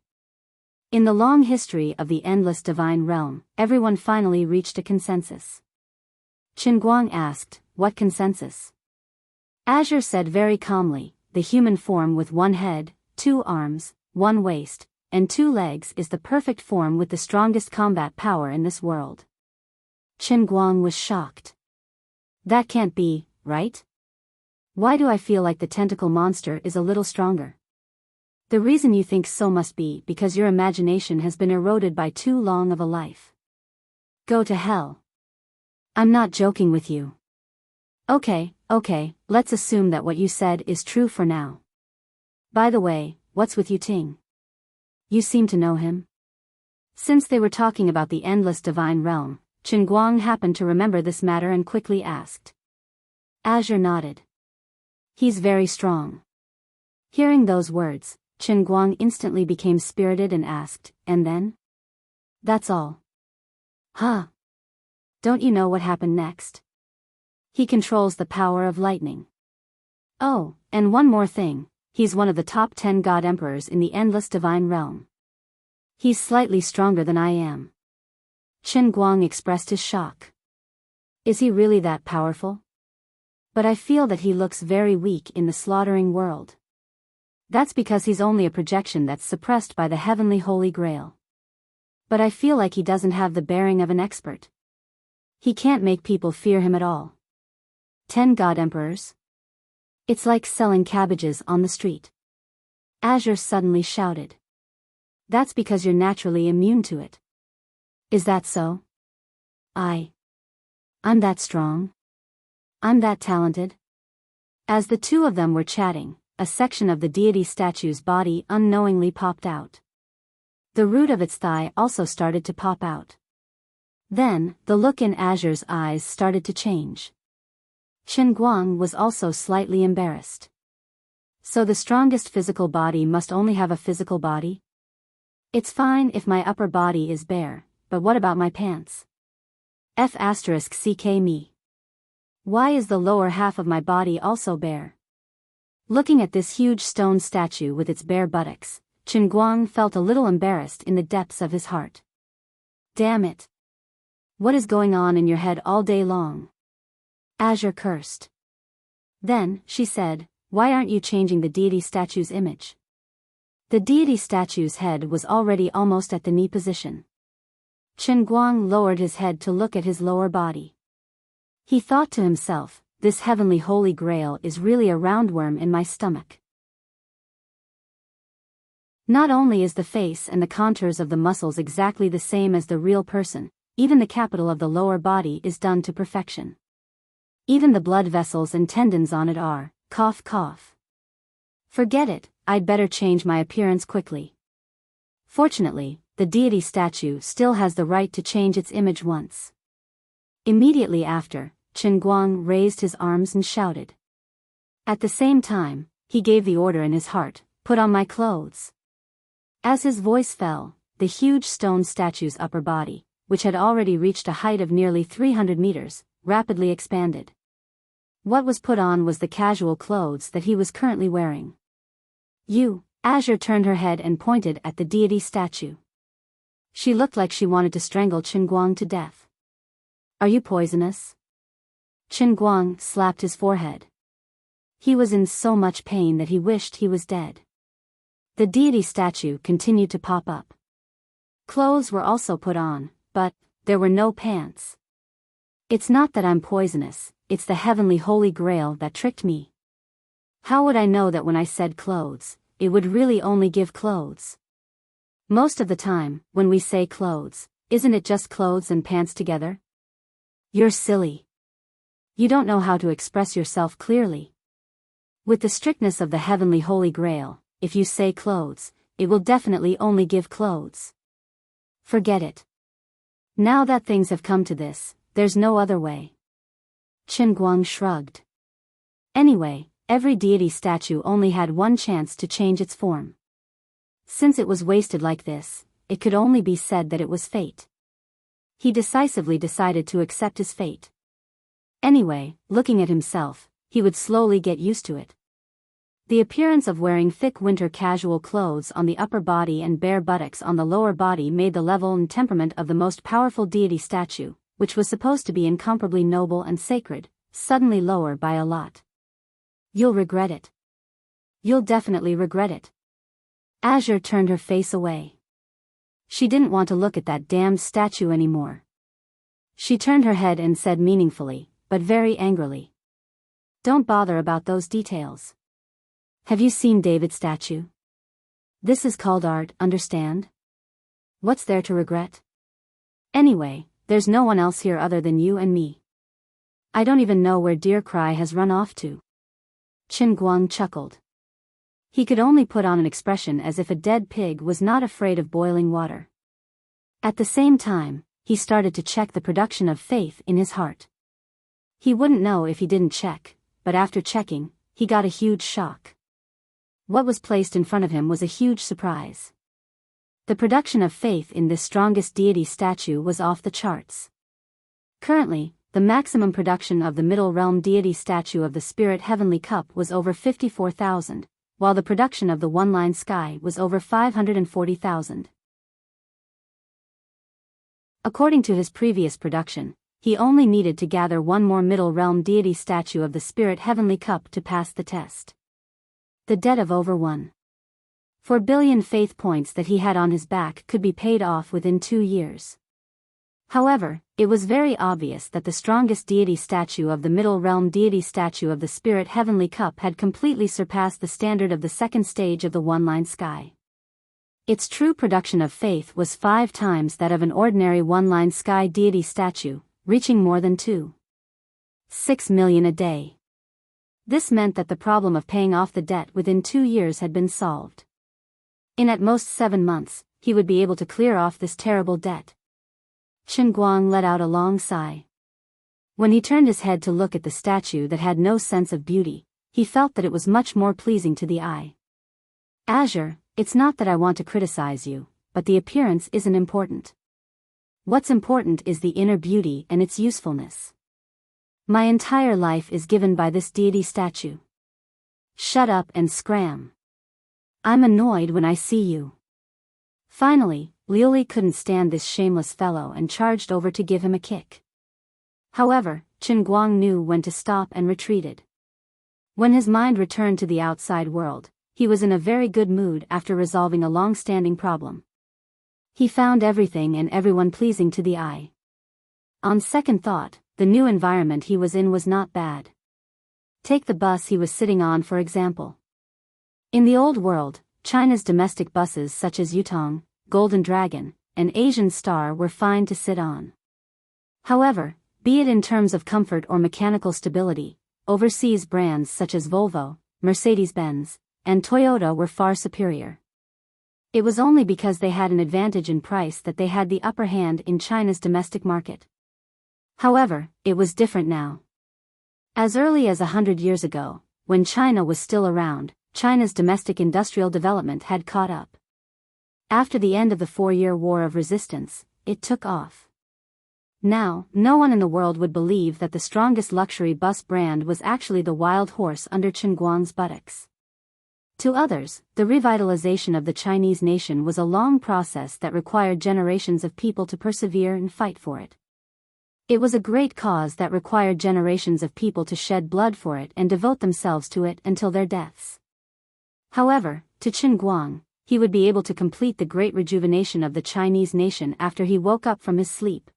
S1: In the long history of the endless divine realm, everyone finally reached a consensus. Qin Guang asked, what consensus? Azure said very calmly, the human form with 1 head, 2 arms, 1 waist, and 2 legs is the perfect form with the strongest combat power in this world. Qin Guang was shocked. That can't be, right? Why do I feel like the tentacle monster is a little stronger? The reason you think so must be because your imagination has been eroded by too long of a life. Go to hell. I'm not joking with you. Okay, let's assume that what you said is true for now. By the way, what's with Yu Ting? You seem to know him? Since they were talking about the endless divine realm, Qin Guang happened to remember this matter and quickly asked. Azure nodded. He's very strong. Hearing those words, Qin Guang instantly became spirited and asked, and then? That's all. Huh? Don't you know what happened next? He controls the power of lightning. Oh, and one more thing, he's one of the top 10 god emperors in the endless divine realm. He's slightly stronger than I am. Qin Guang expressed his shock. Is he really that powerful? But I feel that he looks very weak in the slaughtering world. That's because he's only a projection that's suppressed by the heavenly Holy Grail. But I feel like he doesn't have the bearing of an expert. He can't make people fear him at all. 10 god emperors? It's like selling cabbages on the street. Azure suddenly shouted. That's because you're naturally immune to it. Is that so? I'm that strong? I'm that talented? As the two of them were chatting, a section of the deity statue's body unknowingly popped out. The root of its thigh also started to pop out. Then, the look in Azure's eyes started to change. Qin Guang was also slightly embarrassed. So the strongest physical body must only have a physical body? It's fine if my upper body is bare, but what about my pants? F*ck me. Why is the lower half of my body also bare? Looking at this huge stone statue with its bare buttocks, Qin Guang felt a little embarrassed in the depths of his heart. Damn it. What is going on in your head all day long? Azure cursed. Then, she said, why aren't you changing the deity statue's image? The deity statue's head was already almost at the knee position. Qin Guang lowered his head to look at his lower body. He thought to himself, this heavenly holy grail is really a roundworm in my stomach. Not only is the face and the contours of the muscles exactly the same as the real person, even the capital of the lower body is done to perfection. Even the blood vessels and tendons on it are, cough cough. Forget it, I'd better change my appearance quickly. Fortunately, the deity statue still has the right to change its image once. Immediately after, Qin Guang raised his arms and shouted. At the same time, he gave the order in his heart, put on my clothes. As his voice fell, the huge stone statue's upper body, which had already reached a height of nearly 300 meters, rapidly expanded. What was put on was the casual clothes that he was currently wearing. Azure turned her head and pointed at the deity statue. She looked like she wanted to strangle Qin Guang to death. Are you poisonous? Qin Guang slapped his forehead. He was in so much pain that he wished he was dead. The deity statue continued to pop up. Clothes were also put on, but there were no pants. It's not that I'm poisonous, it's the heavenly holy grail that tricked me. How would I know that when I said clothes, it would really only give clothes? Most of the time, when we say clothes, isn't it just clothes and pants together? You're silly. You don't know how to express yourself clearly. With the strictness of the heavenly holy grail, if you say clothes, it will definitely only give clothes. Forget it. Now that things have come to this, there's no other way. Qin Guang shrugged. Anyway, every deity statue only had one chance to change its form. Since it was wasted like this, it could only be said that it was fate. He decisively decided to accept his fate. Anyway, looking at himself, he would slowly get used to it. The appearance of wearing thick winter casual clothes on the upper body and bare buttocks on the lower body made the level and temperament of the most powerful deity statue, which was supposed to be incomparably noble and sacred, suddenly lower by a lot. You'll regret it. You'll definitely regret it. Azure turned her face away. She didn't want to look at that damned statue anymore. She turned her head and said meaningfully, but very angrily. Don't bother about those details. Have you seen David's statue? This is called art, understand? What's there to regret? Anyway, there's no one else here other than you and me. I don't even know where Dear Cry has run off to. Qin Guang chuckled. He could only put on an expression as if a dead pig was not afraid of boiling water. At the same time, he started to check the production of faith in his heart. He wouldn't know if he didn't check, but after checking, he got a huge shock. What was placed in front of him was a huge surprise. The production of faith in this strongest deity statue was off the charts. Currently, the maximum production of the middle realm deity statue of the Spirit Heavenly Cup was over 54,000, while the production of the one-line sky was over 540,000. According to his previous production, he only needed to gather one more middle realm deity statue of the Spirit Heavenly Cup to pass the test. The debt of over 1.4 billion faith points that he had on his back could be paid off within 2 years. However, it was very obvious that the strongest deity statue of the middle realm deity statue of the Spirit Heavenly Cup had completely surpassed the standard of the second stage of the one-line sky. Its true production of faith was 5 times that of an ordinary one-line sky deity statue, reaching more than 2.6 million a day. This meant that the problem of paying off the debt within 2 years had been solved. In at most 7 months, he would be able to clear off this terrible debt. Qin Guang let out a long sigh. When he turned his head to look at the statue that had no sense of beauty, he felt that it was much more pleasing to the eye. Azure, it's not that I want to criticize you, but the appearance isn't important. What's important is the inner beauty and its usefulness. My entire life is given by this deity statue. Shut up and scram. I'm annoyed when I see you. Finally, Liuli couldn't stand this shameless fellow and charged over to give him a kick. However, Qin Guang knew when to stop and retreated. When his mind returned to the outside world, he was in a very good mood after resolving a long-standing problem. He found everything and everyone pleasing to the eye. On second thought, the new environment he was in was not bad. Take the bus he was sitting on for example. In the old world, China's domestic buses such as Yutong, Golden Dragon, and Asian Star were fine to sit on. However, be it in terms of comfort or mechanical stability, overseas brands such as Volvo, Mercedes-Benz, and Toyota were far superior. It was only because they had an advantage in price that they had the upper hand in China's domestic market. However, it was different now. As early as 100 years ago, when China was still around, China's domestic industrial development had caught up. After the end of the 4-year War of Resistance, it took off. Now, no one in the world would believe that the strongest luxury bus brand was actually the wild horse under Qin Guang's buttocks. To others, the revitalization of the Chinese nation was a long process that required generations of people to persevere and fight for it. It was a great cause that required generations of people to shed blood for it and devote themselves to it until their deaths. However, to Qin Guang, he would be able to complete the great rejuvenation of the Chinese nation after he woke up from his sleep.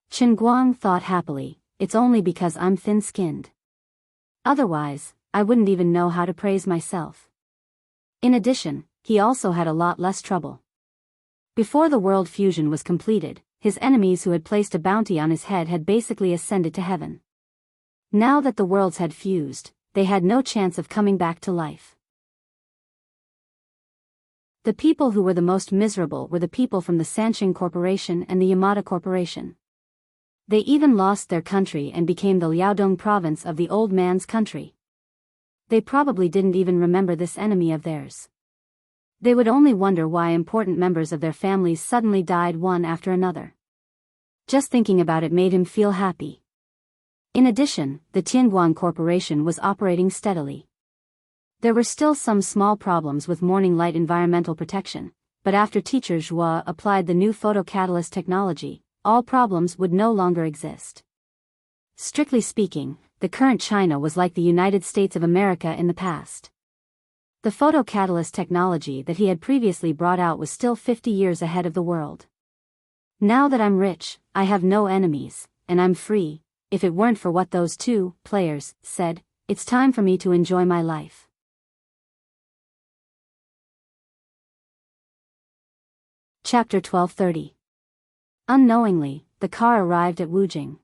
S1: Chen Guang thought happily, it's only because I'm thin-skinned. Otherwise, I wouldn't even know how to praise myself. In addition, he also had a lot less trouble. Before the world fusion was completed, his enemies who had placed a bounty on his head had basically ascended to heaven. Now that the worlds had fused, they had no chance of coming back to life. The people who were the most miserable were the people from the Sanqing Corporation and the Yamada Corporation. They even lost their country and became the Liaodong province of the old man's country. They probably didn't even remember this enemy of theirs. They would only wonder why important members of their families suddenly died one after another. Just thinking about it made him feel happy. In addition, the Tianguan Corporation was operating steadily. There were still some small problems with morning light environmental protection, but after teacher Zhua applied the new photocatalyst technology, all problems would no longer exist. Strictly speaking, the current China was like the United States of America in the past. The photocatalyst technology that he had previously brought out was still 50 years ahead of the world. Now that I'm rich, I have no enemies, and I'm free. If it weren't for what those two players said, it's time for me to enjoy my life. Chapter 1230. Unknowingly, the car arrived at Wujing.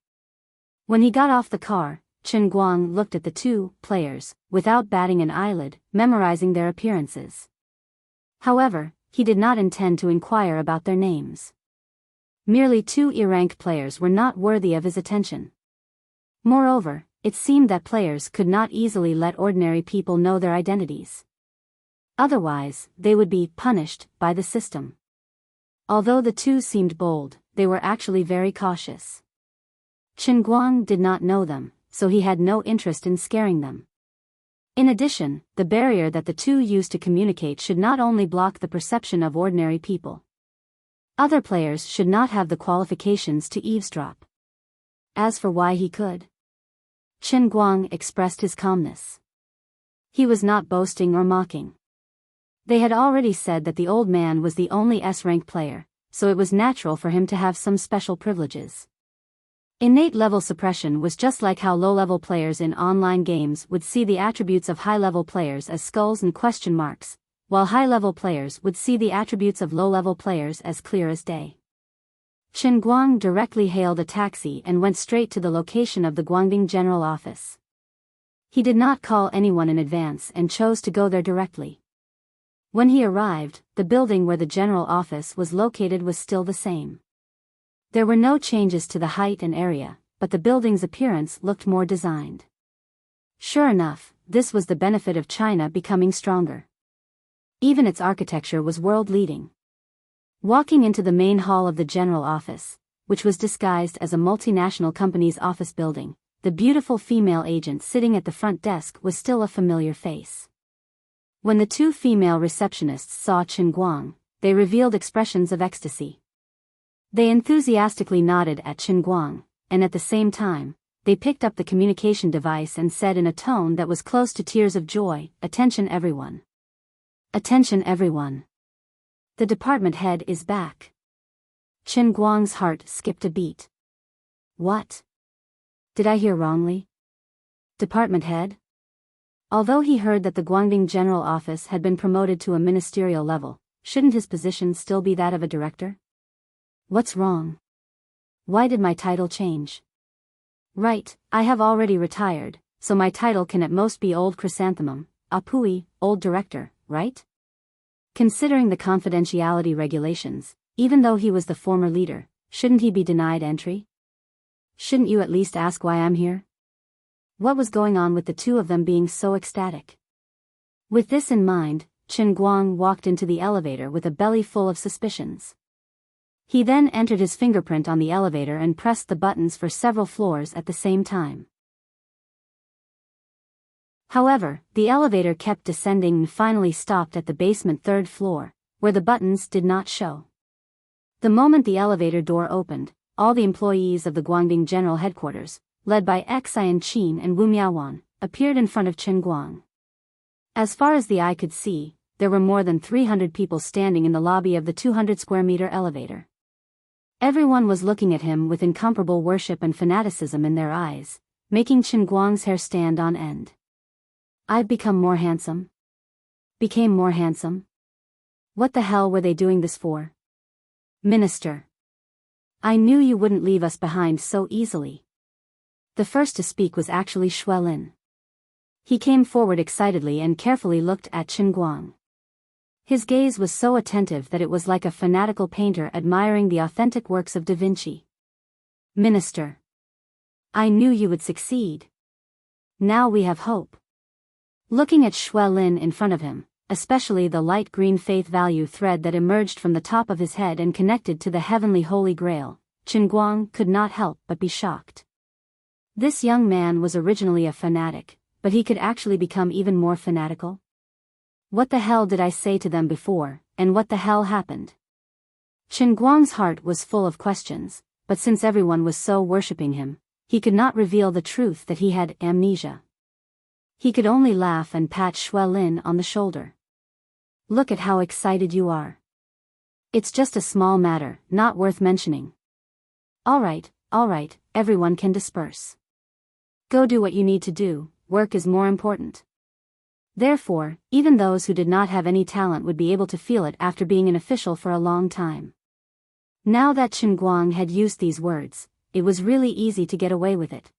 S1: When he got off the car, Chen Guang looked at the two players, without batting an eyelid, memorizing their appearances. However, he did not intend to inquire about their names. Merely two E-rank players were not worthy of his attention. Moreover, it seemed that players could not easily let ordinary people know their identities. Otherwise, they would be punished by the system. Although the two seemed bold, they were actually very cautious. Chen Guang did not know them, so he had no interest in scaring them. In addition, the barrier that the two used to communicate should not only block the perception of ordinary people. Other players should not have the qualifications to eavesdrop. As for why he could, Chen Guang expressed his calmness. He was not boasting or mocking. They had already said that the old man was the only S-rank player, so it was natural for him to have some special privileges. Innate level suppression was just like how low-level players in online games would see the attributes of high-level players as skulls and question marks, while high-level players would see the attributes of low-level players as clear as day. Chen Guang directly hailed a taxi and went straight to the location of the Guangdong General Office. He did not call anyone in advance and chose to go there directly. When he arrived, the building where the general office was located was still the same. There were no changes to the height and area, but the building's appearance looked more designed. Sure enough, this was the benefit of China becoming stronger. Even its architecture was world-leading. Walking into the main hall of the general office, which was disguised as a multinational company's office building, the beautiful female agent sitting at the front desk was still a familiar face. When the two female receptionists saw Chen Guang, they revealed expressions of ecstasy. They enthusiastically nodded at Chen Guang, and at the same time, they picked up the communication device and said in a tone that was close to tears of joy, "Attention everyone. Attention everyone. The department head is back." Chen Guang's heart skipped a beat. What? Did I hear wrongly? Department head? Although he heard that the Guangdong General Office had been promoted to a ministerial level, shouldn't his position still be that of a director? What's wrong? Why did my title change? Right, I have already retired, so my title can at most be Old Chrysanthemum, Apui, Old Director, right? Considering the confidentiality regulations, even though he was the former leader, shouldn't he be denied entry? Shouldn't you at least ask why I'm here? What was going on with the two of them being so ecstatic? With this in mind, Chen Guang walked into the elevator with a belly full of suspicions. He then entered his fingerprint on the elevator and pressed the buttons for several floors at the same time. However, the elevator kept descending and finally stopped at the basement third floor, where the buttons did not show. The moment the elevator door opened, all the employees of the Guangdong General Headquarters, led by Xian Qin and Wu Miaowan, appeared in front of Chen Guang. As far as the eye could see, there were more than 300 people standing in the lobby of the 200-square-meter elevator. Everyone was looking at him with incomparable worship and fanaticism in their eyes, making Chen Guang's hair stand on end. I've become more handsome? Became more handsome? What the hell were they doing this for? Minister. I knew you wouldn't leave us behind so easily. The first to speak was actually Xuelin. He came forward excitedly and carefully looked at Chen Guang. His gaze was so attentive that it was like a fanatical painter admiring the authentic works of Divinity. Minister. I knew you would succeed. Now we have hope. Looking at Xuelin in front of him, especially the light green faith value thread that emerged from the top of his head and connected to the heavenly Holy Grail, Chen Guang could not help but be shocked. This young man was originally a fanatic, but he could actually become even more fanatical? What the hell did I say to them before, and what the hell happened? Chen Guang's heart was full of questions, but since everyone was so worshipping him, he could not reveal the truth that he had amnesia. He could only laugh and pat Xuelin on the shoulder. Look at how excited you are. It's just a small matter, not worth mentioning. All right, everyone can disperse. Go do what you need to do, work is more important. Therefore, even those who did not have any talent would be able to feel it after being an official for a long time. Now that Chen Guang had used these words, it was really easy to get away with it.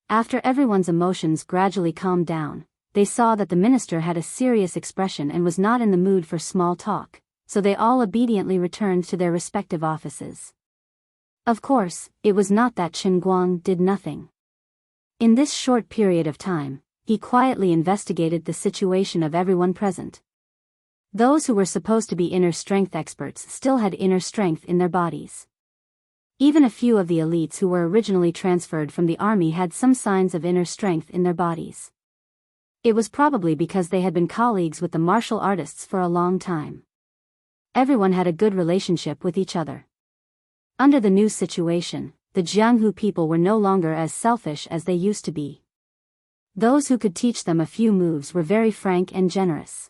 S1: After everyone's emotions gradually calmed down, they saw that the minister had a serious expression and was not in the mood for small talk, so they all obediently returned to their respective offices. Of course, it was not that Chen Guang did nothing. In this short period of time, he quietly investigated the situation of everyone present. Those who were supposed to be inner strength experts still had inner strength in their bodies. Even a few of the elites who were originally transferred from the army had some signs of inner strength in their bodies. It was probably because they had been colleagues with the martial artists for a long time. Everyone had a good relationship with each other. Under the new situation, the Jianghu people were no longer as selfish as they used to be. Those who could teach them a few moves were very frank and generous.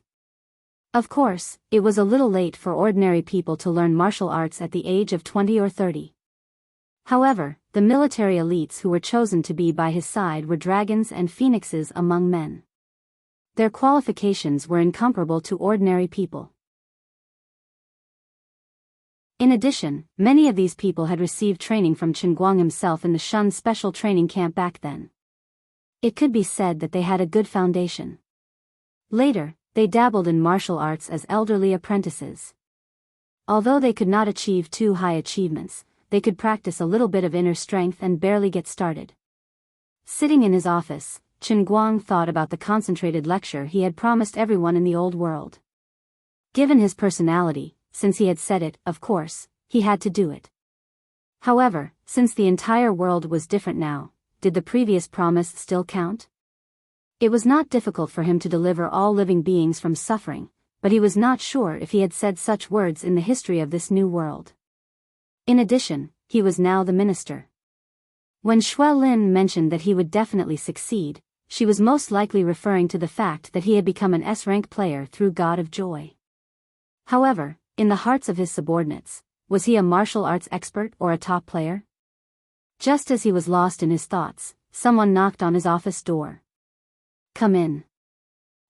S1: Of course, it was a little late for ordinary people to learn martial arts at the age of 20 or 30. However, the military elites who were chosen to be by his side were dragons and phoenixes among men. Their qualifications were incomparable to ordinary people. In addition, many of these people had received training from Chen Guang himself in the Shun special training camp back then. It could be said that they had a good foundation. Later, they dabbled in martial arts as elderly apprentices. Although they could not achieve too high achievements, they could practice a little bit of inner strength and barely get started. Sitting in his office, Chen Guang thought about the concentrated lecture he had promised everyone in the old world. Given his personality, since he had said it, of course, he had to do it. However, since the entire world was different now, did the previous promise still count? It was not difficult for him to deliver all living beings from suffering, but he was not sure if he had said such words in the history of this new world. In addition, he was now the minister. When Xuelin mentioned that he would definitely succeed, she was most likely referring to the fact that he had become an S-rank player through God of Joy. However, in the hearts of his subordinates, was he a martial arts expert or a top player? Just as he was lost in his thoughts, someone knocked on his office door. Come in.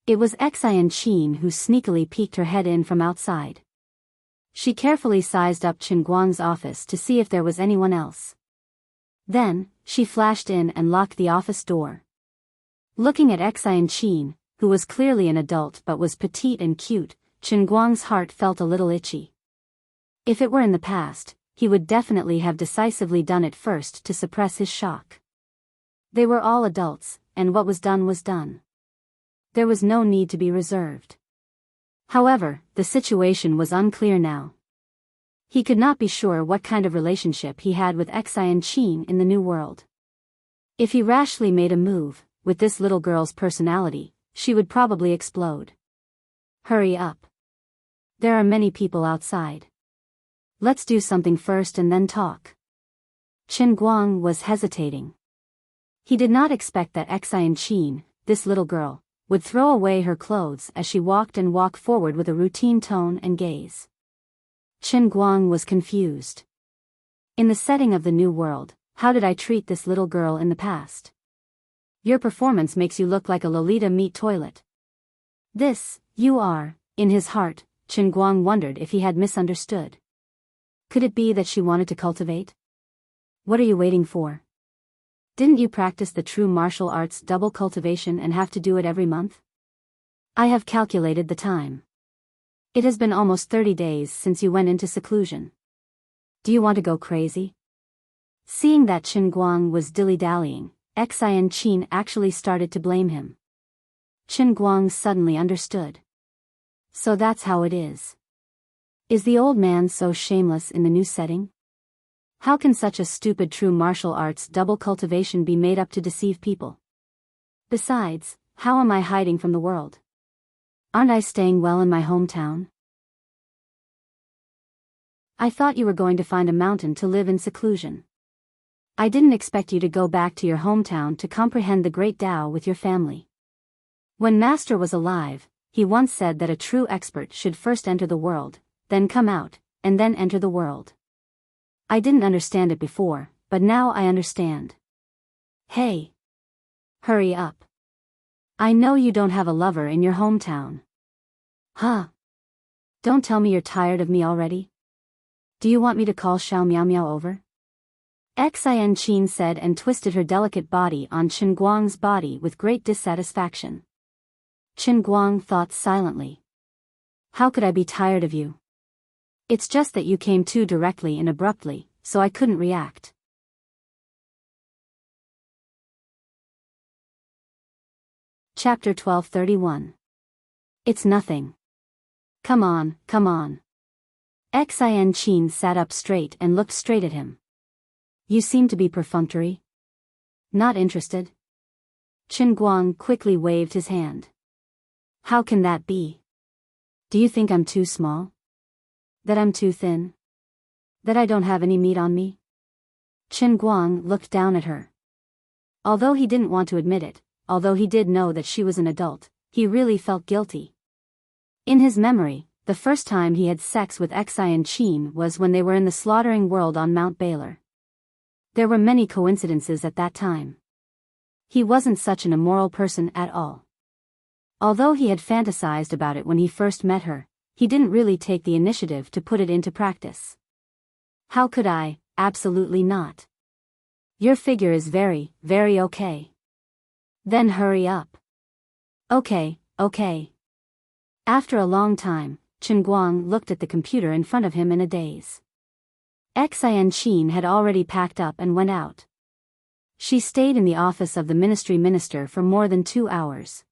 S1: It was Enchanting who sneakily peeked her head in from outside. She carefully sized up Chen Guang's office to see if there was anyone else. Then, she flashed in and locked the office door. Looking at Enchanting, who was clearly an adult but was petite and cute, Chen Guang's heart felt a little itchy. If it were in the past, he would definitely have decisively done it first to suppress his shock. They were all adults, and what was done was done. There was no need to be reserved. However, the situation was unclear now. He could not be sure what kind of relationship he had with Enchanting in the new world. If he rashly made a move, with this little girl's personality, she would probably explode. Hurry up. There are many people outside. Let's do something first and then talk. Chen Guang was hesitating. He did not expect that Enchanting, this little girl, would throw away her clothes as she walked and walk forward with a routine tone and gaze. Qin Guang was confused. In the setting of the new world, how did I treat this little girl in the past? Your performance makes you look like a Lolita meat toilet. This, you are, in his heart, Qin Guang wondered if he had misunderstood. Could it be that she wanted to cultivate? What are you waiting for? Didn't you practice the true martial arts double cultivation and have to do it every month? I have calculated the time. It has been almost 30 days since you went into seclusion. Do you want to go crazy? Seeing that Qin Guang was dilly-dallying, Enchanting actually started to blame him. Qin Guang suddenly understood. So that's how it is. Is the old man so shameless in the new setting? How can such a stupid true martial arts double cultivation be made up to deceive people? Besides, how am I hiding from the world? Aren't I staying well in my hometown? I thought you were going to find a mountain to live in seclusion. I didn't expect you to go back to your hometown to comprehend the great Tao with your family. When Master was alive, he once said that a true expert should first enter the world, then come out, and then enter the world. I didn't understand it before, but now I understand. Hey! Hurry up. I know you don't have a lover in your hometown. Huh? Don't tell me you're tired of me already? Do you want me to call Xiao Miao Miao over? Enchanting said and twisted her delicate body on Qin Guang's body with great dissatisfaction. Qin Guang thought silently. How could I be tired of you? It's just that you came too directly and abruptly, so I couldn't react. Chapter 1231. It's nothing. Come on, come on. Enchanting sat up straight and looked straight at him. You seem to be perfunctory. Not interested? Qin Guang quickly waved his hand. How can that be? Do you think I'm too small? That I'm too thin? That I don't have any meat on me? Qin Guang looked down at her. Although he didn't want to admit it, although he did know that she was an adult, he really felt guilty. In his memory, the first time he had sex with Enchanting was when they were in the slaughtering world on Mount Baylor. There were many coincidences at that time. He wasn't such an immoral person at all. Although he had fantasized about it when he first met her, he didn't really take the initiative to put it into practice. How could I? Absolutely not. Your figure is very, very okay. Then hurry up. Okay, okay. After a long time, Qin Guang looked at the computer in front of him in a daze. Enchanting had already packed up and went out. She stayed in the office of the ministry minister for more than 2 hours.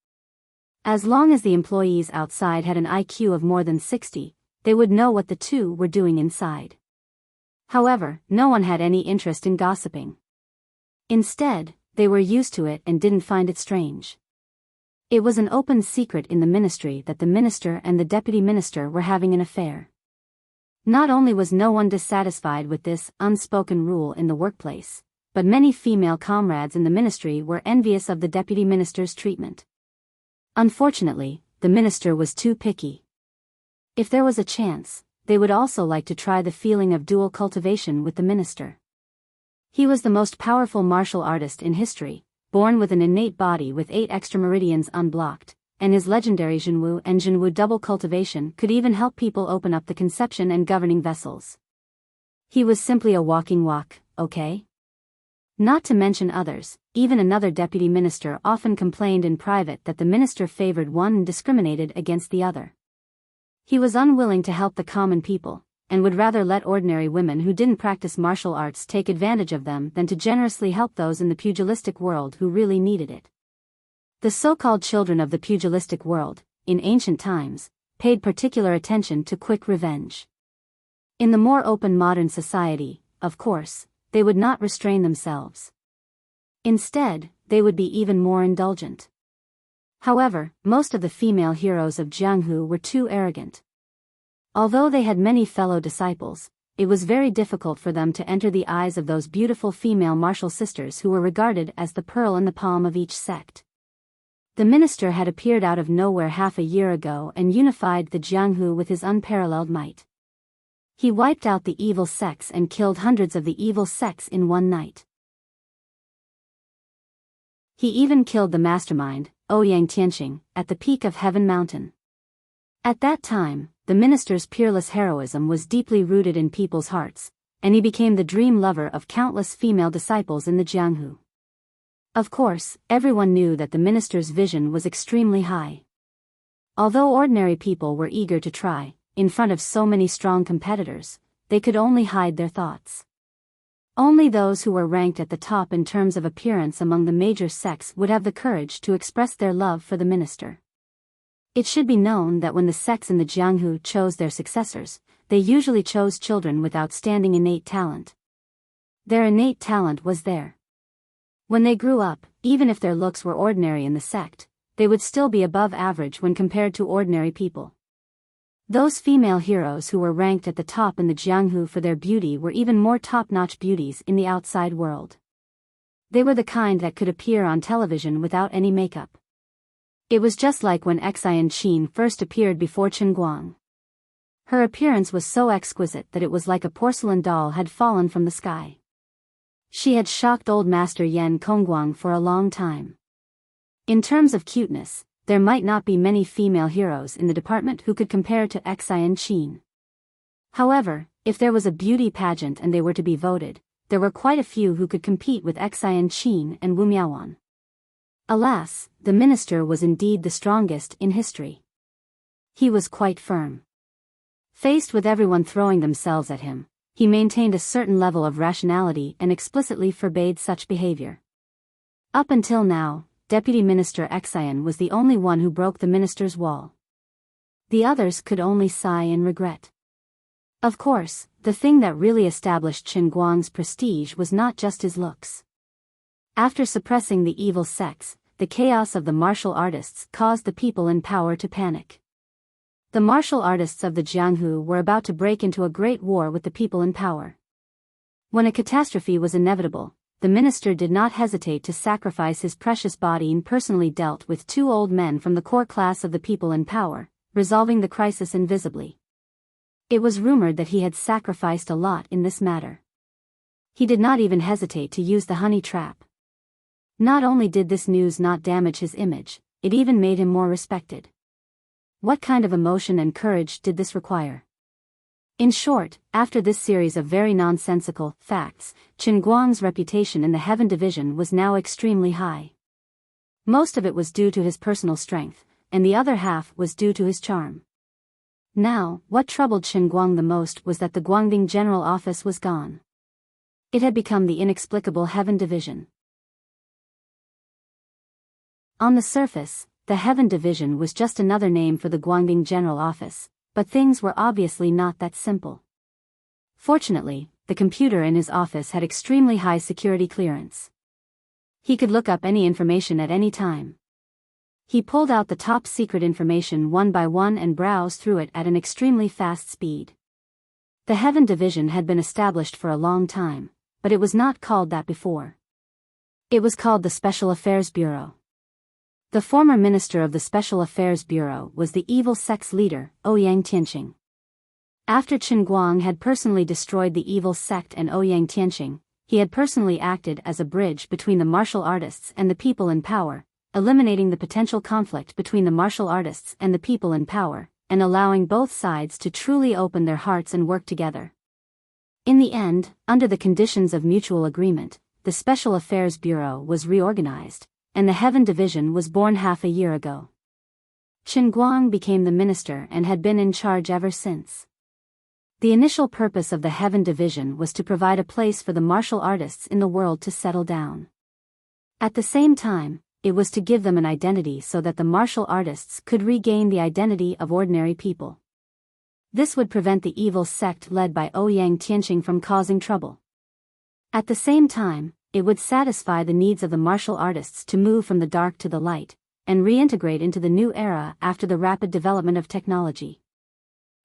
S1: As long as the employees outside had an IQ of more than 60, they would know what the two were doing inside. However, no one had any interest in gossiping. Instead, they were used to it and didn't find it strange. It was an open secret in the ministry that the minister and the deputy minister were having an affair. Not only was no one dissatisfied with this unspoken rule in the workplace, but many female comrades in the ministry were envious of the deputy minister's treatment. Unfortunately, the minister was too picky. If there was a chance, they would also like to try the feeling of dual cultivation with the minister. He was the most powerful martial artist in history, born with an innate body with 8 extra meridians unblocked, and his legendary Jinwu and Jinwu double cultivation could even help people open up the conception and governing vessels. He was simply a walking walk, okay? Not to mention others, even another deputy minister often complained in private that the minister favored one and discriminated against the other. He was unwilling to help the common people, and would rather let ordinary women who didn't practice martial arts take advantage of them than to generously help those in the pugilistic world who really needed it. The so-called children of the pugilistic world, in ancient times, paid particular attention to quick revenge. In the more open modern society, of course, they would not restrain themselves. Instead, they would be even more indulgent. However, most of the female heroes of Jianghu were too arrogant. Although they had many fellow disciples, it was very difficult for them to enter the eyes of those beautiful female martial sisters who were regarded as the pearl in the palm of each sect. The minister had appeared out of nowhere half a year ago and unified the Jianghu with his unparalleled might. He wiped out the evil sects and killed hundreds of the evil sects in one night. He even killed the mastermind, Enchanting, at the peak of Heaven Mountain. At that time, the minister's peerless heroism was deeply rooted in people's hearts, and he became the dream lover of countless female disciples in the Jianghu. Of course, everyone knew that the minister's vision was extremely high. Although ordinary people were eager to try, in front of so many strong competitors, they could only hide their thoughts. Only those who were ranked at the top in terms of appearance among the major sects would have the courage to express their love for the minister. It should be known that when the sects in the Jianghu chose their successors, they usually chose children with outstanding innate talent. Their innate talent was there. When they grew up, even if their looks were ordinary in the sect, they would still be above average when compared to ordinary people. Those female heroes who were ranked at the top in the Jianghu for their beauty were even more top-notch beauties in the outside world. They were the kind that could appear on television without any makeup. It was just like when Enchanting first appeared before Chen Guang. Her appearance was so exquisite that it was like a porcelain doll had fallen from the sky. She had shocked old master Yan Kongguang for a long time. In terms of cuteness, there might not be many female heroes in the department who could compare to Enchanting. However, if there was a beauty pageant and they were to be voted, there were quite a few who could compete with Enchanting and Wu Miaowan. Alas, the minister was indeed the strongest in history. He was quite firm. Faced with everyone throwing themselves at him, he maintained a certain level of rationality and explicitly forbade such behavior. Up until now, Deputy Minister Enchanting was the only one who broke the minister's wall. The others could only sigh in regret. Of course, the thing that really established Chen Guang's prestige was not just his looks. After suppressing the evil sects, the chaos of the martial artists caused the people in power to panic. The martial artists of the Jianghu were about to break into a great war with the people in power. When a catastrophe was inevitable, the minister did not hesitate to sacrifice his precious body and personally dealt with two old men from the core class of the people in power, resolving the crisis invisibly. It was rumored that he had sacrificed a lot in this matter. He did not even hesitate to use the honey trap. Not only did this news not damage his image, it even made him more respected. What kind of emotion and courage did this require? In short, after this series of very nonsensical facts, Chen Guang's reputation in the Heaven Division was now extremely high. Most of it was due to his personal strength, and the other half was due to his charm. Now, what troubled Chen Guang the most was that the Guangding General Office was gone. It had become the inexplicable Heaven Division. On the surface, the Heaven Division was just another name for the Guangding General Office, but things were obviously not that simple. Fortunately, the computer in his office had extremely high security clearance. He could look up any information at any time. He pulled out the top secret information one by one and browsed through it at an extremely fast speed. The Heaven Division had been established for a long time, but it was not called that before. It was called the Special Affairs Bureau. The former minister of the Special Affairs Bureau was the evil sect's leader, Enchanting. After Chen Guang had personally destroyed the evil sect and Enchanting, he had personally acted as a bridge between the martial artists and the people in power, eliminating the potential conflict between the martial artists and the people in power, and allowing both sides to truly open their hearts and work together. In the end, under the conditions of mutual agreement, the Special Affairs Bureau was reorganized, and the Heaven Division was born half a year ago. Chen Guang became the minister and had been in charge ever since. The initial purpose of the Heaven Division was to provide a place for the martial artists in the world to settle down. At the same time, it was to give them an identity so that the martial artists could regain the identity of ordinary people. This would prevent the evil sect led by Enchanting from causing trouble. At the same time, it would satisfy the needs of the martial artists to move from the dark to the light, and reintegrate into the new era after the rapid development of technology.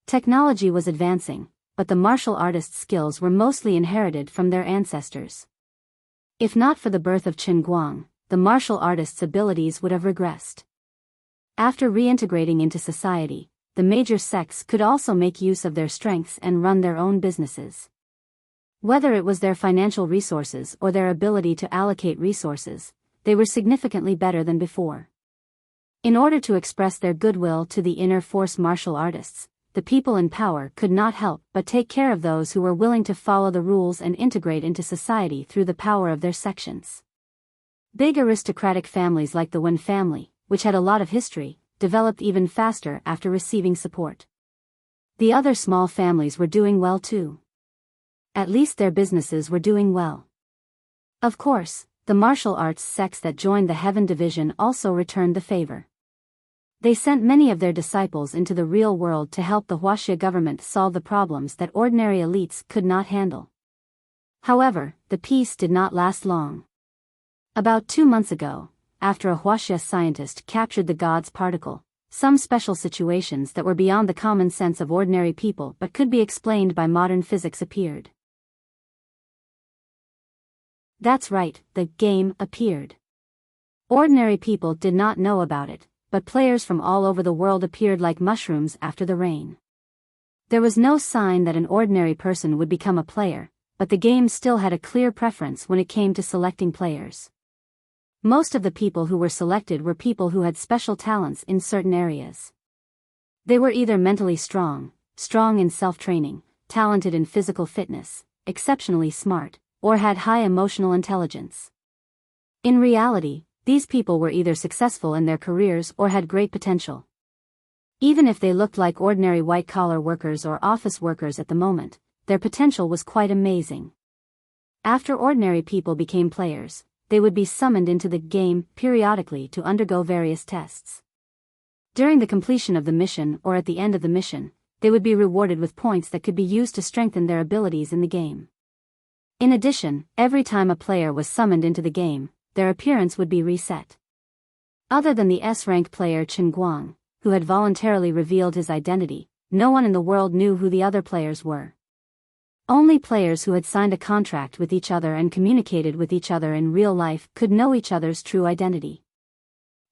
S1: Technology was advancing, but the martial artists' skills were mostly inherited from their ancestors. If not for the birth of Chen Guang, the martial artists' abilities would have regressed. After reintegrating into society, the major sects could also make use of their strengths and run their own businesses. Whether it was their financial resources or their ability to allocate resources, they were significantly better than before. In order to express their goodwill to the inner force martial artists, the people in power could not help but take care of those who were willing to follow the rules and integrate into society through the power of their sections. Big aristocratic families like the Wen family, which had a lot of history, developed even faster after receiving support. The other small families were doing well too. At least their businesses were doing well. Of course, the martial arts sects that joined the Heaven Division also returned the favor. They sent many of their disciples into the real world to help the Huaxia government solve the problems that ordinary elites could not handle. However, the peace did not last long. About 2 months ago, after a Huaxia scientist captured the God's particle, some special situations that were beyond the common sense of ordinary people but could be explained by modern physics appeared. That's right, the game appeared. Ordinary people did not know about it, but players from all over the world appeared like mushrooms after the rain. There was no sign that an ordinary person would become a player, but the game still had a clear preference when it came to selecting players. Most of the people who were selected were people who had special talents in certain areas. They were either mentally strong in self-training, talented in physical fitness, exceptionally smart, or had high emotional intelligence. In reality, these people were either successful in their careers or had great potential. Even if they looked like ordinary white-collar workers or office workers at the moment, their potential was quite amazing. After ordinary people became players, they would be summoned into the game periodically to undergo various tests. During the completion of the mission or at the end of the mission, they would be rewarded with points that could be used to strengthen their abilities in the game. In addition, every time a player was summoned into the game, their appearance would be reset. Other than the S-rank player Chen Guang, who had voluntarily revealed his identity, no one in the world knew who the other players were. Only players who had signed a contract with each other and communicated with each other in real life could know each other's true identity.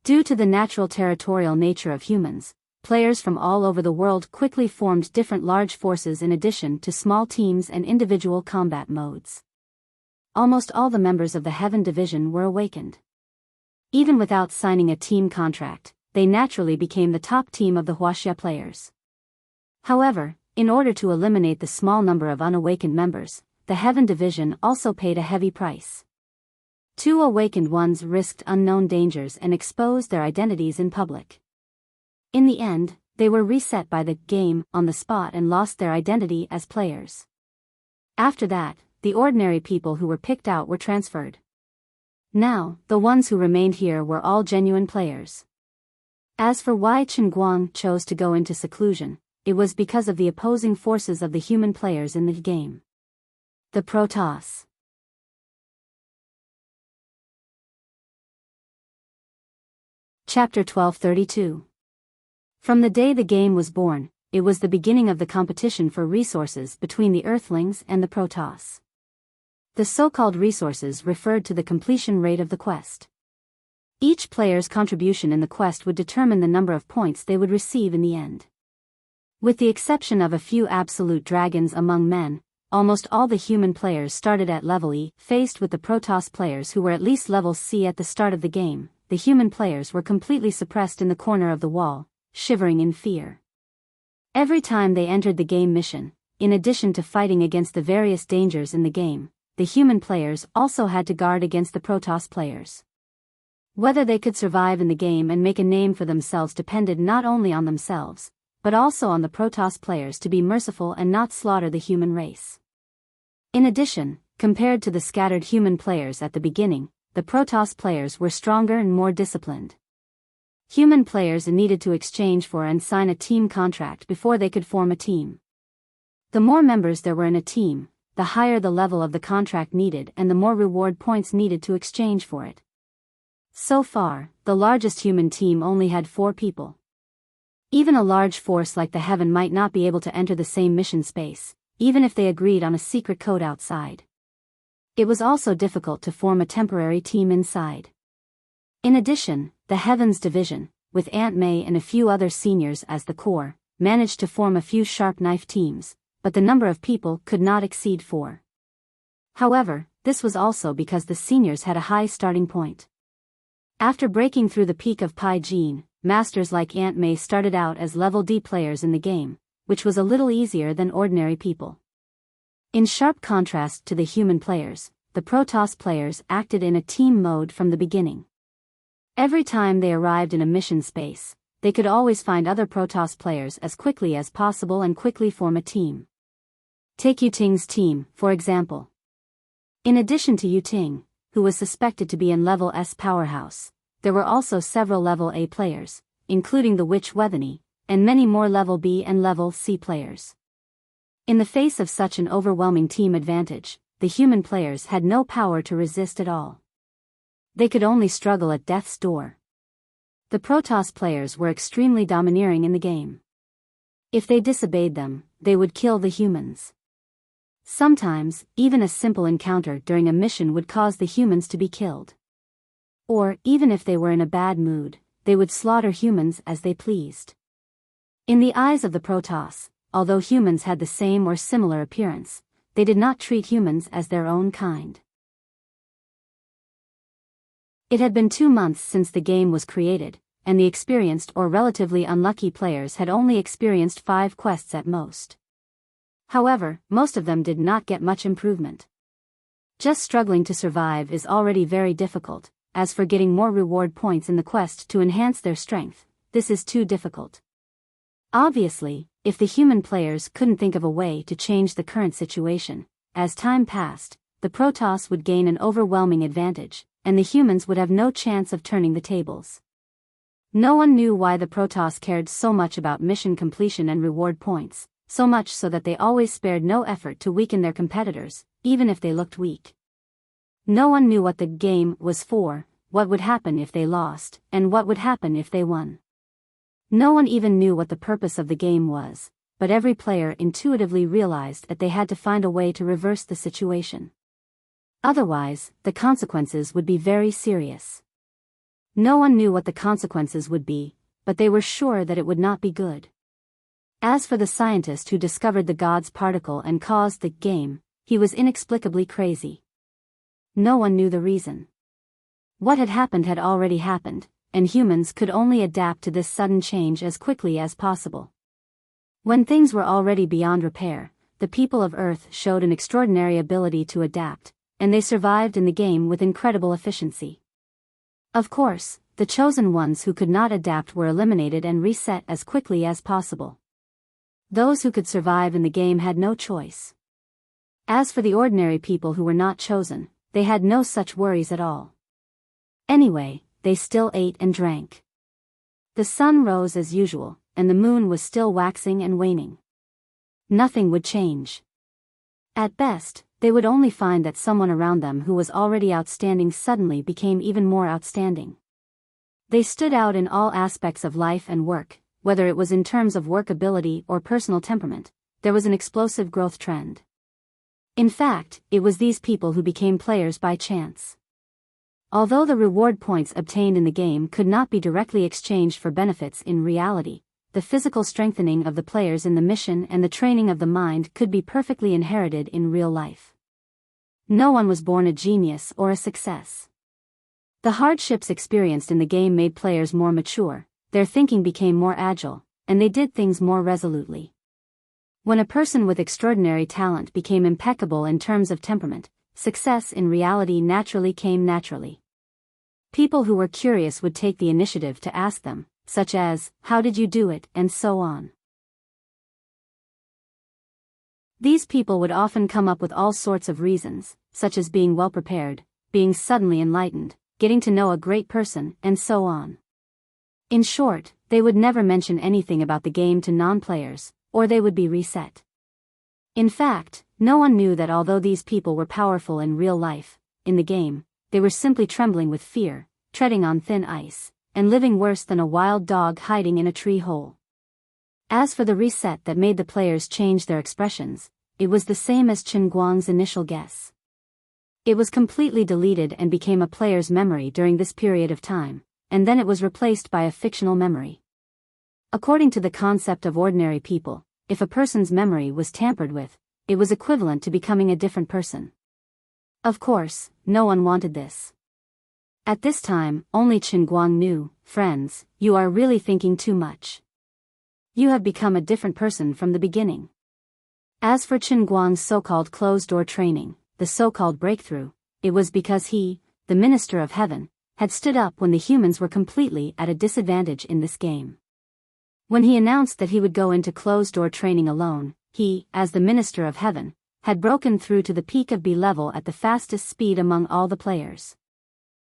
S1: Due to the natural territorial nature of humans, players from all over the world quickly formed different large forces in addition to small teams and individual combat modes. Almost all the members of the Heaven Division were awakened. Even without signing a team contract, they naturally became the top team of the Huaxia players. However, in order to eliminate the small number of unawakened members, the Heaven Division also paid a heavy price. 2 awakened ones risked unknown dangers and exposed their identities in public. In the end, they were reset by the game on the spot and lost their identity as players. After that, the ordinary people who were picked out were transferred. Now, the ones who remained here were all genuine players. As for why Chen Guang chose to go into seclusion, it was because of the opposing forces of the human players in the game. The Protoss. Chapter 1232. From the day the game was born, it was the beginning of the competition for resources between the Earthlings and the Protoss. The so-called resources referred to the completion rate of the quest. Each player's contribution in the quest would determine the number of points they would receive in the end. With the exception of a few absolute dragons among men, almost all the human players started at level E. Faced with the Protoss players who were at least level C at the start of the game, the human players were completely suppressed in the corner of the wall, shivering in fear. Every time they entered the game mission, in addition to fighting against the various dangers in the game, the human players also had to guard against the Protoss players. Whether they could survive in the game and make a name for themselves depended not only on themselves, but also on the Protoss players to be merciful and not slaughter the human race. In addition, compared to the scattered human players at the beginning, the Protoss players were stronger and more disciplined. Human players needed to exchange for and sign a team contract before they could form a team. The more members there were in a team, the higher the level of the contract needed and the more reward points needed to exchange for it. So far, the largest human team only had 4 people. Even a large force like the Heaven might not be able to enter the same mission space, even if they agreed on a secret code outside. It was also difficult to form a temporary team inside. In addition, the Heavens Division, with Aunt May and a few other seniors as the core, managed to form a few sharp knife teams, but the number of people could not exceed 4. However, this was also because the seniors had a high starting point. After breaking through the peak of Pi Gene, masters like Aunt May started out as level D players in the game, which was a little easier than ordinary people. In sharp contrast to the human players, the Protoss players acted in a team mode from the beginning. Every time they arrived in a mission space, they could always find other Protoss players as quickly as possible and quickly form a team. Take Yuting's team, for example. In addition to Yuting, who was suspected to be in level S powerhouse, there were also several level A players, including the witch Wethany, and many more level B and level C players. In the face of such an overwhelming team advantage, the human players had no power to resist at all. They could only struggle at death's door. The Protoss players were extremely domineering in the game. If they disobeyed them, they would kill the humans. Sometimes, even a simple encounter during a mission would cause the humans to be killed. Or, even if they were in a bad mood, they would slaughter humans as they pleased. In the eyes of the Protoss, although humans had the same or similar appearance, they did not treat humans as their own kind. It had been 2 months since the game was created, and the experienced or relatively unlucky players had only experienced 5 quests at most. However, most of them did not get much improvement. Just struggling to survive is already very difficult. As for getting more reward points in the quest to enhance their strength, this is too difficult. Obviously, if the human players couldn't think of a way to change the current situation, as time passed, the Protoss would gain an overwhelming advantage, and the humans would have no chance of turning the tables. No one knew why the Protoss cared so much about mission completion and reward points, so much so that they always spared no effort to weaken their competitors, even if they looked weak. No one knew what the game was for, what would happen if they lost, and what would happen if they won. No one even knew what the purpose of the game was, but every player intuitively realized that they had to find a way to reverse the situation. Otherwise, the consequences would be very serious. No one knew what the consequences would be, but they were sure that it would not be good. As for the scientist who discovered the God's particle and caused the game, he was inexplicably crazy. No one knew the reason. What had already happened, and humans could only adapt to this sudden change as quickly as possible. When things were already beyond repair, the people of Earth showed an extraordinary ability to adapt, and they survived in the game with incredible efficiency. Of course, the chosen ones who could not adapt were eliminated and reset as quickly as possible. Those who could survive in the game had no choice. As for the ordinary people who were not chosen, they had no such worries at all. Anyway, they still ate and drank. The sun rose as usual, and the moon was still waxing and waning. Nothing would change. At best, they would only find that someone around them who was already outstanding suddenly became even more outstanding. They stood out in all aspects of life and work, whether it was in terms of work ability or personal temperament. There was an explosive growth trend. In fact, it was these people who became players by chance. Although the reward points obtained in the game could not be directly exchanged for benefits in reality, the physical strengthening of the players in the mission and the training of the mind could be perfectly inherited in real life. No one was born a genius or a success. The hardships experienced in the game made players more mature, their thinking became more agile, and they did things more resolutely. When a person with extraordinary talent became impeccable in terms of temperament, success in reality naturally came naturally. People who were curious would take the initiative to ask them, such as, "How did you do it?" and so on. These people would often come up with all sorts of reasons, such as being well prepared, being suddenly enlightened, getting to know a great person, and so on. In short, they would never mention anything about the game to non-players, or they would be reset. In fact, no one knew that although these people were powerful in real life, in the game, they were simply trembling with fear, treading on thin ice, and living worse than a wild dog hiding in a tree hole. As for the reset that made the players change their expressions, it was the same as Chen Guang's initial guess. It was completely deleted and became a player's memory during this period of time, and then it was replaced by a fictional memory. According to the concept of ordinary people, if a person's memory was tampered with, it was equivalent to becoming a different person. Of course, no one wanted this. At this time, only Qin Guang knew, friends, you are really thinking too much. You have become a different person from the beginning. As for Qin Guang's so-called closed-door training, the so-called breakthrough, it was because he, the Minister of Heaven, had stood up when the humans were completely at a disadvantage in this game. When he announced that he would go into closed-door training alone, he, as the Minister of Heaven, had broken through to the peak of B level at the fastest speed among all the players.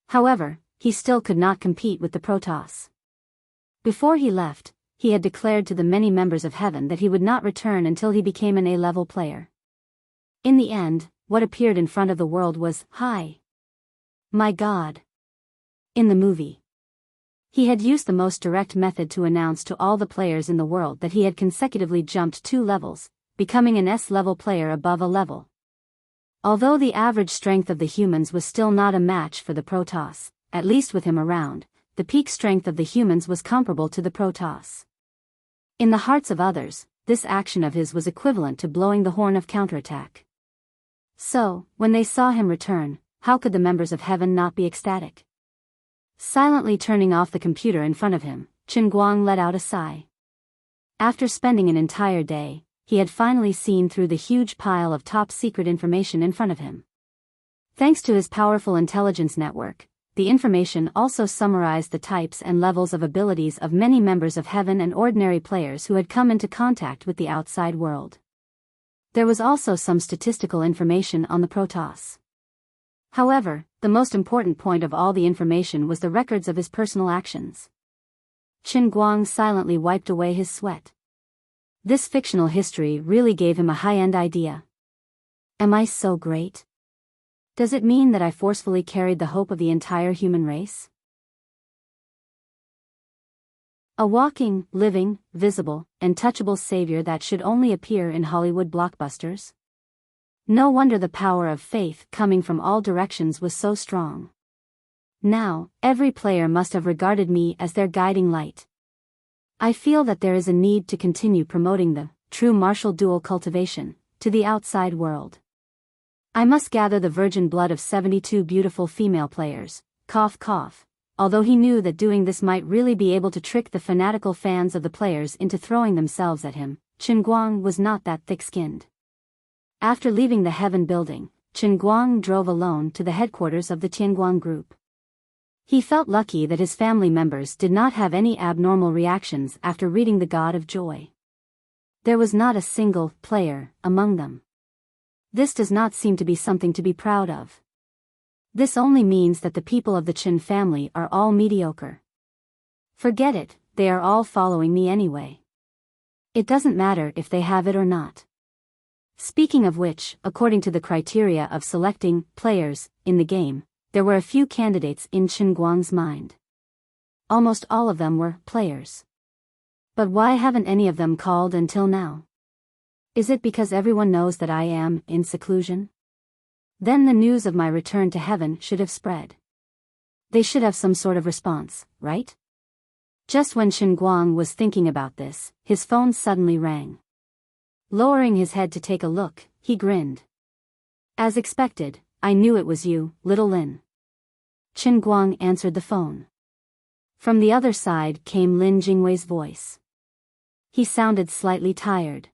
S1: However, he still could not compete with the Protoss. Before he left, he had declared to the many members of Heaven that he would not return until he became an A-level player. In the end, what appeared in front of the world was, "Hi. My God." In the movie, he had used the most direct method to announce to all the players in the world that he had consecutively jumped 2 levels, becoming an S-level player above a level. Although the average strength of the humans was still not a match for the Protoss, at least with him around, the peak strength of the humans was comparable to the Protoss. In the hearts of others, this action of his was equivalent to blowing the horn of counterattack. So, when they saw him return, how could the members of Heaven not be ecstatic? Silently turning off the computer in front of him, Qin Guang let out a sigh. After spending an entire day, he had finally seen through the huge pile of top-secret information in front of him. Thanks to his powerful intelligence network, the information also summarized the types and levels of abilities of many members of Heaven and ordinary players who had come into contact with the outside world. There was also some statistical information on the Protoss. However, the most important point of all the information was the records of his personal actions. Qin Guang silently wiped away his sweat. This fictional history really gave him a high-end idea. Am I so great? Does it mean that I forcefully carried the hope of the entire human race? A walking, living, visible, and touchable savior that should only appear in Hollywood blockbusters? No wonder the power of faith coming from all directions was so strong. Now, every player must have regarded me as their guiding light. I feel that there is a need to continue promoting the true martial dual cultivation to the outside world. I must gather the virgin blood of 72 beautiful female players, cough cough. Although he knew that doing this might really be able to trick the fanatical fans of the players into throwing themselves at him, Qin Guang was not that thick-skinned. After leaving the Heaven building, Qin Guang drove alone to the headquarters of the Tianguang group. He felt lucky that his family members did not have any abnormal reactions after reading the God of Joy. There was not a single player among them. This does not seem to be something to be proud of. This only means that the people of the Qin family are all mediocre. Forget it, they are all following me anyway. It doesn't matter if they have it or not. Speaking of which, according to the criteria of selecting players in the game, there were a few candidates in Qin Guang's mind. Almost all of them were players. But why haven't any of them called until now? Is it because everyone knows that I am in seclusion? Then the news of my return to Heaven should have spread. They should have some sort of response, right? Just when Qin Guang was thinking about this, his phone suddenly rang. Lowering his head to take a look, he grinned. As expected, I knew it was you, little Lin. Qin Guang answered the phone. From the other side came Lin Jingwei's voice. He sounded slightly tired.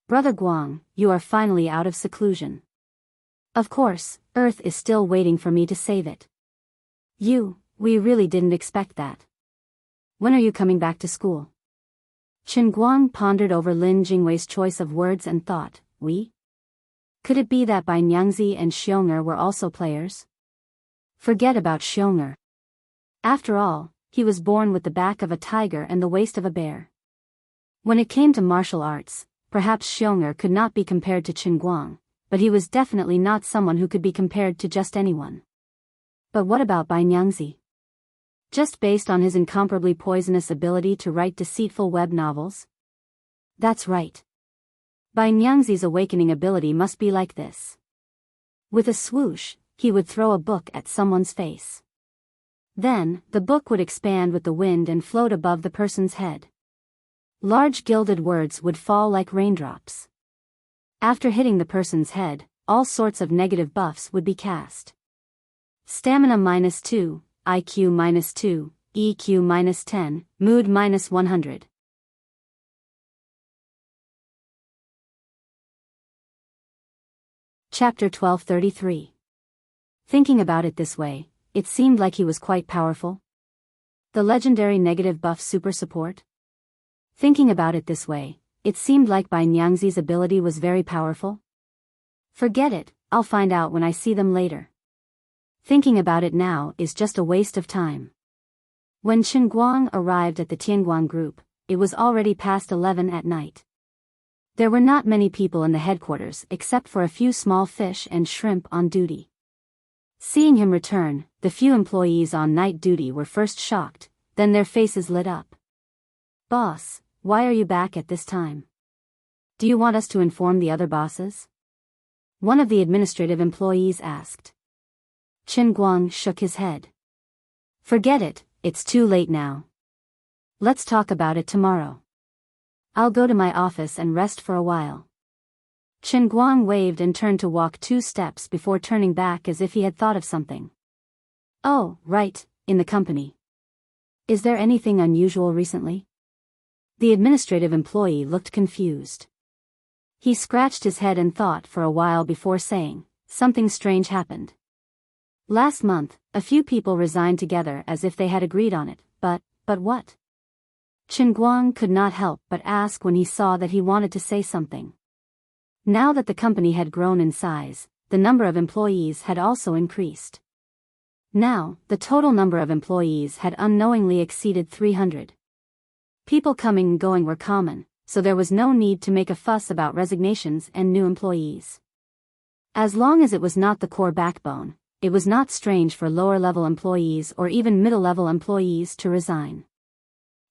S1: Brother Guang, you are finally out of seclusion. Of course, Earth is still waiting for me to save it. We really didn't expect that. When are you coming back to school? Qin Guang pondered over Lin Jingwei's choice of words and thought, we? Could it be that Bai Nyangzi and Xiong'er were also players? Forget about Xiong'er. After all, he was born with the back of a tiger and the waist of a bear. When it came to martial arts, perhaps Xiong'er could not be compared to Qin Guang, but he was definitely not someone who could be compared to just anyone. But what about Bai Nyangzi? Just based on his incomparably poisonous ability to write deceitful web novels? That's right. Bai Nyangzi's awakening ability must be like this. With a swoosh, he would throw a book at someone's face. Then, the book would expand with the wind and float above the person's head. Large gilded words would fall like raindrops. After hitting the person's head, all sorts of negative buffs would be cast. Stamina -2, IQ -2, EQ -10, mood -100. Chapter 1233. Thinking about it this way, it seemed like he was quite powerful. The legendary negative buff super support? Thinking about it this way, it seemed like Bai Nyangzi's ability was very powerful. Forget it, I'll find out when I see them later. Thinking about it now is just a waste of time. When Chen Guang arrived at the Tianguang group, it was already past 11 at night. There were not many people in the headquarters except for a few small fish and shrimp on duty. Seeing him return, the few employees on night duty were first shocked, then their faces lit up. "Boss, why are you back at this time? Do you want us to inform the other bosses?" one of the administrative employees asked. Chen Guang shook his head. "Forget it, it's too late now. Let's talk about it tomorrow. I'll go to my office and rest for a while." Chen Guang waved and turned to walk 2 steps before turning back as if he had thought of something. "Oh, right, in the company. Is there anything unusual recently?" The administrative employee looked confused. He scratched his head and thought for a while before saying, "Something strange happened. Last month, a few people resigned together as if they had agreed on it, but what?" Chen Guang could not help but ask when he saw that he wanted to say something. Now that the company had grown in size, the number of employees had also increased. Now, the total number of employees had unknowingly exceeded 300. People coming and going were common, so there was no need to make a fuss about resignations and new employees. As long as it was not the core backbone, it was not strange for lower-level employees or even middle-level employees to resign.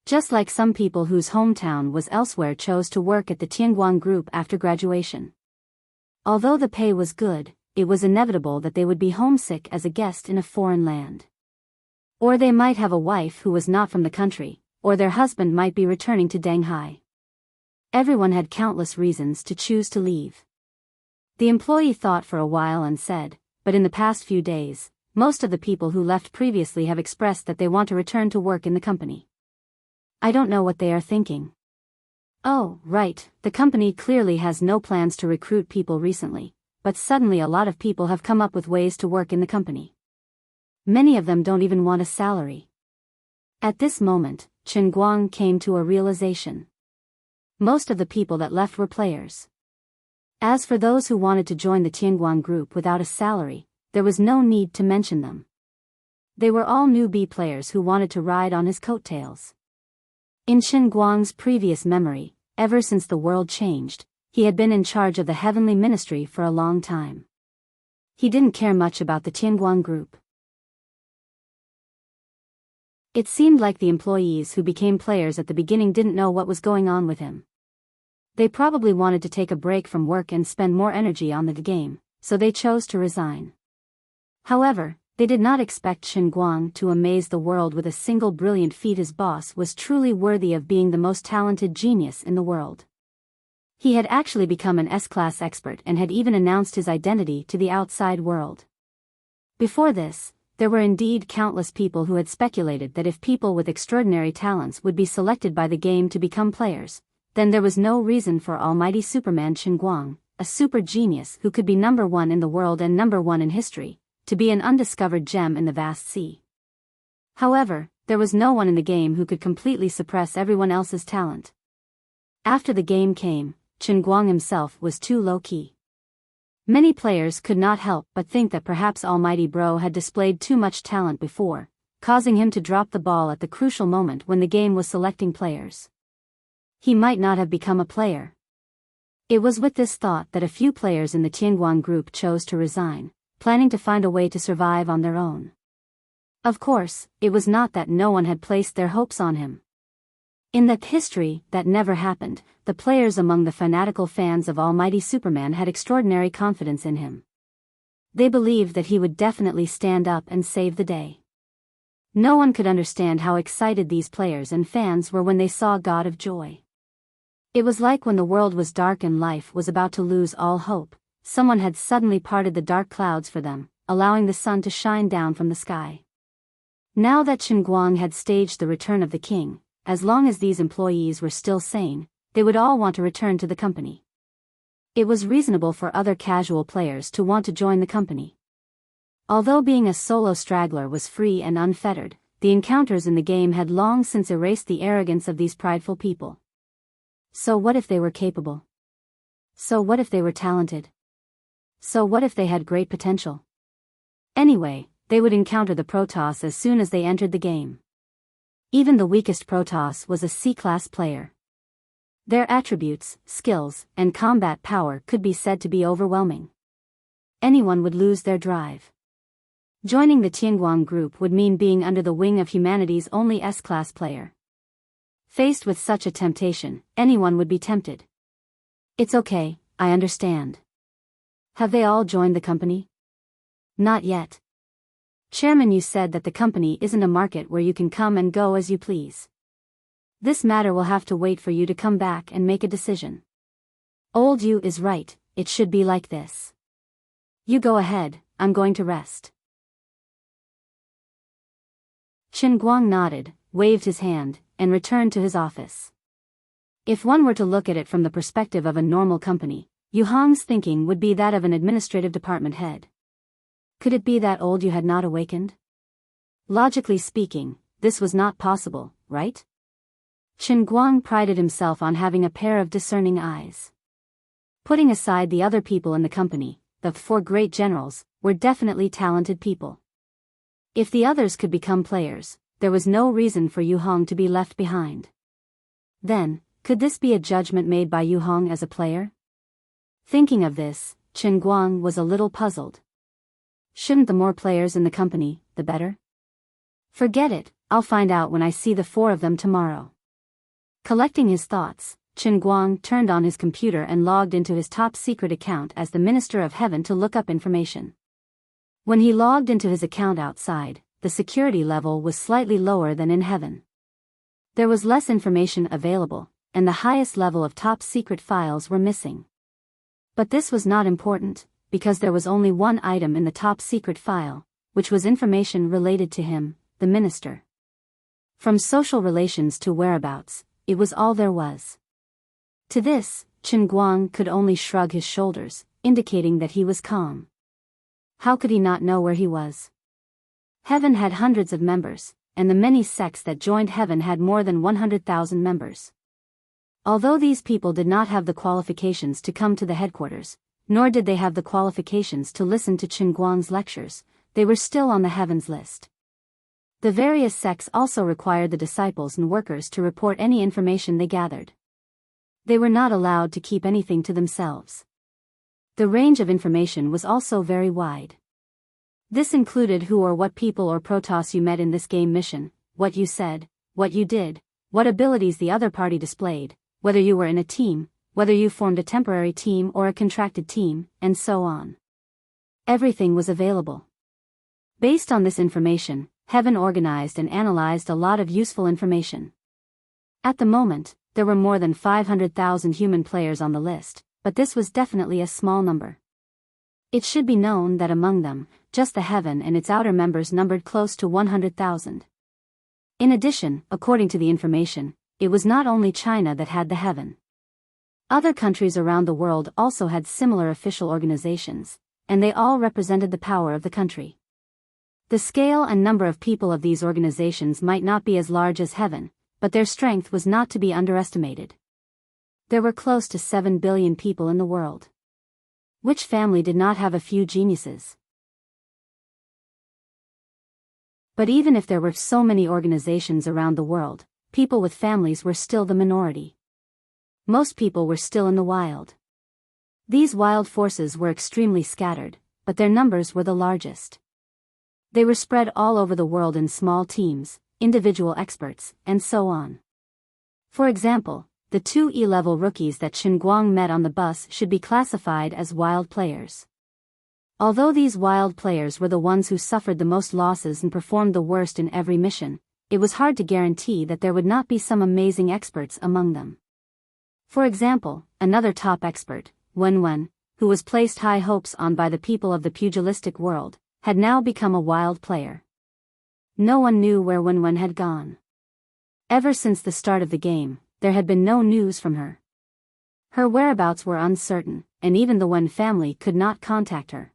S1: Just like some people whose hometown was elsewhere chose to work at the Tianguang group after graduation. Although the pay was good, it was inevitable that they would be homesick as a guest in a foreign land. Or they might have a wife who was not from the country, or their husband might be returning to Danghai. Everyone had countless reasons to choose to leave. The employee thought for a while and said, "But in the past few days, most of the people who left previously have expressed that they want to return to work in the company. I don't know what they are thinking." "Oh, right, the company clearly has no plans to recruit people recently, but suddenly a lot of people have come up with ways to work in the company. Many of them don't even want a salary." At this moment, Chen Guang came to a realization. Most of the people that left were players. As for those who wanted to join the Tianguang group without a salary, there was no need to mention them. They were all newbie players who wanted to ride on his coattails. In Chen Guang's previous memory, ever since the world changed, he had been in charge of the heavenly ministry for a long time. He didn't care much about the Tianguang group. It seemed like the employees who became players at the beginning didn't know what was going on with him. They probably wanted to take a break from work and spend more energy on the game, so they chose to resign. However, they did not expect Chen Guang to amaze the world with a single brilliant feat. His boss was truly worthy of being the most talented genius in the world. He had actually become an S-class expert and had even announced his identity to the outside world. Before this, there were indeed countless people who had speculated that if people with extraordinary talents would be selected by the game to become players, then there was no reason for almighty Superman Chen Guang, a super genius who could be number 1 in the world and number 1 in history, to be an undiscovered gem in the vast sea. However, there was no one in the game who could completely suppress everyone else's talent. After the game came, Chen Guang himself was too low-key. Many players could not help but think that perhaps Almighty Bro had displayed too much talent before, causing him to drop the ball at the crucial moment when the game was selecting players. He might not have become a player. It was with this thought that a few players in the Tianguang group chose to resign, planning to find a way to survive on their own. Of course, it was not that no one had placed their hopes on him. In that history that never happened, the players among the fanatical fans of Almighty Superman had extraordinary confidence in him. They believed that he would definitely stand up and save the day. No one could understand how excited these players and fans were when they saw God of Joy. It was like when the world was dark and life was about to lose all hope, someone had suddenly parted the dark clouds for them, allowing the sun to shine down from the sky. Now that Chen Guang had staged the return of the king, as long as these employees were still sane, they would all want to return to the company. It was reasonable for other casual players to want to join the company. Although being a solo straggler was free and unfettered, the encounters in the game had long since erased the arrogance of these prideful people. So what if they were capable? So what if they were talented? So what if they had great potential? Anyway, they would encounter the Protoss as soon as they entered the game. Even the weakest Protoss was a C-class player. Their attributes, skills, and combat power could be said to be overwhelming. Anyone would lose their drive. Joining the Tianguang group would mean being under the wing of humanity's only S-class player. Faced with such a temptation, anyone would be tempted. It's okay, I understand. Have they all joined the company? Not yet. Chairman, you said that the company isn't a market where you can come and go as you please. This matter will have to wait for you to come back and make a decision. Old you is right, it should be like this. You go ahead, I'm going to rest. Chen Guang nodded, waved his hand, and returned to his office. If one were to look at it from the perspective of a normal company, Yu Hong's thinking would be that of an administrative department head. Could it be that old Yu had not awakened? Logically speaking, this was not possible, right? Chen Guang prided himself on having a pair of discerning eyes. Putting aside the other people in the company, the 4 great generals were definitely talented people. If the others could become players, there was no reason for Yu Hong to be left behind. Then, could this be a judgment made by Yu Hong as a player? Thinking of this, Chen Guang was a little puzzled. Shouldn't the more players in the company, the better? Forget it, I'll find out when I see the 4 of them tomorrow. Collecting his thoughts, Chen Guang turned on his computer and logged into his top-secret account as the Minister of Heaven to look up information. When he logged into his account outside, the security level was slightly lower than in heaven. There was less information available, and the highest level of top-secret files were missing. But this was not important, because there was only one item in the top-secret file, which was information related to him, the minister. From social relations to whereabouts, it was all there was. To this, Chen Guang could only shrug his shoulders, indicating that he was calm. How could he not know where he was? Heaven had hundreds of members, and the many sects that joined Heaven had more than 100,000 members. Although these people did not have the qualifications to come to the headquarters, nor did they have the qualifications to listen to Chen Guang's lectures, they were still on the Heavens list. The various sects also required the disciples and workers to report any information they gathered. They were not allowed to keep anything to themselves. The range of information was also very wide. This included who or what people or Protoss you met in this game mission, what you said, what you did, what abilities the other party displayed, whether you were in a team, whether you formed a temporary team or a contracted team, and so on. Everything was available. Based on this information, Heaven organized and analyzed a lot of useful information. At the moment, there were more than 500,000 human players on the list, but this was definitely a small number. It should be known that among them, just the Heaven and its outer members numbered close to 100,000. In addition, according to the information, it was not only China that had the Heaven. Other countries around the world also had similar official organizations, and they all represented the power of the country. The scale and number of people of these organizations might not be as large as Heaven, but their strength was not to be underestimated. There were close to 7 billion people in the world. Which family did not have a few geniuses? But even if there were so many organizations around the world, people with families were still the minority. Most people were still in the wild. These wild forces were extremely scattered, but their numbers were the largest. They were spread all over the world in small teams, individual experts, and so on. For example, the 2 E-level rookies that Chen Guang met on the bus should be classified as wild players. Although these wild players were the ones who suffered the most losses and performed the worst in every mission, it was hard to guarantee that there would not be some amazing experts among them. For example, another top expert, Wen, who was placed high hopes on by the people of the pugilistic world, had now become a wild player. No one knew where Wen had gone. Ever since the start of the game, there had been no news from her. Her whereabouts were uncertain, and even the Wen family could not contact her.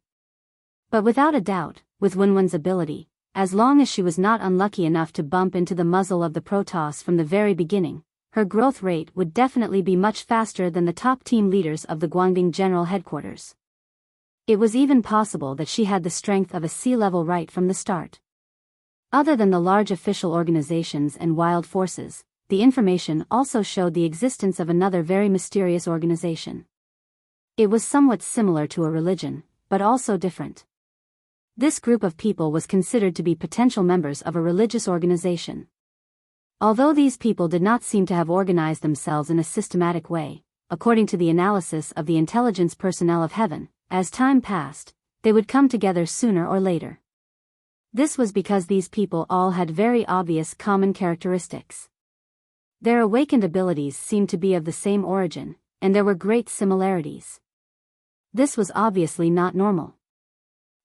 S1: But without a doubt, with Wen's ability, as long as she was not unlucky enough to bump into the muzzle of the Protoss from the very beginning, her growth rate would definitely be much faster than the top team leaders of the Guangdong General Headquarters. It was even possible that she had the strength of a sea level right from the start. Other than the large official organizations and wild forces, the information also showed the existence of another very mysterious organization. It was somewhat similar to a religion, but also different. This group of people was considered to be potential members of a religious organization. Although these people did not seem to have organized themselves in a systematic way, according to the analysis of the intelligence personnel of heaven, as time passed, they would come together sooner or later. This was because these people all had very obvious common characteristics. Their awakened abilities seemed to be of the same origin, and there were great similarities. This was obviously not normal.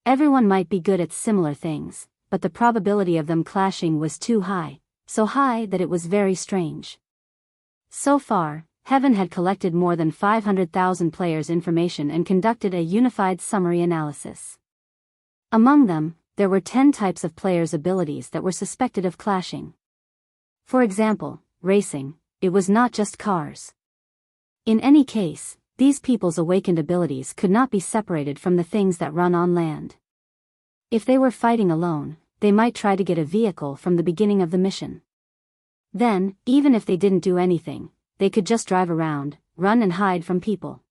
S1: Everyone might be good at similar things, but the probability of them clashing was too high, so high that it was very strange. So far, Heaven had collected more than 500,000 players' information and conducted a unified summary analysis. Among them, there were 10 types of players' abilities that were suspected of clashing. For example, racing, it was not just cars. In any case, these people's awakened abilities could not be separated from the things that run on land. If they were fighting alone, they might try to get a vehicle from the beginning of the mission. Then, even if they didn't do anything, they could just drive around, run and hide from people.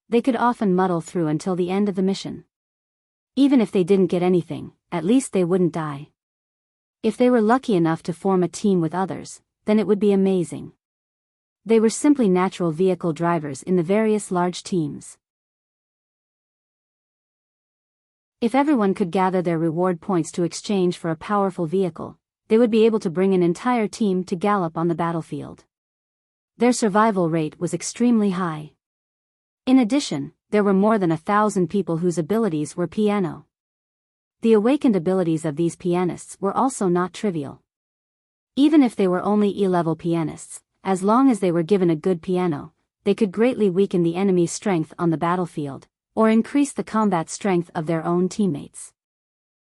S1: They could often muddle through until the end of the mission. Even if they didn't get anything, at least they wouldn't die. If they were lucky enough to form a team with others, then it would be amazing. They were simply natural vehicle drivers in the various large teams. If everyone could gather their reward points to exchange for a powerful vehicle, they would be able to bring an entire team to gallop on the battlefield. Their survival rate was extremely high. In addition, there were more than 1,000 people whose abilities were piano. The awakened abilities of these pianists were also not trivial. Even if they were only E-level pianists, as long as they were given a good piano, they could greatly weaken the enemy's strength on the battlefield, or increase the combat strength of their own teammates.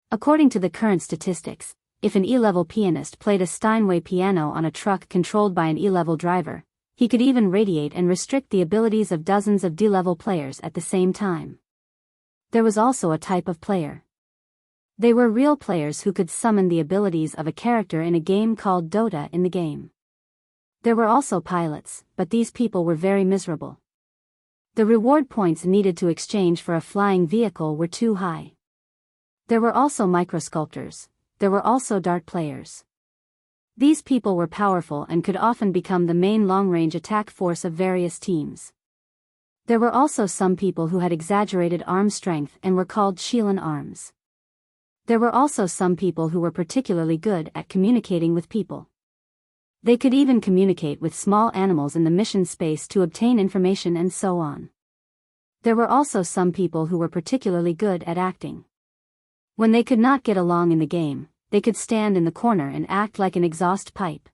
S1: According to the current statistics, if an E-level pianist played a Steinway piano on a truck controlled by an E-level driver, he could even radiate and restrict the abilities of dozens of D-level players at the same time. There was also a type of player. They were real players who could summon the abilities of a character in a game called Dota in the game. There were also pilots, but these people were very miserable. The reward points needed to exchange for a flying vehicle were too high. There were also microsculptors. There were also dart players. These people were powerful and could often become the main long-range attack force of various teams. There were also some people who had exaggerated arm strength and were called Shielan arms. There were also some people who were particularly good at communicating with people. They could even communicate with small animals in the mission space to obtain information and so on. There were also some people who were particularly good at acting. When they could not get along in the game, they could stand in the corner and act like an exhaust pipe.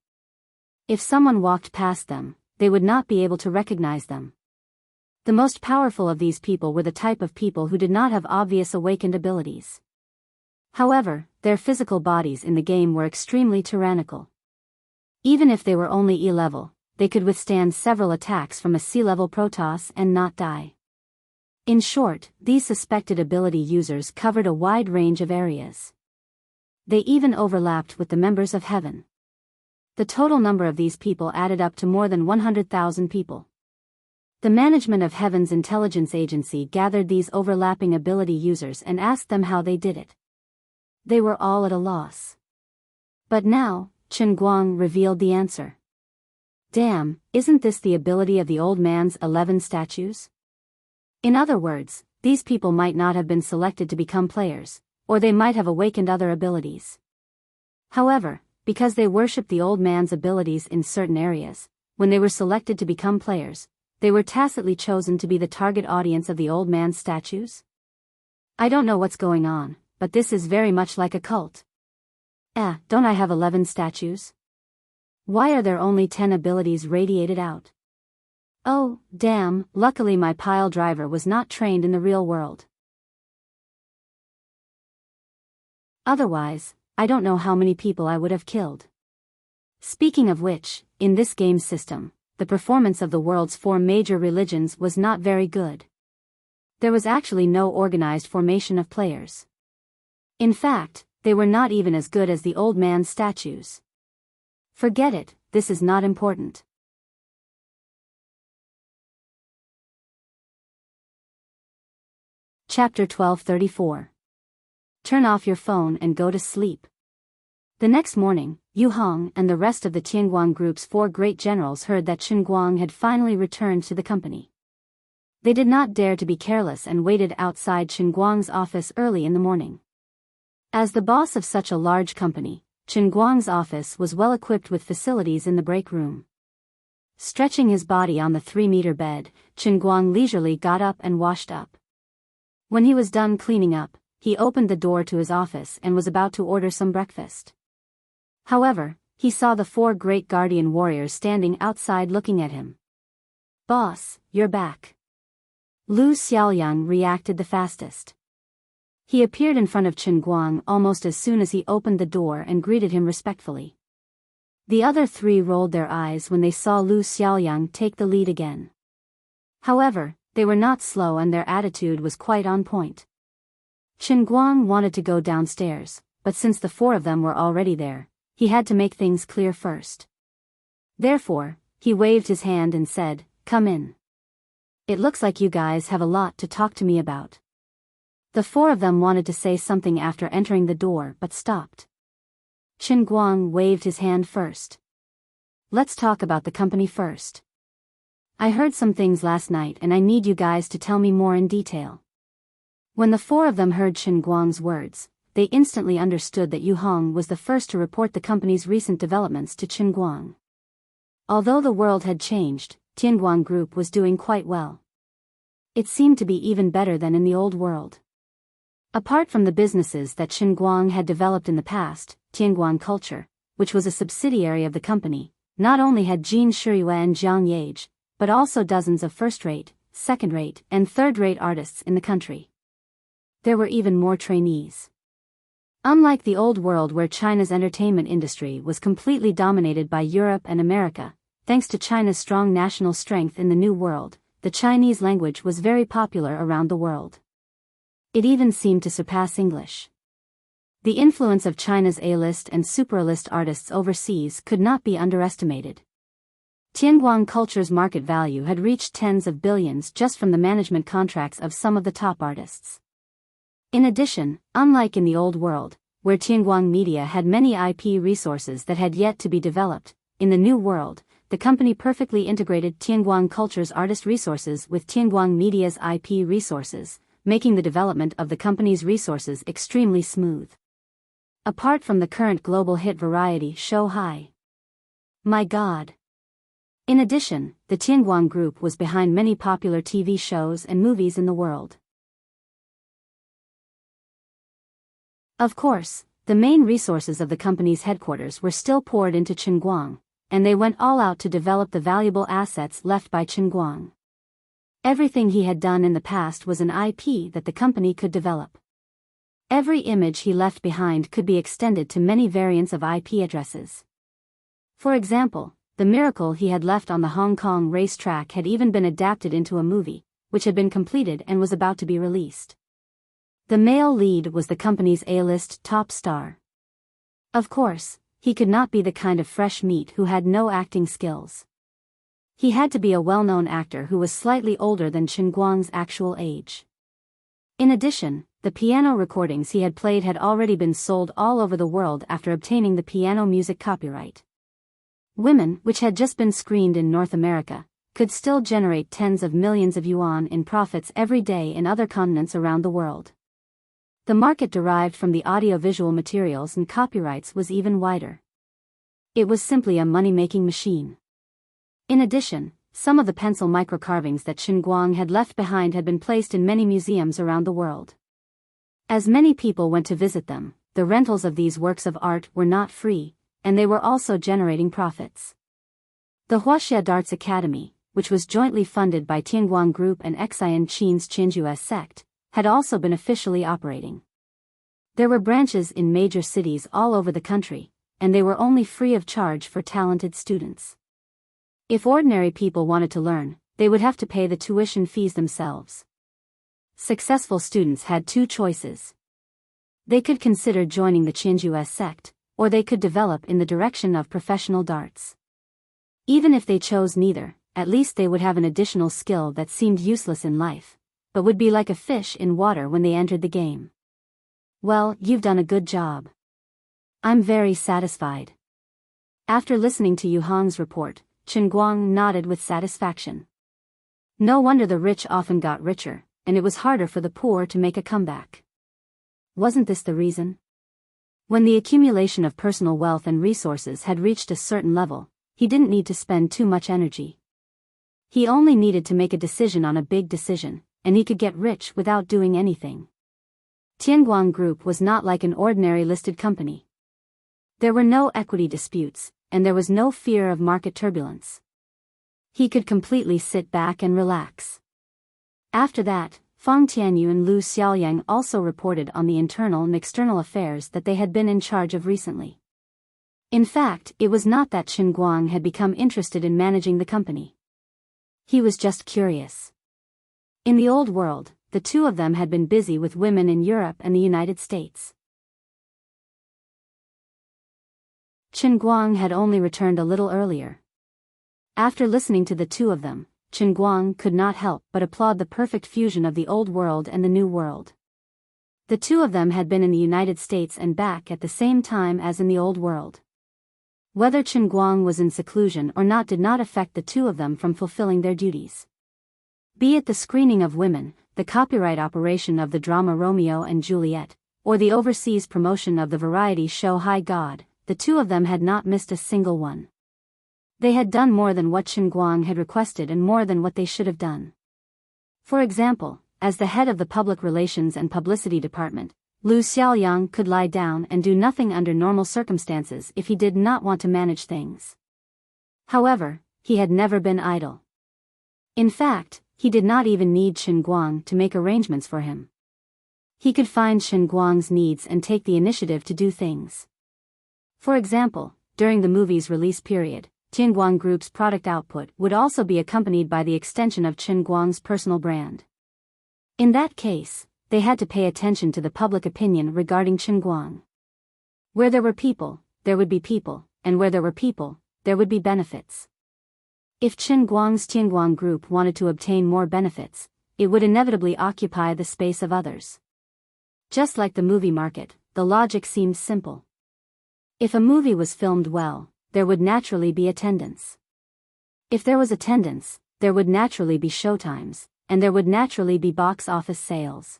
S1: If someone walked past them, they would not be able to recognize them. The most powerful of these people were the type of people who did not have obvious awakened abilities. However, their physical bodies in the game were extremely tyrannical. Even if they were only E-level, they could withstand several attacks from a C-level Protoss and not die. In short, these suspected ability users covered a wide range of areas. They even overlapped with the members of Heaven. The total number of these people added up to more than 100,000 people. The management of Heaven's intelligence agency gathered these overlapping ability users and asked them how they did it. They were all at a loss. But now, Chen Guang revealed the answer. Damn, isn't this the ability of the old man's 11 statues? In other words, these people might not have been selected to become players, or they might have awakened other abilities. However, because they worshipped the old man's abilities in certain areas, when they were selected to become players, they were tacitly chosen to be the target audience of the old man's statues? I don't know what's going on, but this is very much like a cult. Don't I have 11 statues? Why are there only 10 abilities radiated out? Oh, damn, luckily my pile driver was not trained in the real world. Otherwise, I don't know how many people I would have killed. Speaking of which, in this game system, the performance of the world's 4 major religions was not very good. There was actually no organized formation of players. In fact, they were not even as good as the old man's statues. Forget it, this is not important. Chapter 1234. Turn off your phone and go to sleep. The next morning, Yu Hong and the rest of the Tianguang group's 4 great generals heard that Chen Guang had finally returned to the company. They did not dare to be careless and waited outside Chen Guang's office early in the morning. As the boss of such a large company, Chen Guang's office was well equipped with facilities in the break room. Stretching his body on the 3-meter bed, Chen Guang leisurely got up and washed up. When he was done cleaning up, he opened the door to his office and was about to order some breakfast. However, he saw the 4 great guardian warriors standing outside looking at him. "Boss, you're back." Lu Xiaoyang reacted the fastest. He appeared in front of Chen Guang almost as soon as he opened the door and greeted him respectfully. The other 3 rolled their eyes when they saw Lu Xiaoyang take the lead again. However, they were not slow and their attitude was quite on point. Chen Guang wanted to go downstairs, but since the 4 of them were already there, he had to make things clear first. Therefore, he waved his hand and said, "Come in. It looks like you guys have a lot to talk to me about." The 4 of them wanted to say something after entering the door but stopped. Chen Guang waved his hand first. "Let's talk about the company first. I heard some things last night and I need you guys to tell me more in detail." When the 4 of them heard Chen Guang's words, they instantly understood that Yu Hong was the first to report the company's recent developments to Chen Guang. Although the world had changed, Tianguang Group was doing quite well. It seemed to be even better than in the old world. Apart from the businesses that Chen Guang had developed in the past, Tianguang Culture, which was a subsidiary of the company, not only had Jin Shiyue and Jiang Yage, but also dozens of first-rate, second-rate, and third-rate artists in the country. There were even more trainees. Unlike the old world where China's entertainment industry was completely dominated by Europe and America, thanks to China's strong national strength in the New World, the Chinese language was very popular around the world. It even seemed to surpass English. The influence of China's A-list and Super A-list artists overseas could not be underestimated. Tianguang Culture's market value had reached tens of billions just from the management contracts of some of the top artists. In addition, unlike in the old world, where Tianguang Media had many IP resources that had yet to be developed, in the new world, the company perfectly integrated Tianguang Culture's artist resources with Tianguang Media's IP resources, making the development of the company's resources extremely smooth. Apart from the current global hit variety show Hi! My God! In addition, the Tianguang Group was behind many popular TV shows and movies in the world. Of course, the main resources of the company's headquarters were still poured into Chen Guang, and they went all out to develop the valuable assets left by Chen Guang. Everything he had done in the past was an IP that the company could develop. Every image he left behind could be extended to many variants of IP addresses. For example, the miracle he had left on the Hong Kong racetrack had even been adapted into a movie, which had been completed and was about to be released. The male lead was the company's A-list top star. Of course, he could not be the kind of fresh meat who had no acting skills. He had to be a well-known actor who was slightly older than Chen Guang's actual age. In addition, the piano recordings he had played had already been sold all over the world after obtaining the piano music copyright. Women, which had just been screened in North America, could still generate tens of millions of yuan in profits every day in other continents around the world. The market derived from the audiovisual materials and copyrights was even wider. It was simply a money-making machine. In addition, some of the pencil microcarvings that Qin Guang had left behind had been placed in many museums around the world. As many people went to visit them, the rentals of these works of art were not free, and they were also generating profits. The Huaxia Darts Academy, which was jointly funded by Tianguang Group and Xian Qin's Qinjues sect, had also been officially operating. There were branches in major cities all over the country, and they were only free of charge for talented students. If ordinary people wanted to learn, they would have to pay the tuition fees themselves. Successful students had two choices. They could consider joining the Qinjues sect, or they could develop in the direction of professional darts. Even if they chose neither, at least they would have an additional skill that seemed useless in life, but would be like a fish in water when they entered the game. Well, you've done a good job. I'm very satisfied. After listening to Yu Hong's report, Qin Guang nodded with satisfaction. No wonder the rich often got richer, and it was harder for the poor to make a comeback. Wasn't this the reason? When the accumulation of personal wealth and resources had reached a certain level, he didn't need to spend too much energy. He only needed to make a decision on a big decision, and he could get rich without doing anything. Tianguang Group was not like an ordinary listed company. There were no equity disputes, and there was no fear of market turbulence. He could completely sit back and relax. After that, Fang Tianyu and Lu Xiaoyang also reported on the internal and external affairs that they had been in charge of recently. In fact, it was not that Qin Guang had become interested in managing the company. He was just curious. In the old world, the two of them had been busy with women in Europe and the United States. Qin Guang had only returned a little earlier. After listening to the two of them, Qin Guang could not help but applaud the perfect fusion of the old world and the new world. The two of them had been in the United States and back at the same time as in the old world. Whether Qin Guang was in seclusion or not did not affect the two of them from fulfilling their duties. Be it the screening of women, the copyright operation of the drama Romeo and Juliet, or the overseas promotion of the variety show High God, the two of them had not missed a single one. They had done more than what Qin Guang had requested and more than what they should have done. For example, as the head of the Public Relations and Publicity Department, Lu Xiaoyang could lie down and do nothing under normal circumstances if he did not want to manage things. However, he had never been idle. In fact, he did not even need Qin Guang to make arrangements for him. He could find Qin Guang's needs and take the initiative to do things. For example, during the movie's release period, Tianguang Group's product output would also be accompanied by the extension of Qin Guang's personal brand. In that case, they had to pay attention to the public opinion regarding Qin Guang. Where there were people, there would be people, and where there were people, there would be benefits. If Qin Guang's Tianguang Group wanted to obtain more benefits, it would inevitably occupy the space of others. Just like the movie market, the logic seemed simple. If a movie was filmed well, there would naturally be attendance. If there was attendance, there would naturally be showtimes, and there would naturally be box office sales.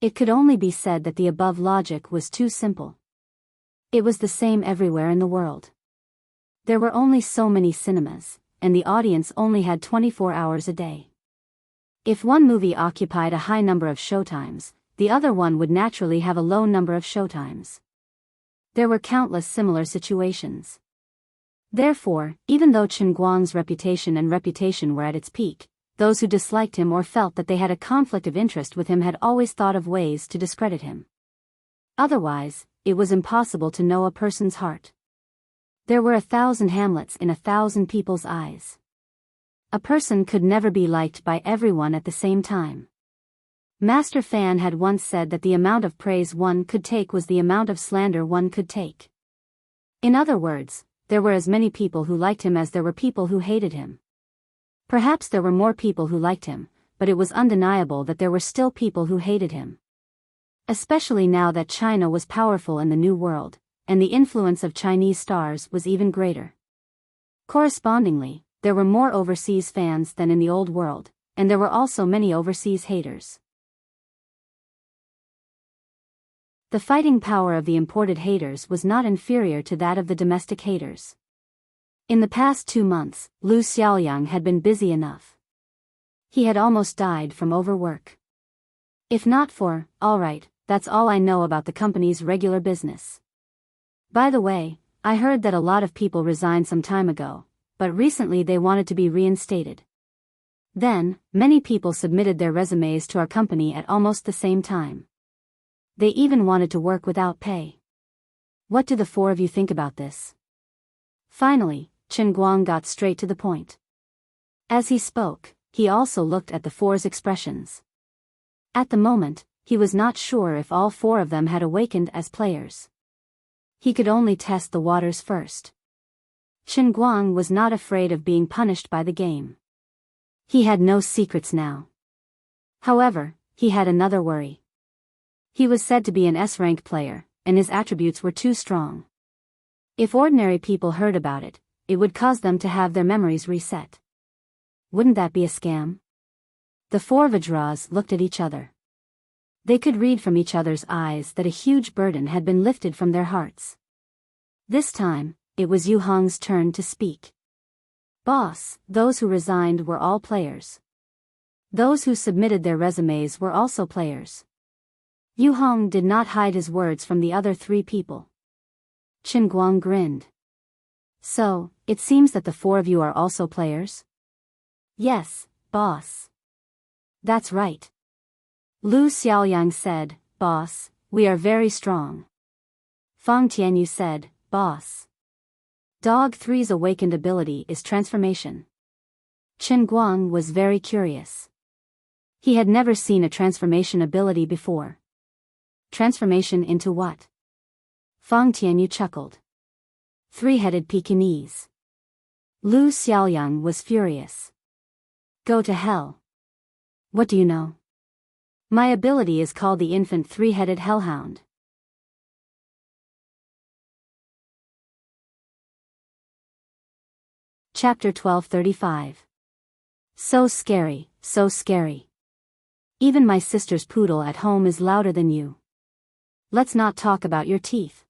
S1: It could only be said that the above logic was too simple. It was the same everywhere in the world. There were only so many cinemas, and the audience only had 24 hours a day. If one movie occupied a high number of showtimes, the other one would naturally have a low number of showtimes. There were countless similar situations. Therefore, even though Qin Guang's reputation were at its peak, those who disliked him or felt that they had a conflict of interest with him had always thought of ways to discredit him. Otherwise, it was impossible to know a person's heart. There were 1,000 Hamlets in 1,000 people's eyes. A person could never be liked by everyone at the same time. Master Fan had once said that the amount of praise one could take was the amount of slander one could take. In other words, there were as many people who liked him as there were people who hated him. Perhaps there were more people who liked him, but it was undeniable that there were still people who hated him. Especially now that China was powerful in the New World, and the influence of Chinese stars was even greater. Correspondingly, there were more overseas fans than in the old world, and there were also many overseas haters. The fighting power of the imported haters was not inferior to that of the domestic haters. In the past 2 months, Lu Xiaoyang had been busy enough. He had almost died from overwork. If not for, alright, that's all I know about the company's regular business. By the way, I heard that a lot of people resigned some time ago, but recently they wanted to be reinstated. Then, many people submitted their resumes to our company at almost the same time. They even wanted to work without pay. What do the 4 of you think about this? Finally, Chen Guang got straight to the point. As he spoke, he also looked at the 4's expressions. At the moment, he was not sure if all 4 of them had awakened as players. He could only test the waters first. Chen Guang was not afraid of being punished by the game. He had no secrets now. However, he had another worry. He was said to be an S-rank player, and his attributes were too strong. If ordinary people heard about it, it would cause them to have their memories reset. Wouldn't that be a scam? The 4 Vajras looked at each other. They could read from each other's eyes that a huge burden had been lifted from their hearts. This time, it was Yu Hong's turn to speak. Boss, those who resigned were all players. Those who submitted their resumes were also players. Yu Hong did not hide his words from the other 3 people. Chen Guang grinned. So, it seems that the 4 of you are also players? Yes, boss. That's right. Lu Xiaoyang said, Boss, we are very strong. Fang Tianyu said, Boss. Dog 3's awakened ability is transformation. Chen Guang was very curious. He had never seen a transformation ability before. Transformation into what? Fang Tianyu chuckled. 3-headed Pekingese. Lu Xiaoyang was furious. Go to hell. What do you know? My ability is called the infant 3-headed hellhound. Chapter 1235. So scary, so scary. Even my sister's poodle at home is louder than you. Let's not talk about your teeth.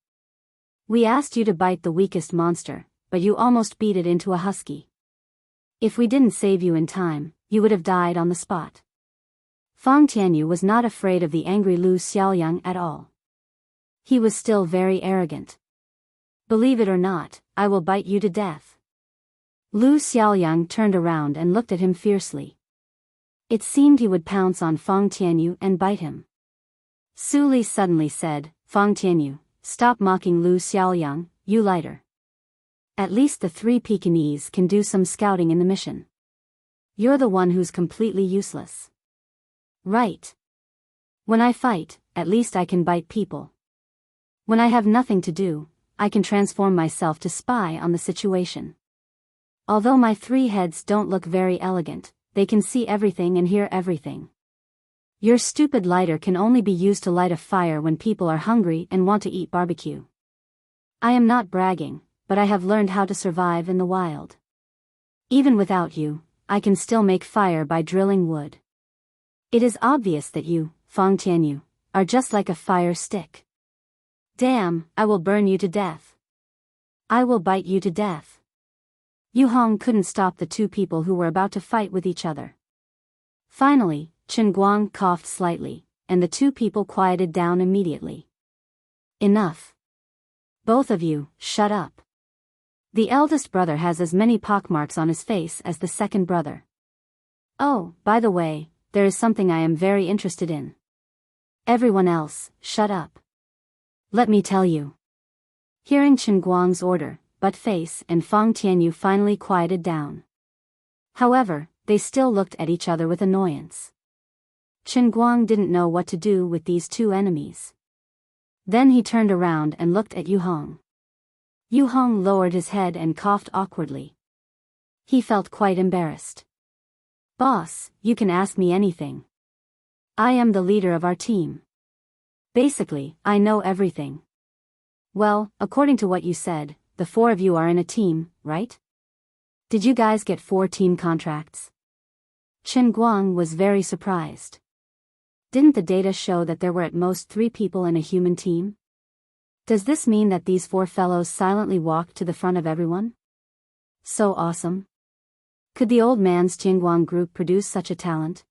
S1: We asked you to bite the weakest monster, but you almost beat it into a husky. If we didn't save you in time, you would have died on the spot. Fang Tianyu was not afraid of the angry Lu Xiaoyang at all. He was still very arrogant. Believe it or not, I will bite you to death. Lu Xiaoyang turned around and looked at him fiercely. It seemed he would pounce on Fang Tianyu and bite him. Su Li suddenly said, Fang Tianyu, stop mocking Lu Xiaoyang, you lighter. At least the 3 Pekingese can do some scouting in the mission. You're the one who's completely useless. Right. When I fight, at least I can bite people. When I have nothing to do, I can transform myself to spy on the situation. Although my 3 heads don't look very elegant, they can see everything and hear everything. Your stupid lighter can only be used to light a fire when people are hungry and want to eat barbecue. I am not bragging, but I have learned how to survive in the wild. Even without you, I can still make fire by drilling wood. It is obvious that you, Fang Tianyu, are just like a fire stick. Damn, I will burn you to death. I will bite you to death. Yu Hong couldn't stop the 2 people who were about to fight with each other. Finally, Chen Guang coughed slightly, and the 2 people quieted down immediately. Enough. Both of you, shut up. The eldest brother has as many pockmarks on his face as the second brother. Oh, by the way, there is something I am very interested in. Everyone else, shut up. Let me tell you. Hearing Chen Guang's order, Buttface and Fang Tianyu finally quieted down. However, they still looked at each other with annoyance. Chen Guang didn't know what to do with these 2 enemies. Then he turned around and looked at Yu Hong. Yu Hong lowered his head and coughed awkwardly. He felt quite embarrassed. Boss, you can ask me anything. I am the leader of our team. Basically, I know everything. Well, according to what you said, the 4 of you are in a team, right? Did you guys get 4 team contracts? Chen Guang was very surprised. Didn't the data show that there were at most 3 people in a human team? Does this mean that these 4 fellows silently walked to the front of everyone? So awesome. Could the old man's Qingguang group produce such a talent?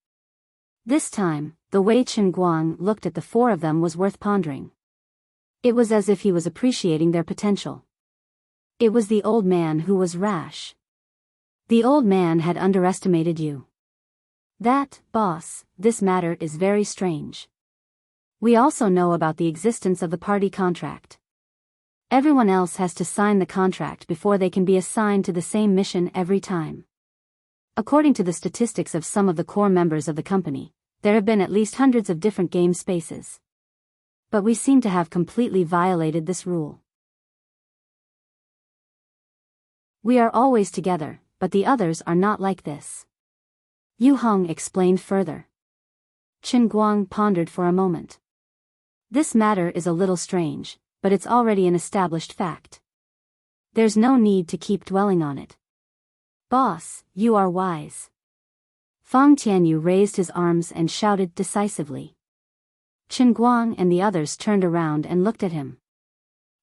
S1: This time, the way Chen Guang looked at the 4 of them was worth pondering. It was as if he was appreciating their potential. It was the old man who was rash. The old man had underestimated you. That, boss, this matter is very strange. We also know about the existence of the party contract. Everyone else has to sign the contract before they can be assigned to the same mission every time. According to the statistics of some of the core members of the company, there have been at least hundreds of different game spaces. But we seem to have completely violated this rule. We are always together, but the others are not like this. Yu Hong explained further. Chen Guang pondered for a moment. This matter is a little strange, but it's already an established fact. There's no need to keep dwelling on it. Boss, you are wise. Fang Tianyu raised his arms and shouted decisively. Chen Guang and the others turned around and looked at him.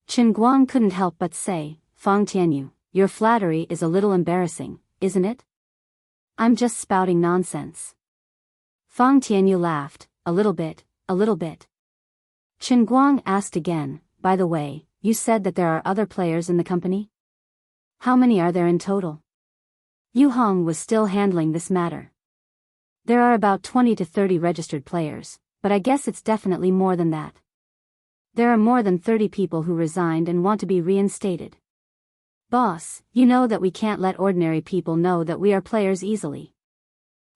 S1: Chen Guang couldn't help but say, Fang Tianyu, your flattery is a little embarrassing, isn't it? I'm just spouting nonsense. Fang Tianyu laughed, a little bit, a little bit. Chen Guang asked again, by the way, you said that there are other players in the company? How many are there in total? Yu Hong was still handling this matter. There are about 20 to 30 registered players, but I guess it's definitely more than that. There are more than 30 people who resigned and want to be reinstated. Boss, you know that we can't let ordinary people know that we are players easily.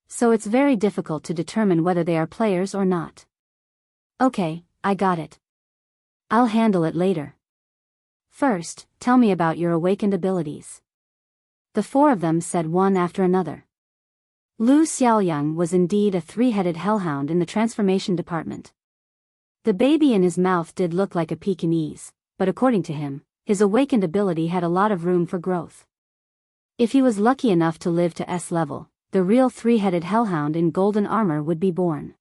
S1: So it's very difficult to determine whether they are players or not. Okay, I got it. I'll handle it later. First, tell me about your awakened abilities. The 4 of them said one after another. Lu Xiaoyang was indeed a 3-headed hellhound in the transformation department. The baby in his mouth did look like a Pekingese, but according to him, his awakened ability had a lot of room for growth. If he was lucky enough to live to S level, the real 3-headed hellhound in golden armor would be born.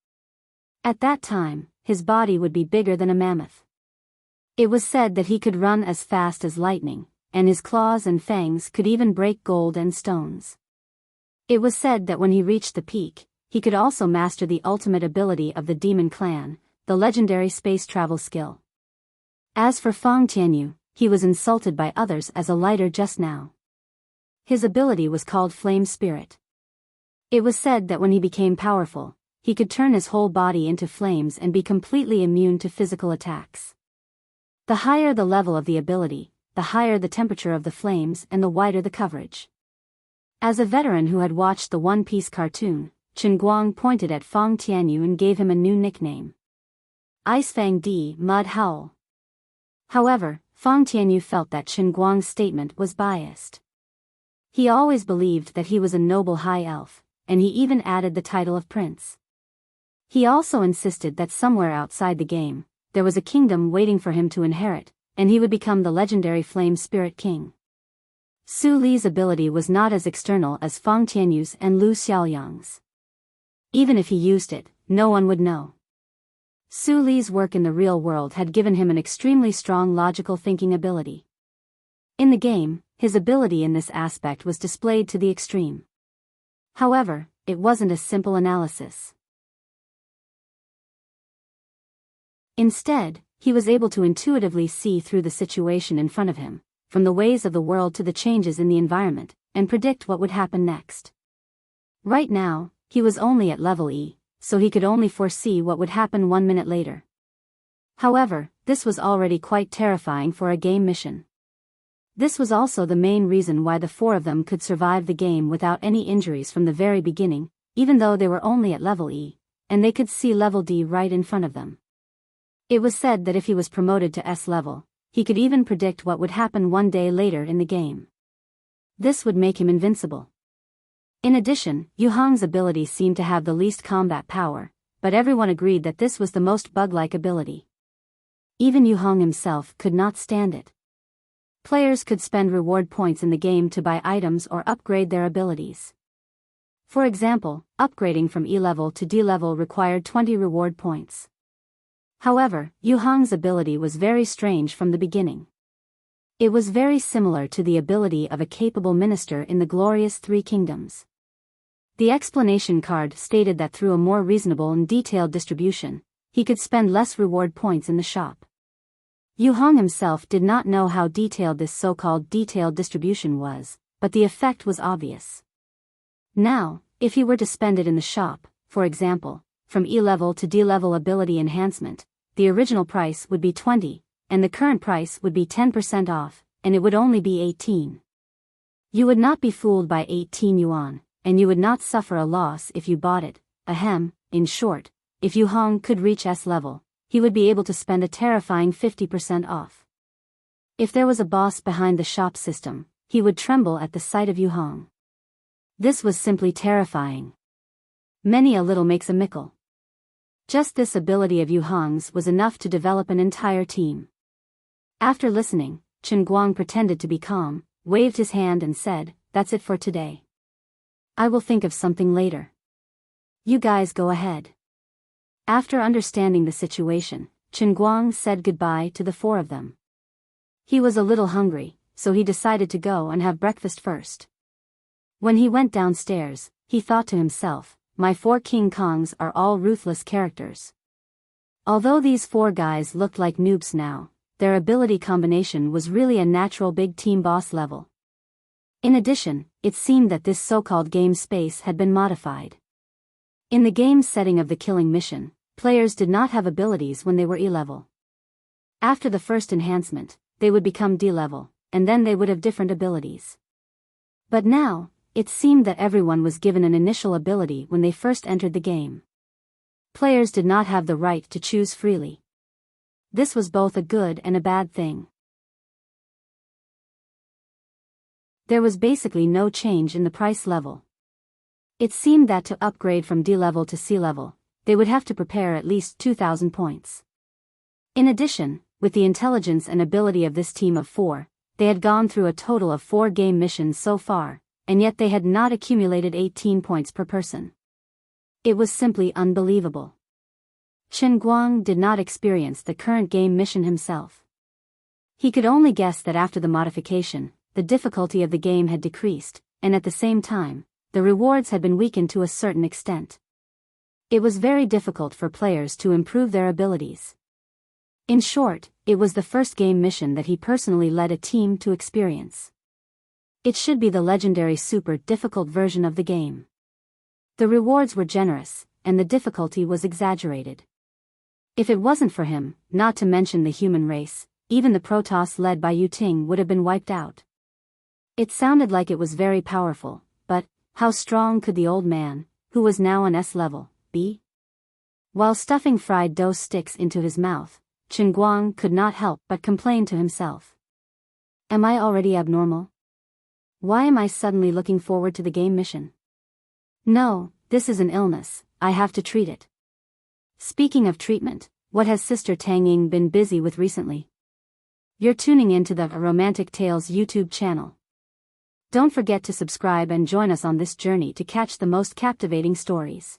S1: At that time, his body would be bigger than a mammoth. It was said that he could run as fast as lightning, and his claws and fangs could even break gold and stones. It was said that when he reached the peak, he could also master the ultimate ability of the Demon Clan, the legendary space travel skill. As for Fang Tianyu, he was insulted by others as a lighter just now. His ability was called Flame Spirit. It was said that when he became powerful, he could turn his whole body into flames and be completely immune to physical attacks. The higher the level of the ability, the higher the temperature of the flames and the wider the coverage. As a veteran who had watched the One Piece cartoon, Chen Guang pointed at Fang Tianyu and gave him a new nickname. Ice Fang D. Mud Howl. However, Fang Tianyu felt that Chen Guang's statement was biased. He always believed that he was a noble high elf, and he even added the title of prince. He also insisted that somewhere outside the game, there was a kingdom waiting for him to inherit, and he would become the legendary Flame Spirit King. Su Li's ability was not as external as Fang Tianyu's and Lu Xiaoyang's. Even if he used it, no one would know. Su Li's work in the real world had given him an extremely strong logical thinking ability. In the game, his ability in this aspect was displayed to the extreme. However, it wasn't a simple analysis. Instead, he was able to intuitively see through the situation in front of him, from the ways of the world to the changes in the environment, and predict what would happen next. Right now, he was only at level E, so he could only foresee what would happen 1 minute later. However, this was already quite terrifying for a game mission. This was also the main reason why the 4 of them could survive the game without any injuries from the very beginning, even though they were only at level E, and they could see level D right in front of them. It was said that if he was promoted to S level, he could even predict what would happen 1 day later in the game. This would make him invincible. In addition, Yu Hong's ability seemed to have the least combat power, but everyone agreed that this was the most bug-like ability. Even Yu Hong himself could not stand it. Players could spend reward points in the game to buy items or upgrade their abilities. For example, upgrading from E level to D level required 20 reward points. However, Yu Hong's ability was very strange from the beginning. It was very similar to the ability of a capable minister in the glorious Three Kingdoms. The explanation card stated that through a more reasonable and detailed distribution, he could spend less reward points in the shop. Yu Hong himself did not know how detailed this so-called detailed distribution was, but the effect was obvious. Now, if he were to spend it in the shop, for example, from E level to D level ability enhancement, the original price would be 20, and the current price would be 10% off, and it would only be 18. You would not be fooled by 18 yuan, and you would not suffer a loss if you bought it. Ahem, in short, if Yu Hong could reach S level, he would be able to spend a terrifying 50% off. If there was a boss behind the shop system, he would tremble at the sight of Yu Hong. This was simply terrifying. Many a little makes a mickle. Just this ability of Yu Hong's was enough to develop an entire team. After listening, Chen Guang pretended to be calm, waved his hand and said, "That's it for today. I will think of something later. You guys go ahead." After understanding the situation, Chen Guang said goodbye to the four of them. He was a little hungry, so he decided to go and have breakfast first. When he went downstairs, he thought to himself, "My four King Kongs are all ruthless characters." Although these four guys looked like noobs now, their ability combination was really a natural big team boss level. In addition, it seemed that this so-called game space had been modified. In the game setting of the killing mission, players did not have abilities when they were E level. After the first enhancement, they would become D level, and then they would have different abilities. But now, it seemed that everyone was given an initial ability when they first entered the game. Players did not have the right to choose freely. This was both a good and a bad thing. There was basically no change in the price level. It seemed that to upgrade from D level to C level, they would have to prepare at least 2,000 points. In addition, with the intelligence and ability of this team of four, they had gone through a total of 4 game missions so far, and yet they had not accumulated 18 points per person. It was simply unbelievable. Chen Guang did not experience the current game mission himself. He could only guess that after the modification, the difficulty of the game had decreased, and at the same time, the rewards had been weakened to a certain extent. It was very difficult for players to improve their abilities. In short, it was the first game mission that he personally led a team to experience. It should be the legendary super difficult version of the game. The rewards were generous, and the difficulty was exaggerated. If it wasn't for him, not to mention the human race, even the Protoss led by Yu Ting would have been wiped out. It sounded like it was very powerful, but how strong could the old man, who was now on S level, be? While stuffing fried dough sticks into his mouth, Chen Guang could not help but complain to himself. Am I already abnormal? Why am I suddenly looking forward to the game mission? No, this is an illness, I have to treat it. Speaking of treatment, what has Sister Tang Ying been busy with recently? You're tuning into the Romantic Tales YouTube channel. Don't forget to subscribe and join us on this journey to catch the most captivating stories.